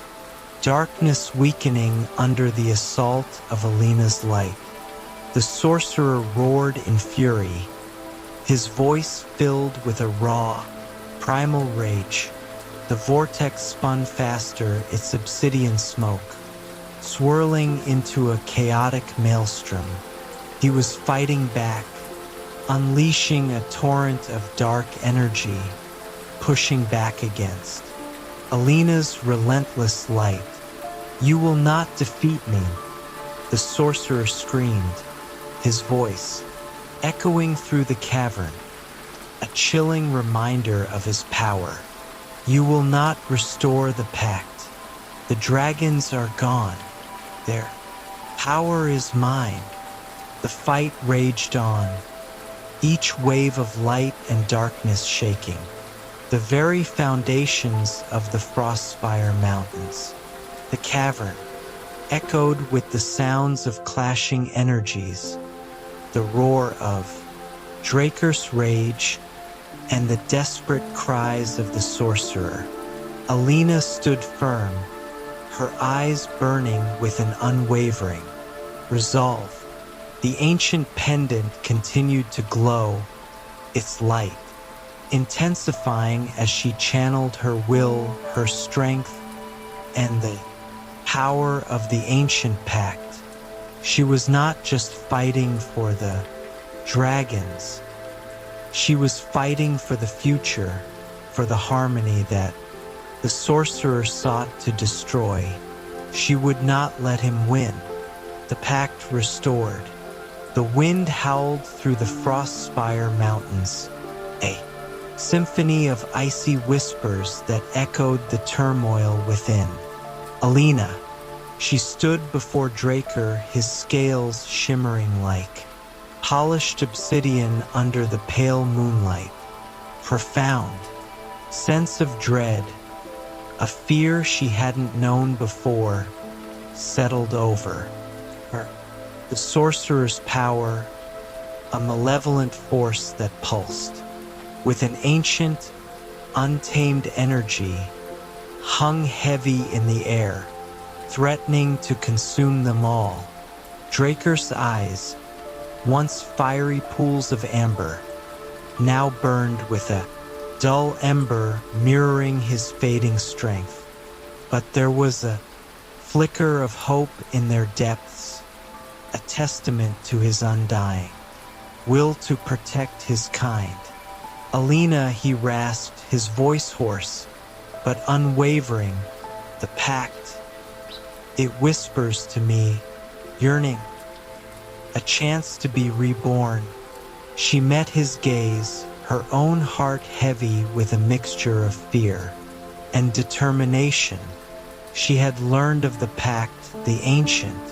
darkness weakening under the assault of Alina's light. The sorcerer roared in fury, his voice filled with a raw, primal rage. The vortex spun faster, its obsidian smoke swirling into a chaotic maelstrom. He was fighting back, unleashing a torrent of dark energy, pushing back against Alina's relentless light. "You will not defeat me," the sorcerer screamed, his voice echoing through the cavern, a chilling reminder of his power. "You will not restore the pact. The dragons are gone. Their power is mine." The fight raged on, each wave of light and darkness shaking the very foundations of the Frostspire Mountains. The cavern echoed with the sounds of clashing energies, the roar of Draker's rage and the desperate cries of the sorcerer. Alina stood firm, her eyes burning with an unwavering resolve. The ancient pendant continued to glow, its light intensifying as she channeled her will, her strength, and the power of the ancient pact. She was not just fighting for the dragons. She was fighting for the future, for the harmony that the sorcerer sought to destroy. She would not let him win. The pact restored. The wind howled through the Frostspire Mountains, a symphony of icy whispers that echoed the turmoil within. Alina, she stood before Draker, his scales shimmering like polished obsidian under the pale moonlight. Profound sense of dread, a fear she hadn't known before, settled over her. The sorcerer's power, a malevolent force that pulsed with an ancient, untamed energy, hung heavy in the air, threatening to consume them all. Draker's eyes, once fiery pools of amber, now burned with a dull ember mirroring his fading strength. But there was a flicker of hope in their depths, a testament to his undying will to protect his kind. "Alina," he rasped, his voice hoarse, but unwavering. "The pact, it whispers to me, yearning, a chance to be reborn." She met his gaze, her own heart heavy with a mixture of fear and determination. She had learned of the pact, the ancient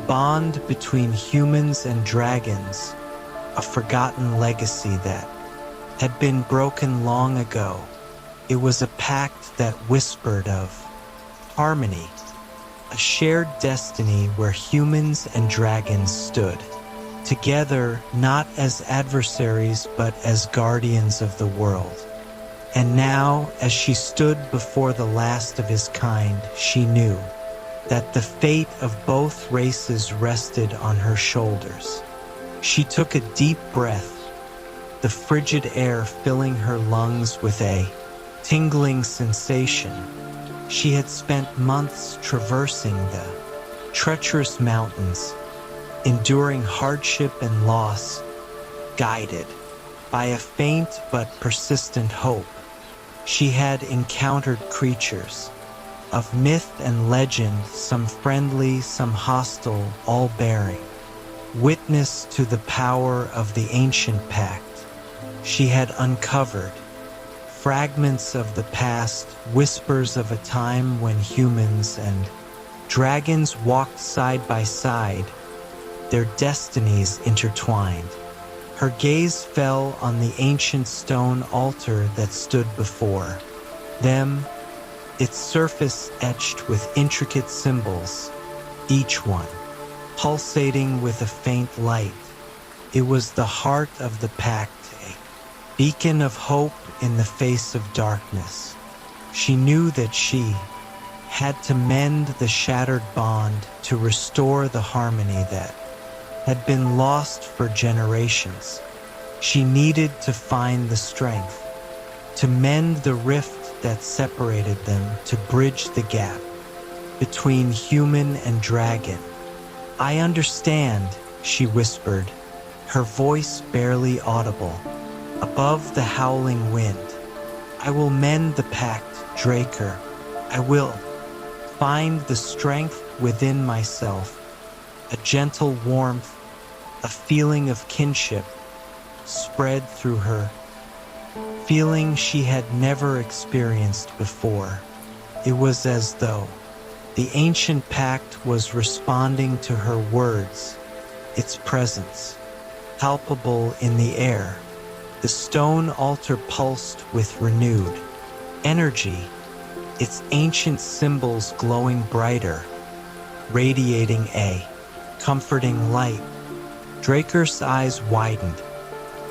bond between humans and dragons, a forgotten legacy that had been broken long ago. It was a pact that whispered of harmony, a shared destiny where humans and dragons stood together, not as adversaries but as guardians of the world. And now, as she stood before the last of his kind, she knew that the fate of both races rested on her shoulders. She took a deep breath, the frigid air filling her lungs with a tingling sensation. She had spent months traversing the treacherous mountains, enduring hardship and loss, guided by a faint but persistent hope. She had encountered creatures of myth and legend, some friendly, some hostile, all bearing witness to the power of the ancient pact. She had uncovered fragments of the past, whispers of a time when humans and dragons walked side by side, their destinies intertwined. Her gaze fell on the ancient stone altar that stood before them, its surface etched with intricate symbols, each one pulsating with a faint light. It was the heart of the pact, a beacon of hope in the face of darkness. She knew that she had to mend the shattered bond, to restore the harmony that had been lost for generations. She needed to find the strength to mend the rift that separated them, to bridge the gap between human and dragon. I understand, she whispered, her voice barely audible, above the howling wind. I will mend the pact, Draker. I will find the strength within myself, a gentle warmth, a feeling of kinship spread through her, feeling she had never experienced before. It was as though the ancient pact was responding to her words, its presence palpable in the air. The stone altar pulsed with renewed energy, its ancient symbols glowing brighter, radiating a comforting light. Draker's eyes widened,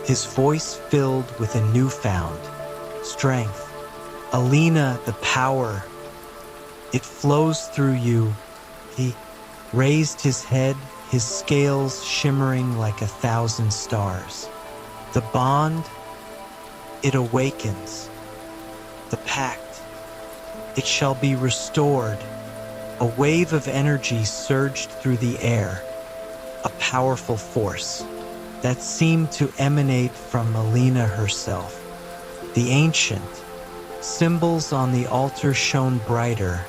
his voice filled with a newfound strength. Alina, the power, it flows through you. He raised his head, his scales shimmering like 1,000 stars. The bond, it awakens. The pact, it shall be restored. A wave of energy surged through the air, a powerful force that seemed to emanate from Alina herself. The ancient symbols on the altar shone brighter,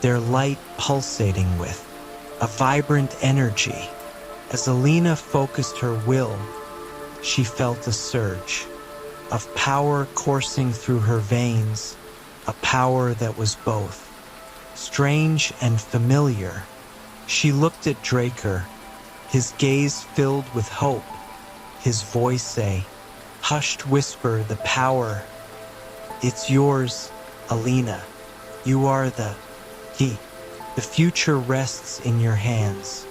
their light pulsating with a vibrant energy. As Alina focused her will, she felt a surge of power coursing through her veins, a power that was both strange and familiar. She looked at Draker, his gaze filled with hope, his voice a hushed whisper. The power, it's yours, Alina. You are the key. The future rests in your hands.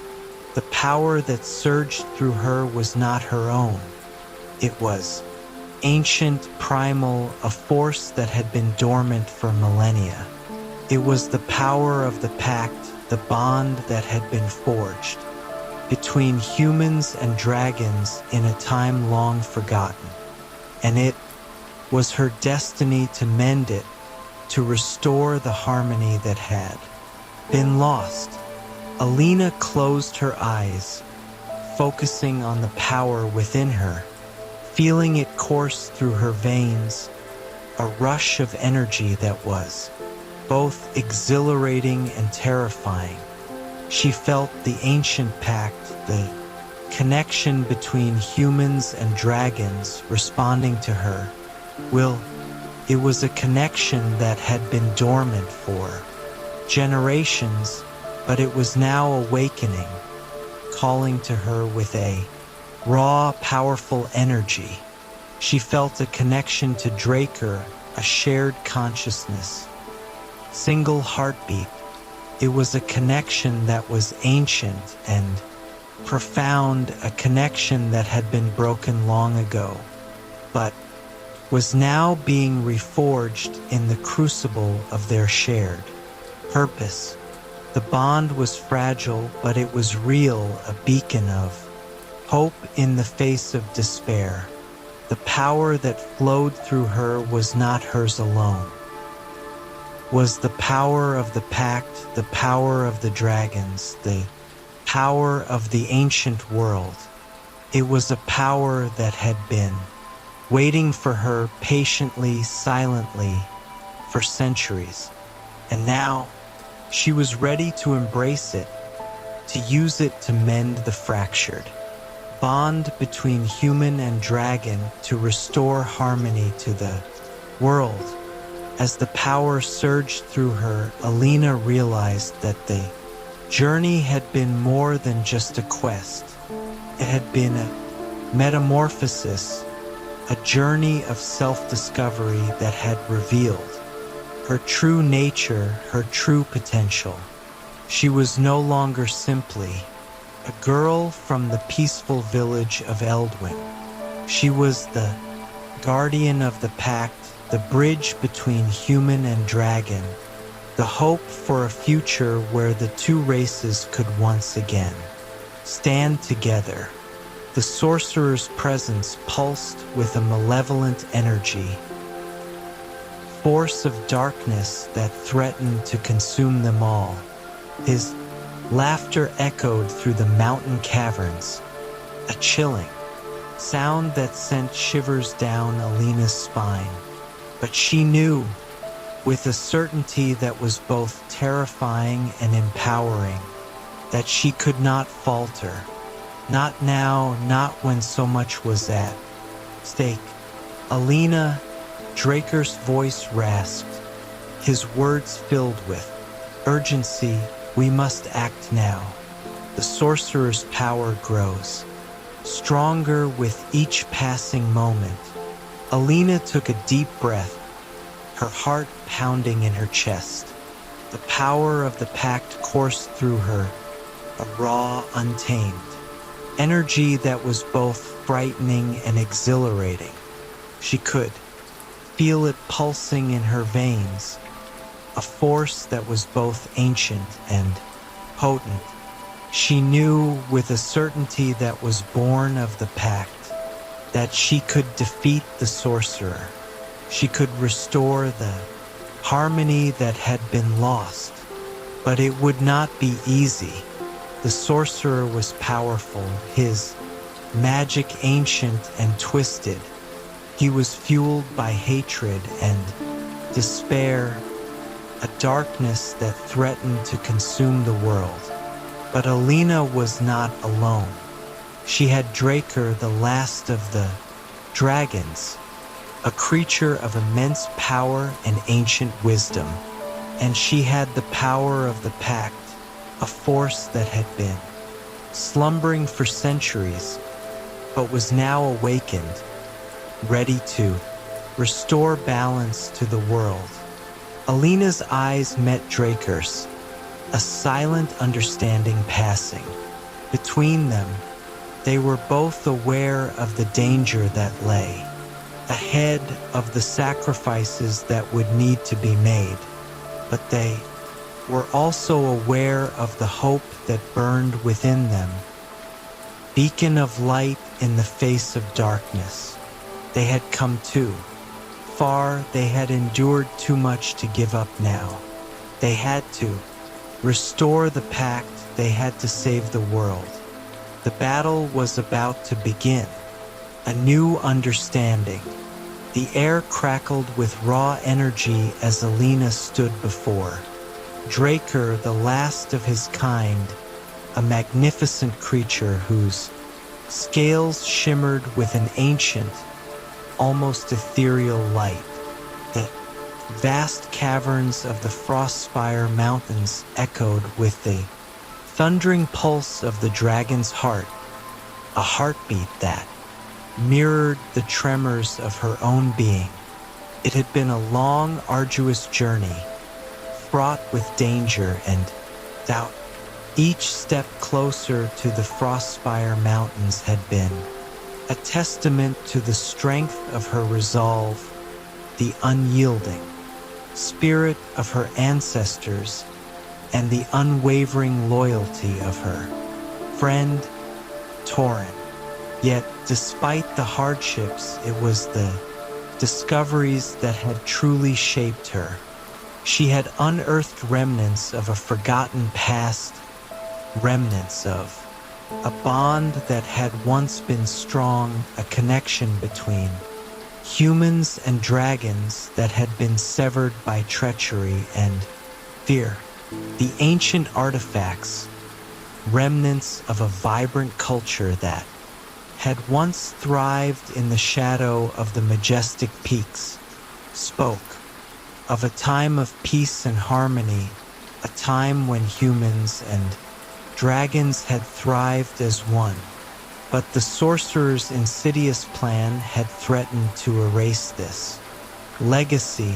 The power that surged through her was not her own. It was ancient, primal, a force that had been dormant for millennia. It was the power of the pact, the bond that had been forged between humans and dragons in a time long forgotten. And it was her destiny to mend it, to restore the harmony that had been lost. Alina closed her eyes, focusing on the power within her, feeling it course through her veins, a rush of energy that was both exhilarating and terrifying. She felt the ancient pact, the connection between humans and dragons responding to her. It was a connection that had been dormant for generations, but it was now awakening, calling to her with a raw, powerful energy. She felt a connection to Draker, a shared consciousness, single heartbeat. It was a connection that was ancient and profound, a connection that had been broken long ago, but was now being reforged in the crucible of their shared purpose. The bond was fragile, but it was real, a beacon of hope in the face of despair. The power that flowed through her was not hers alone. Was the power of the pact, the power of the dragons, the power of the ancient world. It was a power that had been waiting for her patiently, silently, for centuries. And now she was ready to embrace it, to use it to mend the fractured bond between human and dragon, to restore harmony to the world. As the power surged through her, Alina realized that the journey had been more than just a quest. It had been a metamorphosis, a journey of self-discovery that had revealed her true nature, her true potential. She was no longer simply a girl from the peaceful village of Eldwin. She was the guardian of the pact, the bridge between human and dragon, the hope for a future where the two races could once again stand together. The sorcerer's presence pulsed with a malevolent energy, force of darkness that threatened to consume them all. His laughter echoed through the mountain caverns, a chilling sound that sent shivers down Alina's spine. But she knew, with a certainty that was both terrifying and empowering, that she could not falter. Not now, not when so much was at stake. Alina, Draker's voice rasped, his words filled with urgency. We must act now. The sorcerer's power grows, stronger with each passing moment. Alina took a deep breath, her heart pounding in her chest. The power of the pact coursed through her, a raw, untamed energy that was both frightening and exhilarating. She could feel it pulsing in her veins, a force that was both ancient and potent. She knew with a certainty that was born of the pact that she could defeat the sorcerer. She could restore the harmony that had been lost. But it would not be easy. The sorcerer was powerful, his magic ancient and twisted. He was fueled by hatred and despair, a darkness that threatened to consume the world. But Alina was not alone. She had Draker, the last of the dragons, a creature of immense power and ancient wisdom. And she had the power of the pact, a force that had been slumbering for centuries, but was now awakened, ready to restore balance to the world. Alina's eyes met Draker's, a silent understanding passing. Between them, they were both aware of the danger that lay ahead, of the sacrifices that would need to be made. But they were also aware of the hope that burned within them, beacon of light in the face of darkness. They had come too far, they had endured too much to give up now. They had to restore the pact, they had to save the world. The battle was about to begin, a new understanding. The air crackled with raw energy as Alina stood before Draker, the last of his kind, a magnificent creature whose scales shimmered with an ancient, almost ethereal light. The vast caverns of the Frostspire Mountains echoed with the thundering pulse of the dragon's heart, a heartbeat that mirrored the tremors of her own being. It had been a long, arduous journey, fraught with danger and doubt. Each step closer to the Frostspire Mountains had been a testament to the strength of her resolve, the unyielding spirit of her ancestors, and the unwavering loyalty of her friend, Torin. Yet, despite the hardships, it was the discoveries that had truly shaped her. She had unearthed remnants of a forgotten past, remnants of a bond that had once been strong, a connection between humans and dragons that had been severed by treachery and fear. The ancient artifacts, remnants of a vibrant culture that had once thrived in the shadow of the majestic peaks, spoke of a time of peace and harmony, a time when humans and dragons had thrived as one. But the sorcerer's insidious plan had threatened to erase this legacy,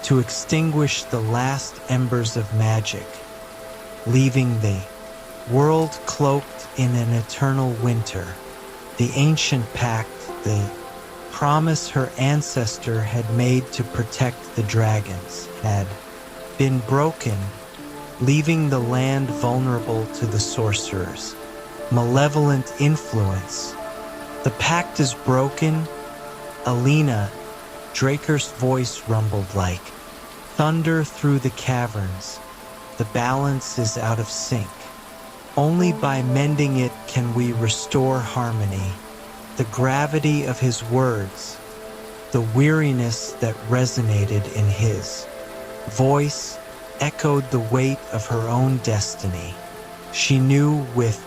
to extinguish the last embers of magic, leaving the world cloaked in an eternal winter. The ancient pact, the promise her ancestor had made to protect the dragons, had been broken, leaving the land vulnerable to the sorcerer's malevolent influence. The pact is broken, Alina, Draker's voice rumbled like thunder through the caverns. The balance is out of sync. Only by mending it can we restore harmony. The gravity of his words, the weariness that resonated in his voice, echoed the weight of her own destiny. She knew with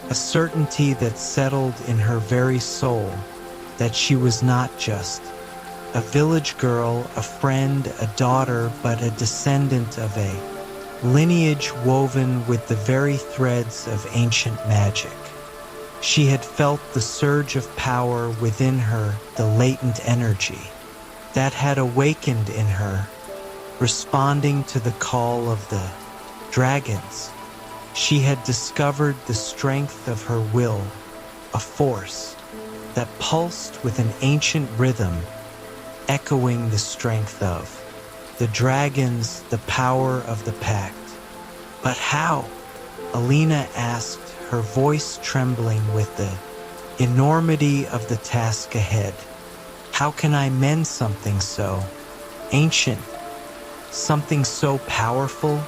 a certainty that settled in her very soul that she was not just a village girl, a friend, a daughter, but a descendant of a lineage woven with the very threads of ancient magic. She had felt the surge of power within her, the latent energy that had awakened in her, responding to the call of the dragons. She had discovered the strength of her will, a force that pulsed with an ancient rhythm, echoing the strength of the dragons, the power of the pact. But how? Alina asked, her voice trembling with the enormity of the task ahead. How can I mend something so ancient, something so powerful?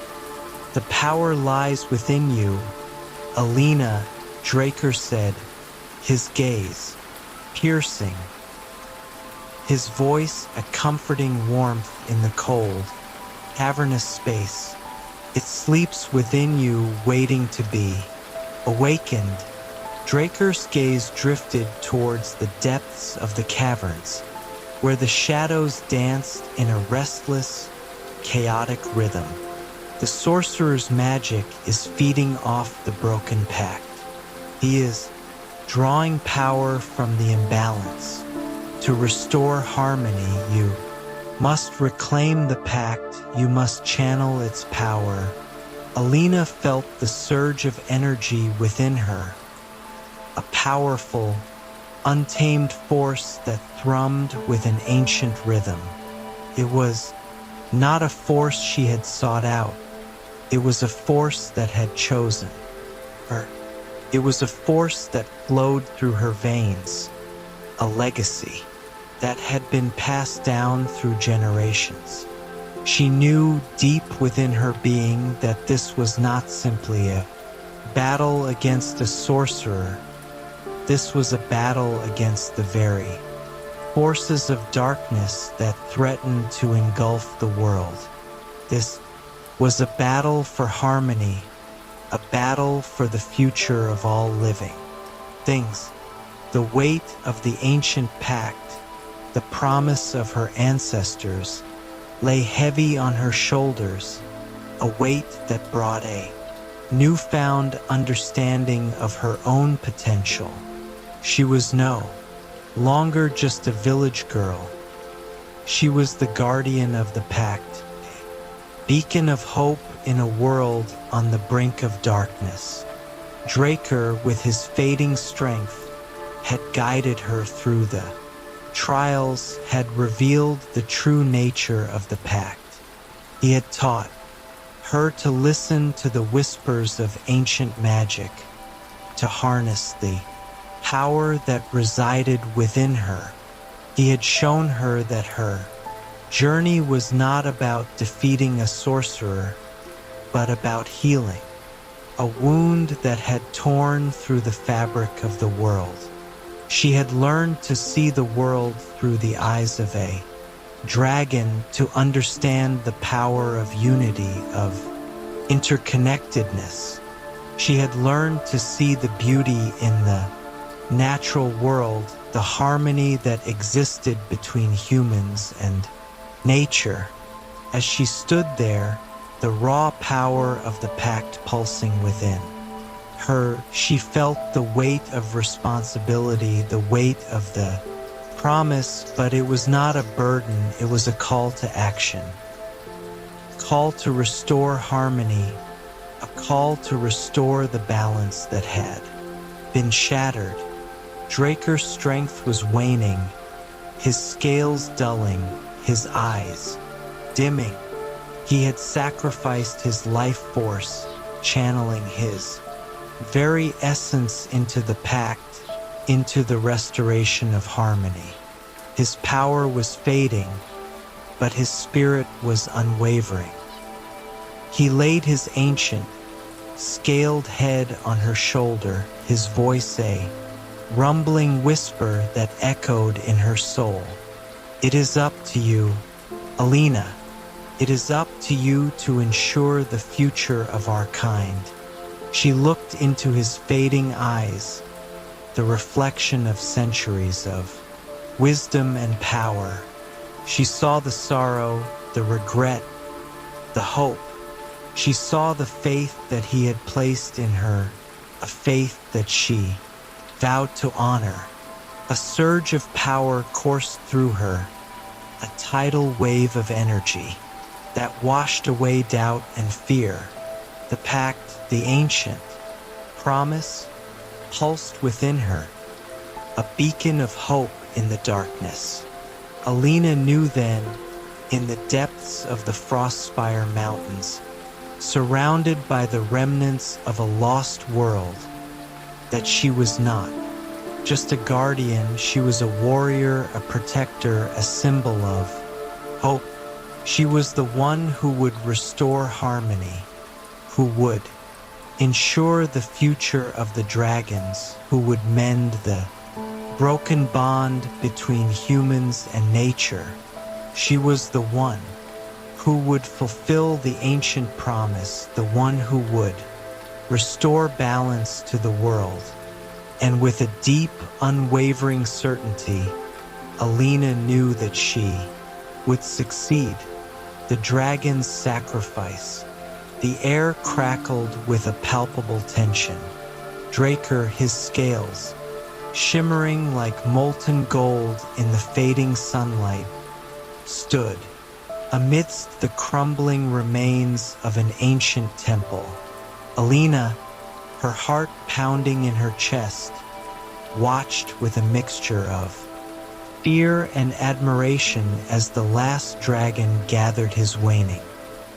The power lies within you, Alina, Draker said, his gaze piercing, his voice a comforting warmth in the cold, cavernous space. It sleeps within you, waiting to be awakened. Draker's gaze drifted towards the depths of the caverns, where the shadows danced in a restless, chaotic rhythm. The sorcerer's magic is feeding off the broken pact. He is drawing power from the imbalance. To restore harmony, you must reclaim the pact, you must channel its power. Alina felt the surge of energy within her, a powerful, untamed force that thrummed with an ancient rhythm. It was not a force she had sought out. It was a force that had chosen her. It was a force that flowed through her veins, a legacy that had been passed down through generations. She knew deep within her being that this was not simply a battle against a sorcerer. This was a battle against the very forces of darkness that threatened to engulf the world. This was a battle for harmony, a battle for the future of all living things. The weight of the ancient pact, the promise of her ancestors, lay heavy on her shoulders, a weight that brought a newfound understanding of her own potential. She was no longer just a village girl. She was the guardian of the pact, a beacon of hope in a world on the brink of darkness. Draker, with his fading strength, had guided her through the trials, had revealed the true nature of the pact. He had taught her to listen to the whispers of ancient magic, to harness the power that resided within her. He had shown her that her journey was not about defeating a sorcerer, but about healing a wound that had torn through the fabric of the world. She had learned to see the world through the eyes of a dragon, to understand the power of unity, of interconnectedness. She had learned to see the beauty in the natural world, the harmony that existed between humans and nature. As she stood there, the raw power of the pact pulsing within her, she felt the weight of responsibility, the weight of the promise, but it was not a burden, it was a call to action. A call to restore harmony, a call to restore the balance that had been shattered. Draker's strength was waning, his scales dulling, his eyes dimming. He had sacrificed his life force, channeling his very essence into the pact, into the restoration of harmony. His power was fading, but his spirit was unwavering. He laid his ancient, scaled head on her shoulder, his voice a rumbling whisper that echoed in her soul. It is up to you, Alina. It is up to you to ensure the future of our kind. She looked into his fading eyes, the reflection of centuries of wisdom and power. She saw the sorrow, the regret, the hope. She saw the faith that he had placed in her, a faith that she vowed to honor. A surge of power coursed through her, a tidal wave of energy that washed away doubt and fear. The pact, the ancient promise, pulsed within her, a beacon of hope in the darkness. Alina knew then, in the depths of the Frostspire Mountains, surrounded by the remnants of a lost world, that she was not just a guardian, she was a warrior, a protector, a symbol of hope. She was the one who would restore harmony, who would ensure the future of the dragons, who would mend the broken bond between humans and nature. She was the one who would fulfill the ancient promise, the one who would restore balance to the world. And with a deep, unwavering certainty, Alina knew that she would succeed. The dragon's sacrifice. The air crackled with a palpable tension. Draker, his scales, shimmering like molten gold in the fading sunlight, stood amidst the crumbling remains of an ancient temple. Alina, her heart pounding in her chest, watched with a mixture of fear and admiration as the last dragon gathered his waning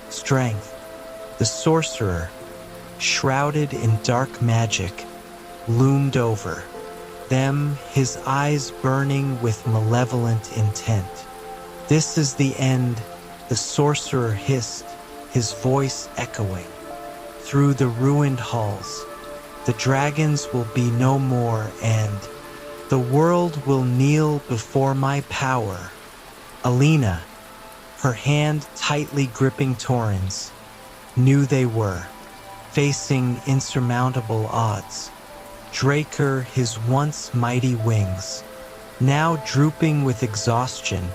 strength. The sorcerer, shrouded in dark magic, loomed over them, his eyes burning with malevolent intent. "This is the end," the sorcerer hissed, his voice echoing through the ruined halls. "The dragons will be no more, and the world will kneel before my power." Alina, her hand tightly gripping Torrens, knew they were facing insurmountable odds. Draker, his once mighty wings, now drooping with exhaustion,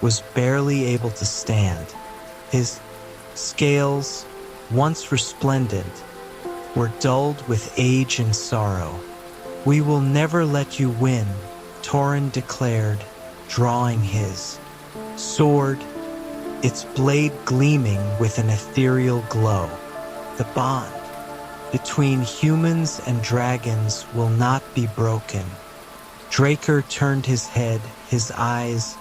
was barely able to stand. His scales, once resplendent, were dulled with age and sorrow. "We will never let you win," Torren declared, drawing his sword, its blade gleaming with an ethereal glow. "The bond between humans and dragons will not be broken." Draker turned his head, his eyes,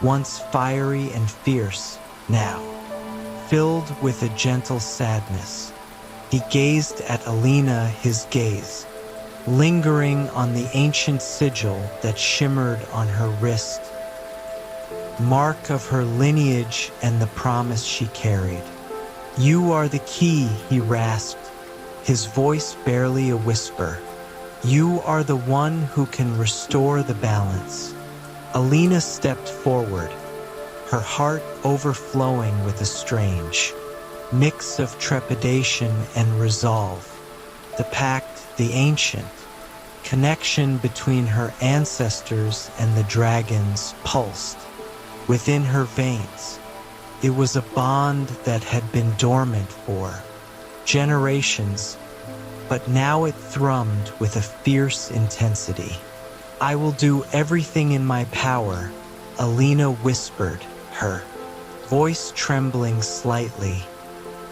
once fiery and fierce, now filled with a gentle sadness. He gazed at Alina, his gaze lingering on the ancient sigil that shimmered on her wrist, mark of her lineage and the promise she carried. "You are the key," he rasped, his voice barely a whisper. "You are the one who can restore the balance." Alina stepped forward, her heart overflowing with a strange mix of trepidation and resolve. The pact, the ancient connection between her ancestors and the dragons pulsed within her veins. It was a bond that had been dormant for generations, but now it thrummed with a fierce intensity. "I will do everything in my power," Alina whispered, her voice trembling slightly.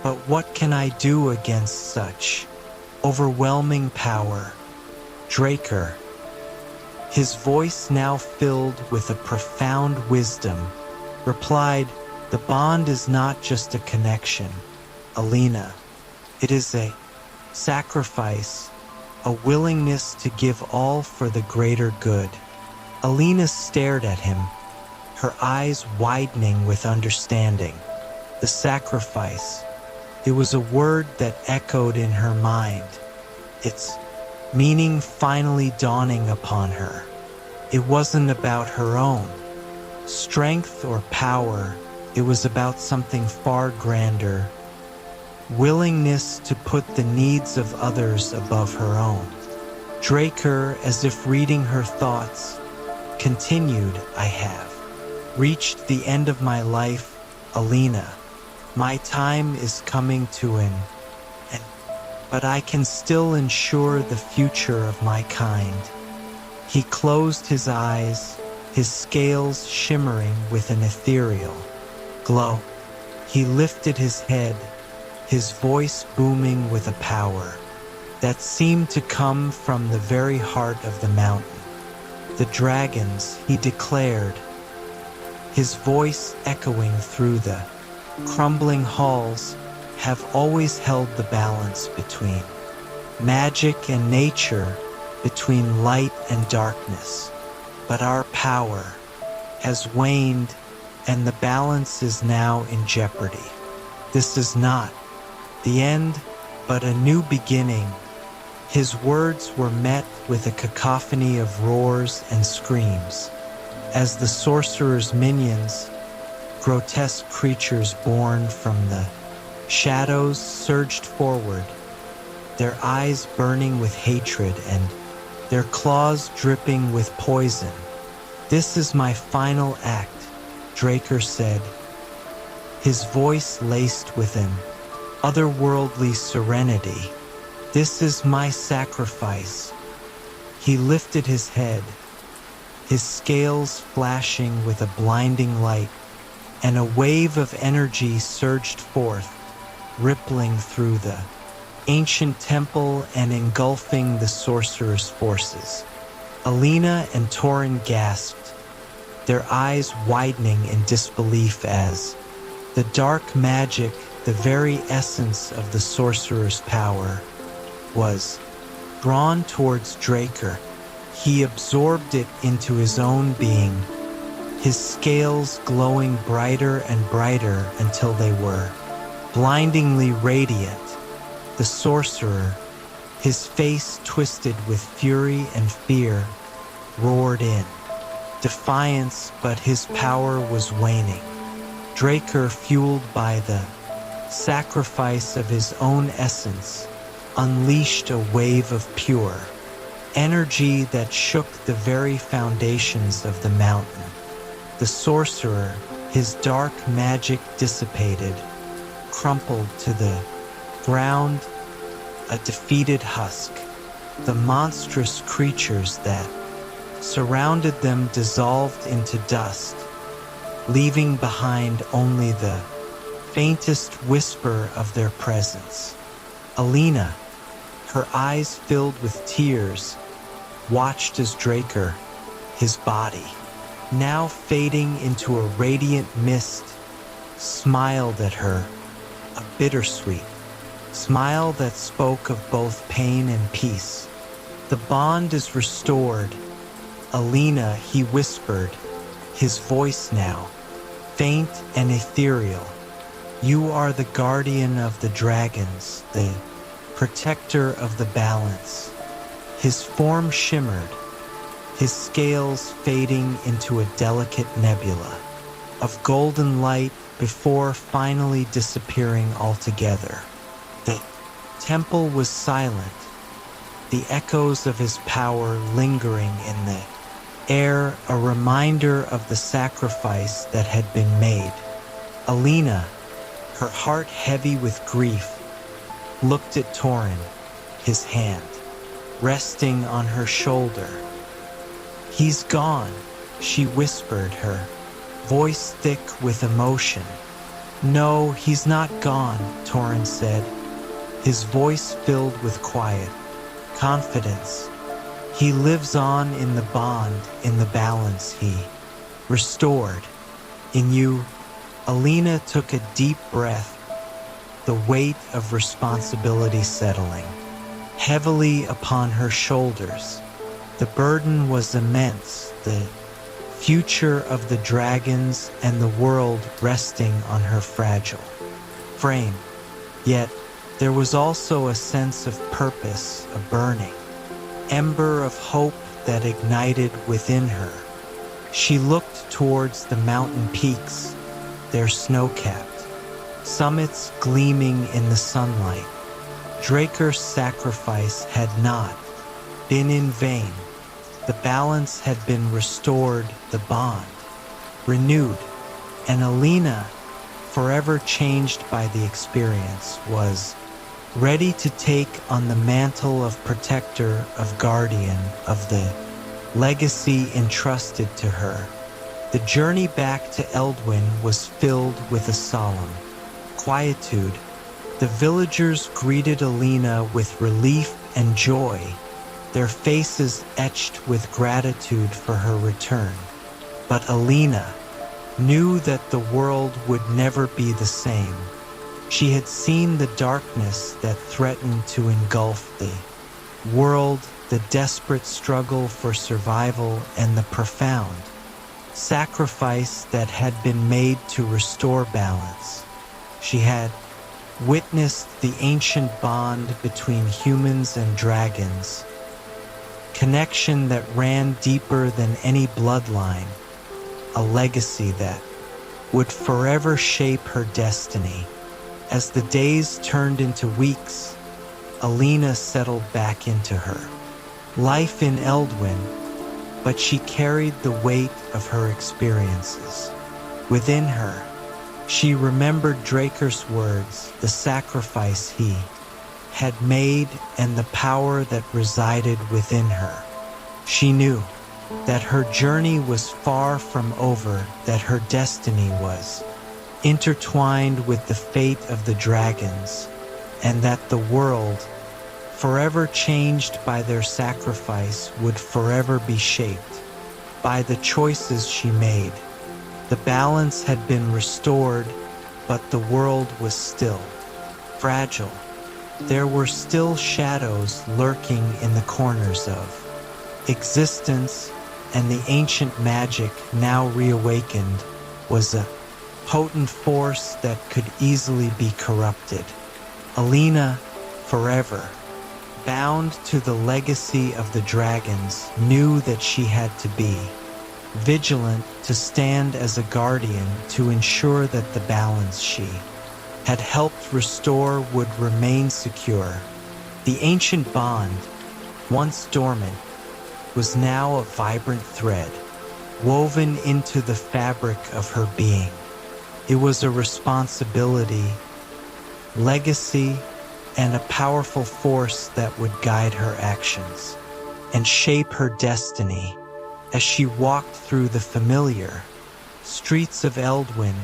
"But what can I do against such overwhelming power?" Draker, his voice now filled with a profound wisdom, replied, "The bond is not just a connection, Alina. It is a sacrifice, a willingness to give all for the greater good." Alina stared at him, her eyes widening with understanding. The sacrifice. It was a word that echoed in her mind, its meaning finally dawning upon her. It wasn't about her own strength or power. It was about something far grander. Willingness to put the needs of others above her own. Draker, as if reading her thoughts, continued, I have reached the end of my life, Alina. My time is coming to an end, but I can still ensure the future of my kind. He closed his eyes, his scales shimmering with an ethereal glow. He lifted his head, his voice booming with a power that seemed to come from the very heart of the mountain. The dragons, he declared, his voice echoing through the crumbling halls, have always held the balance between magic and nature, between light and darkness. But our power has waned, and the balance is now in jeopardy. This is not the end, but a new beginning. His words were met with a cacophony of roars and screams, as the sorcerer's minions, grotesque creatures born from the shadows, surged forward, their eyes burning with hatred and their claws dripping with poison. This is my final act, Draker said, his voice laced with an otherworldly serenity. This is my sacrifice. He lifted his head, his scales flashing with a blinding light, and a wave of energy surged forth, rippling through the ancient temple and engulfing the sorcerer's forces. Alina and Torin gasped, their eyes widening in disbelief as the dark magic, the very essence of the sorcerer's power, was drawn towards Draker. He absorbed it into his own being, his scales glowing brighter and brighter until they were blindingly radiant. The sorcerer, his face twisted with fury and fear, roared in defiance, but his power was waning. Draker, fueled by the sacrifice of his own essence, unleashed a wave of pure energy that shook the very foundations of the mountain. The sorcerer, his dark magic dissipated, crumpled to the ground, a defeated husk. The monstrous creatures that surrounded them dissolved into dust, leaving behind only the faintest whisper of their presence. Alina, her eyes filled with tears, watched as Draker, his body, now fading into a radiant mist, smiled at her, a bittersweet smile that spoke of both pain and peace. The bond is restored. Alina, he whispered, his voice now faint and ethereal. You are the guardian of the dragons, the protector of the balance. His form shimmered, his scales fading into a delicate nebula of golden light before finally disappearing altogether. The temple was silent, the echoes of his power lingering in the air, a reminder of the sacrifice that had been made. Alina, her heart heavy with grief, looked at Torin, his hand resting on her shoulder. He's gone, she whispered, her voice thick with emotion. No, he's not gone, Torin said, his voice filled with quiet confidence. He lives on in the bond, in the balance he restored. In you, Alina took a deep breath, the weight of responsibility settling heavily upon her shoulders. The burden was immense, the future of the dragons and the world resting on her fragile frame. Yet there was also a sense of purpose, a burning ember of hope that ignited within her. She looked towards the mountain peaks, their snow-capped summits gleaming in the sunlight. Draker's sacrifice had not been in vain. The balance had been restored, the bond renewed, and Alina, forever changed by the experience, was ready to take on the mantle of protector, of guardian, of the legacy entrusted to her. The journey back to Eldwyn was filled with a solemn quietude. The villagers greeted Alina with relief and joy, their faces etched with gratitude for her return. But Alina knew that the world would never be the same. She had seen the darkness that threatened to engulf the world, the desperate struggle for survival, and the profound sacrifice that had been made to restore balance. She had witnessed the ancient bond between humans and dragons, connection that ran deeper than any bloodline, a legacy that would forever shape her destiny. As the days turned into weeks, Alina settled back into her life in Eldwyn, but she carried the weight of her experiences within her. She remembered Draker's words, the sacrifice he had made, and the power that resided within her. She knew that her journey was far from over, that her destiny was intertwined with the fate of the dragons, and that the world, forever changed by their sacrifice, would forever be shaped by the choices she made. The balance had been restored, but the world was still fragile. There were still shadows lurking in the corners of existence, and the ancient magic, now reawakened, was a potent force that could easily be corrupted. Alina, forever bound to the legacy of the dragons, knew that she had to be vigilant, to stand as a guardian, to ensure that the balance she had helped restore would remain secure. The ancient bond, once dormant, was now a vibrant thread, woven into the fabric of her being. It was a responsibility, legacy, and a powerful force that would guide her actions and shape her destiny. As she walked through the familiar streets of Eldwyn,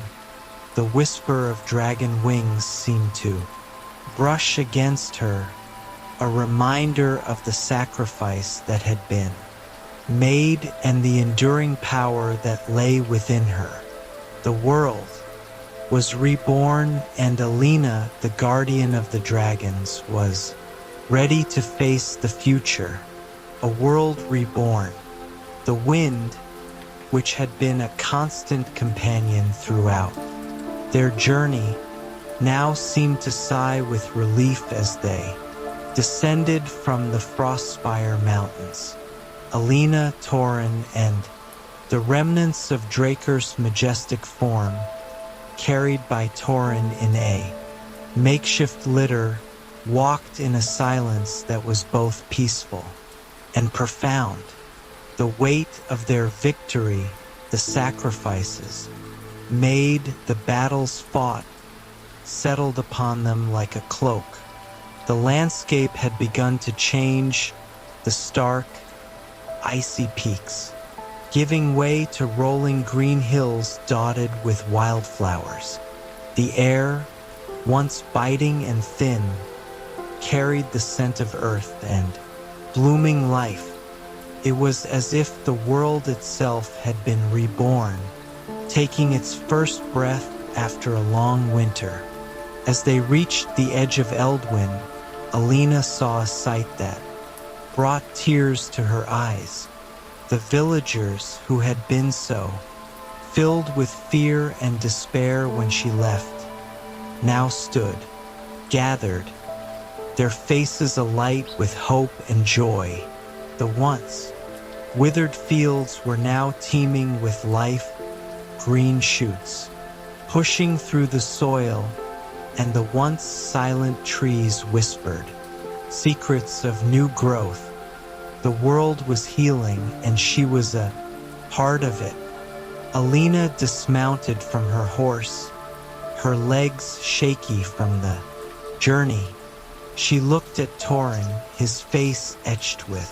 the whisper of dragon wings seemed to brush against her, a reminder of the sacrifice that had been made and the enduring power that lay within her. The world was reborn, and Alina, the guardian of the dragons, was ready to face the future. A world reborn. The wind, which had been a constant companion throughout their journey, now seemed to sigh with relief as they descended from the Frostspire Mountains. Alina, Torin, and the remnants of Draker's majestic form, carried by Torin in a makeshift litter, walked in a silence that was both peaceful and profound. The weight of their victory, the sacrifices made, the battles fought, settled upon them like a cloak. The landscape had begun to change, the stark, icy peaks giving way to rolling green hills dotted with wildflowers. The air, once biting and thin, carried the scent of earth and blooming life. It was as if the world itself had been reborn, taking its first breath after a long winter. As they reached the edge of Eldwyn, Alina saw a sight that brought tears to her eyes. The villagers who had been so filled with fear and despair when she left, now stood, gathered, their faces alight with hope and joy. The once withered fields were now teeming with life, green shoots pushing through the soil, and the once silent trees whispered secrets of new growth. The world was healing, and she was a part of it. Alina dismounted from her horse, her legs shaky from the journey. She looked at Torin, his face etched with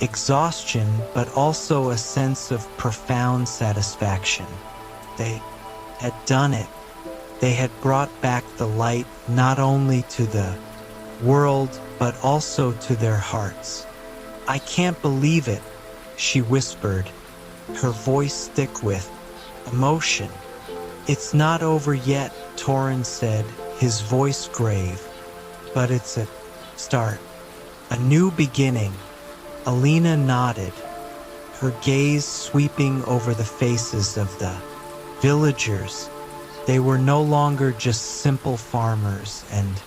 exhaustion, but also a sense of profound satisfaction. They had done it. They had brought back the light not only to the world, but also to their hearts. "I can't believe it," she whispered, her voice thick with emotion. "It's not over yet," Torin said, his voice grave. "But it's a start. A new beginning." Alina nodded, her gaze sweeping over the faces of the villagers. They were no longer just simple farmers and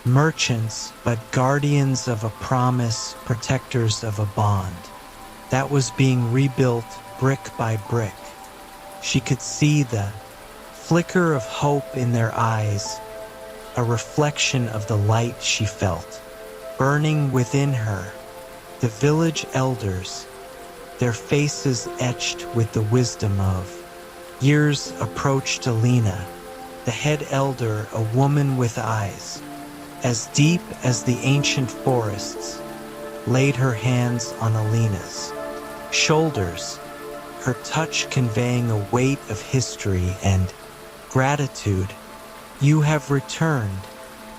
merchants, but guardians of a promise, protectors of a bond that was being rebuilt brick by brick. She could see the flicker of hope in their eyes, a reflection of the light she felt burning within her. The village elders, their faces etched with the wisdom of years, approached Alina. The head elder, a woman with eyes as deep as the ancient forests, laid her hands on Alina's shoulders, her touch conveying a weight of history and gratitude. "You have returned,"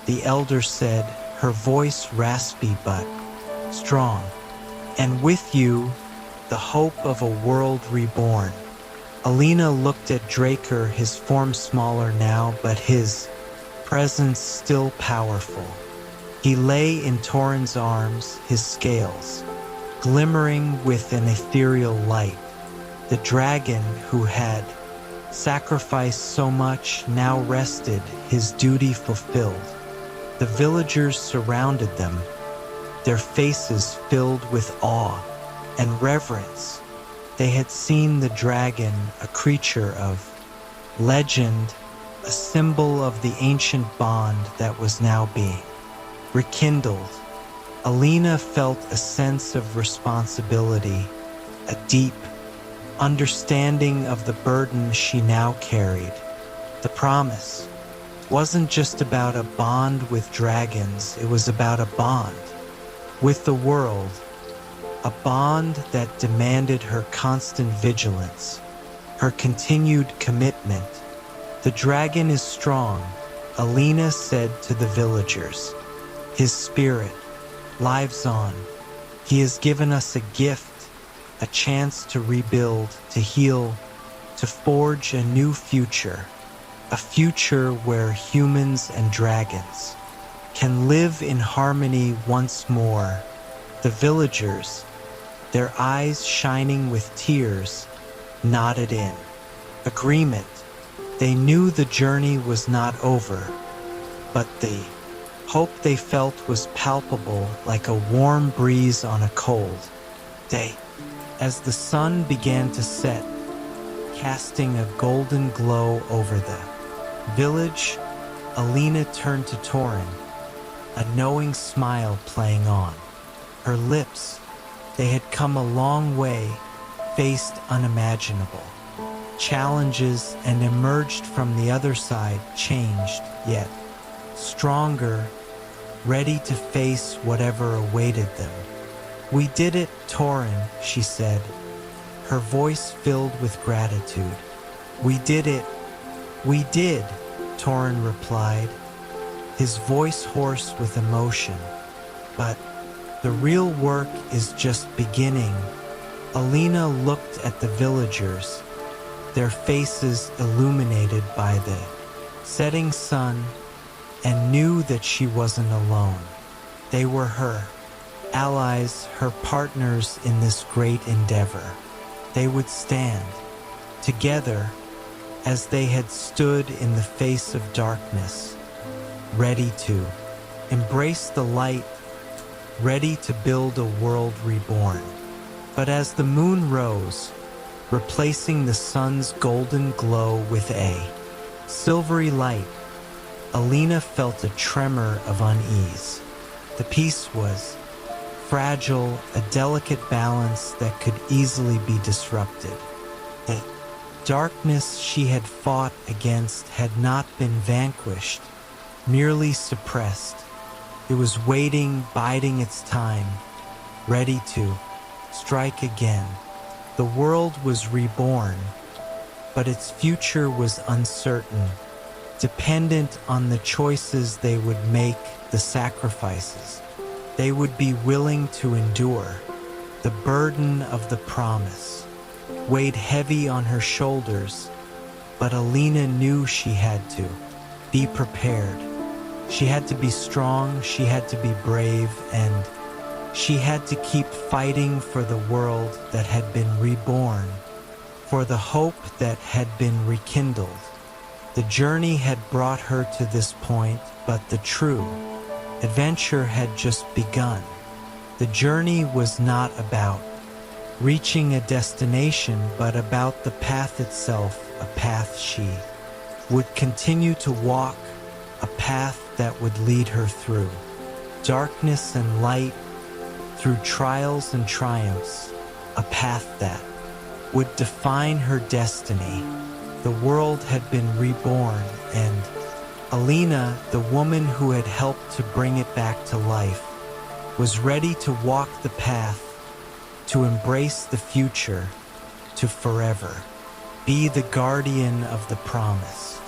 the elder said, her voice raspy but strong. "And with you, the hope of a world reborn." Alina looked at Draker, his form smaller now, but his presence still powerful. He lay in Torin's arms, his scales glimmering with an ethereal light. The dragon who had sacrificed so much now rested, his duty fulfilled. The villagers surrounded them, their faces filled with awe and reverence. They had seen the dragon, a creature of legend, a symbol of the ancient bond that was now being rekindled. Alina felt a sense of responsibility, a deep understanding of the burden she now carried. The promise wasn't just about a bond with dragons, it was about a bond with the world, a bond that demanded her constant vigilance, her continued commitment. "The dragon is strong," Alina said to the villagers. "His spirit lives on. He has given us a gift, a chance to rebuild, to heal, to forge a new future, a future where humans and dragons can live in harmony once more." The villagers, their eyes shining with tears, nodded in agreement. They knew the journey was not over, but the hope they felt was palpable, like a warm breeze on a cold day. As the sun began to set, casting a golden glow over the village, Alina turned to Torin, a knowing smile playing on her lips. They had come a long way, faced unimaginable challenges, and emerged from the other side changed, yet stronger, ready to face whatever awaited them. "We did it, Torin," she said, her voice filled with gratitude. "We did it." "We did," Torin replied, his voice hoarse with emotion. "But the real work is just beginning." Alina looked at the villagers, their faces illuminated by the setting sun, and knew that she wasn't alone. They were her allies, her partners in this great endeavor. They would stand together as they had stood in the face of darkness, ready to embrace the light, ready to build a world reborn. But as the moon rose, replacing the sun's golden glow with a silvery light, Alina felt a tremor of unease. The peace was fragile, a delicate balance that could easily be disrupted. The darkness she had fought against had not been vanquished, merely suppressed. It was waiting, biding its time, ready to strike again. The world was reborn, but its future was uncertain, dependent on the choices they would make, the sacrifices they would be willing to endure. The burden of the promise weighed heavy on her shoulders, but Alina knew she had to be prepared. She had to be strong, she had to be brave, and she had to keep fighting for the world that had been reborn, for the hope that had been rekindled. The journey had brought her to this point, but the true adventure had just begun. The journey was not about reaching a destination, but about the path itself, a path she would continue to walk, a path that would lead her through darkness and light, through trials and triumphs, a path that would define her destiny. The world had been reborn, and Alina, the woman who had helped to bring it back to life, was ready to walk the path, to embrace the future, to forever be the guardian of the promise.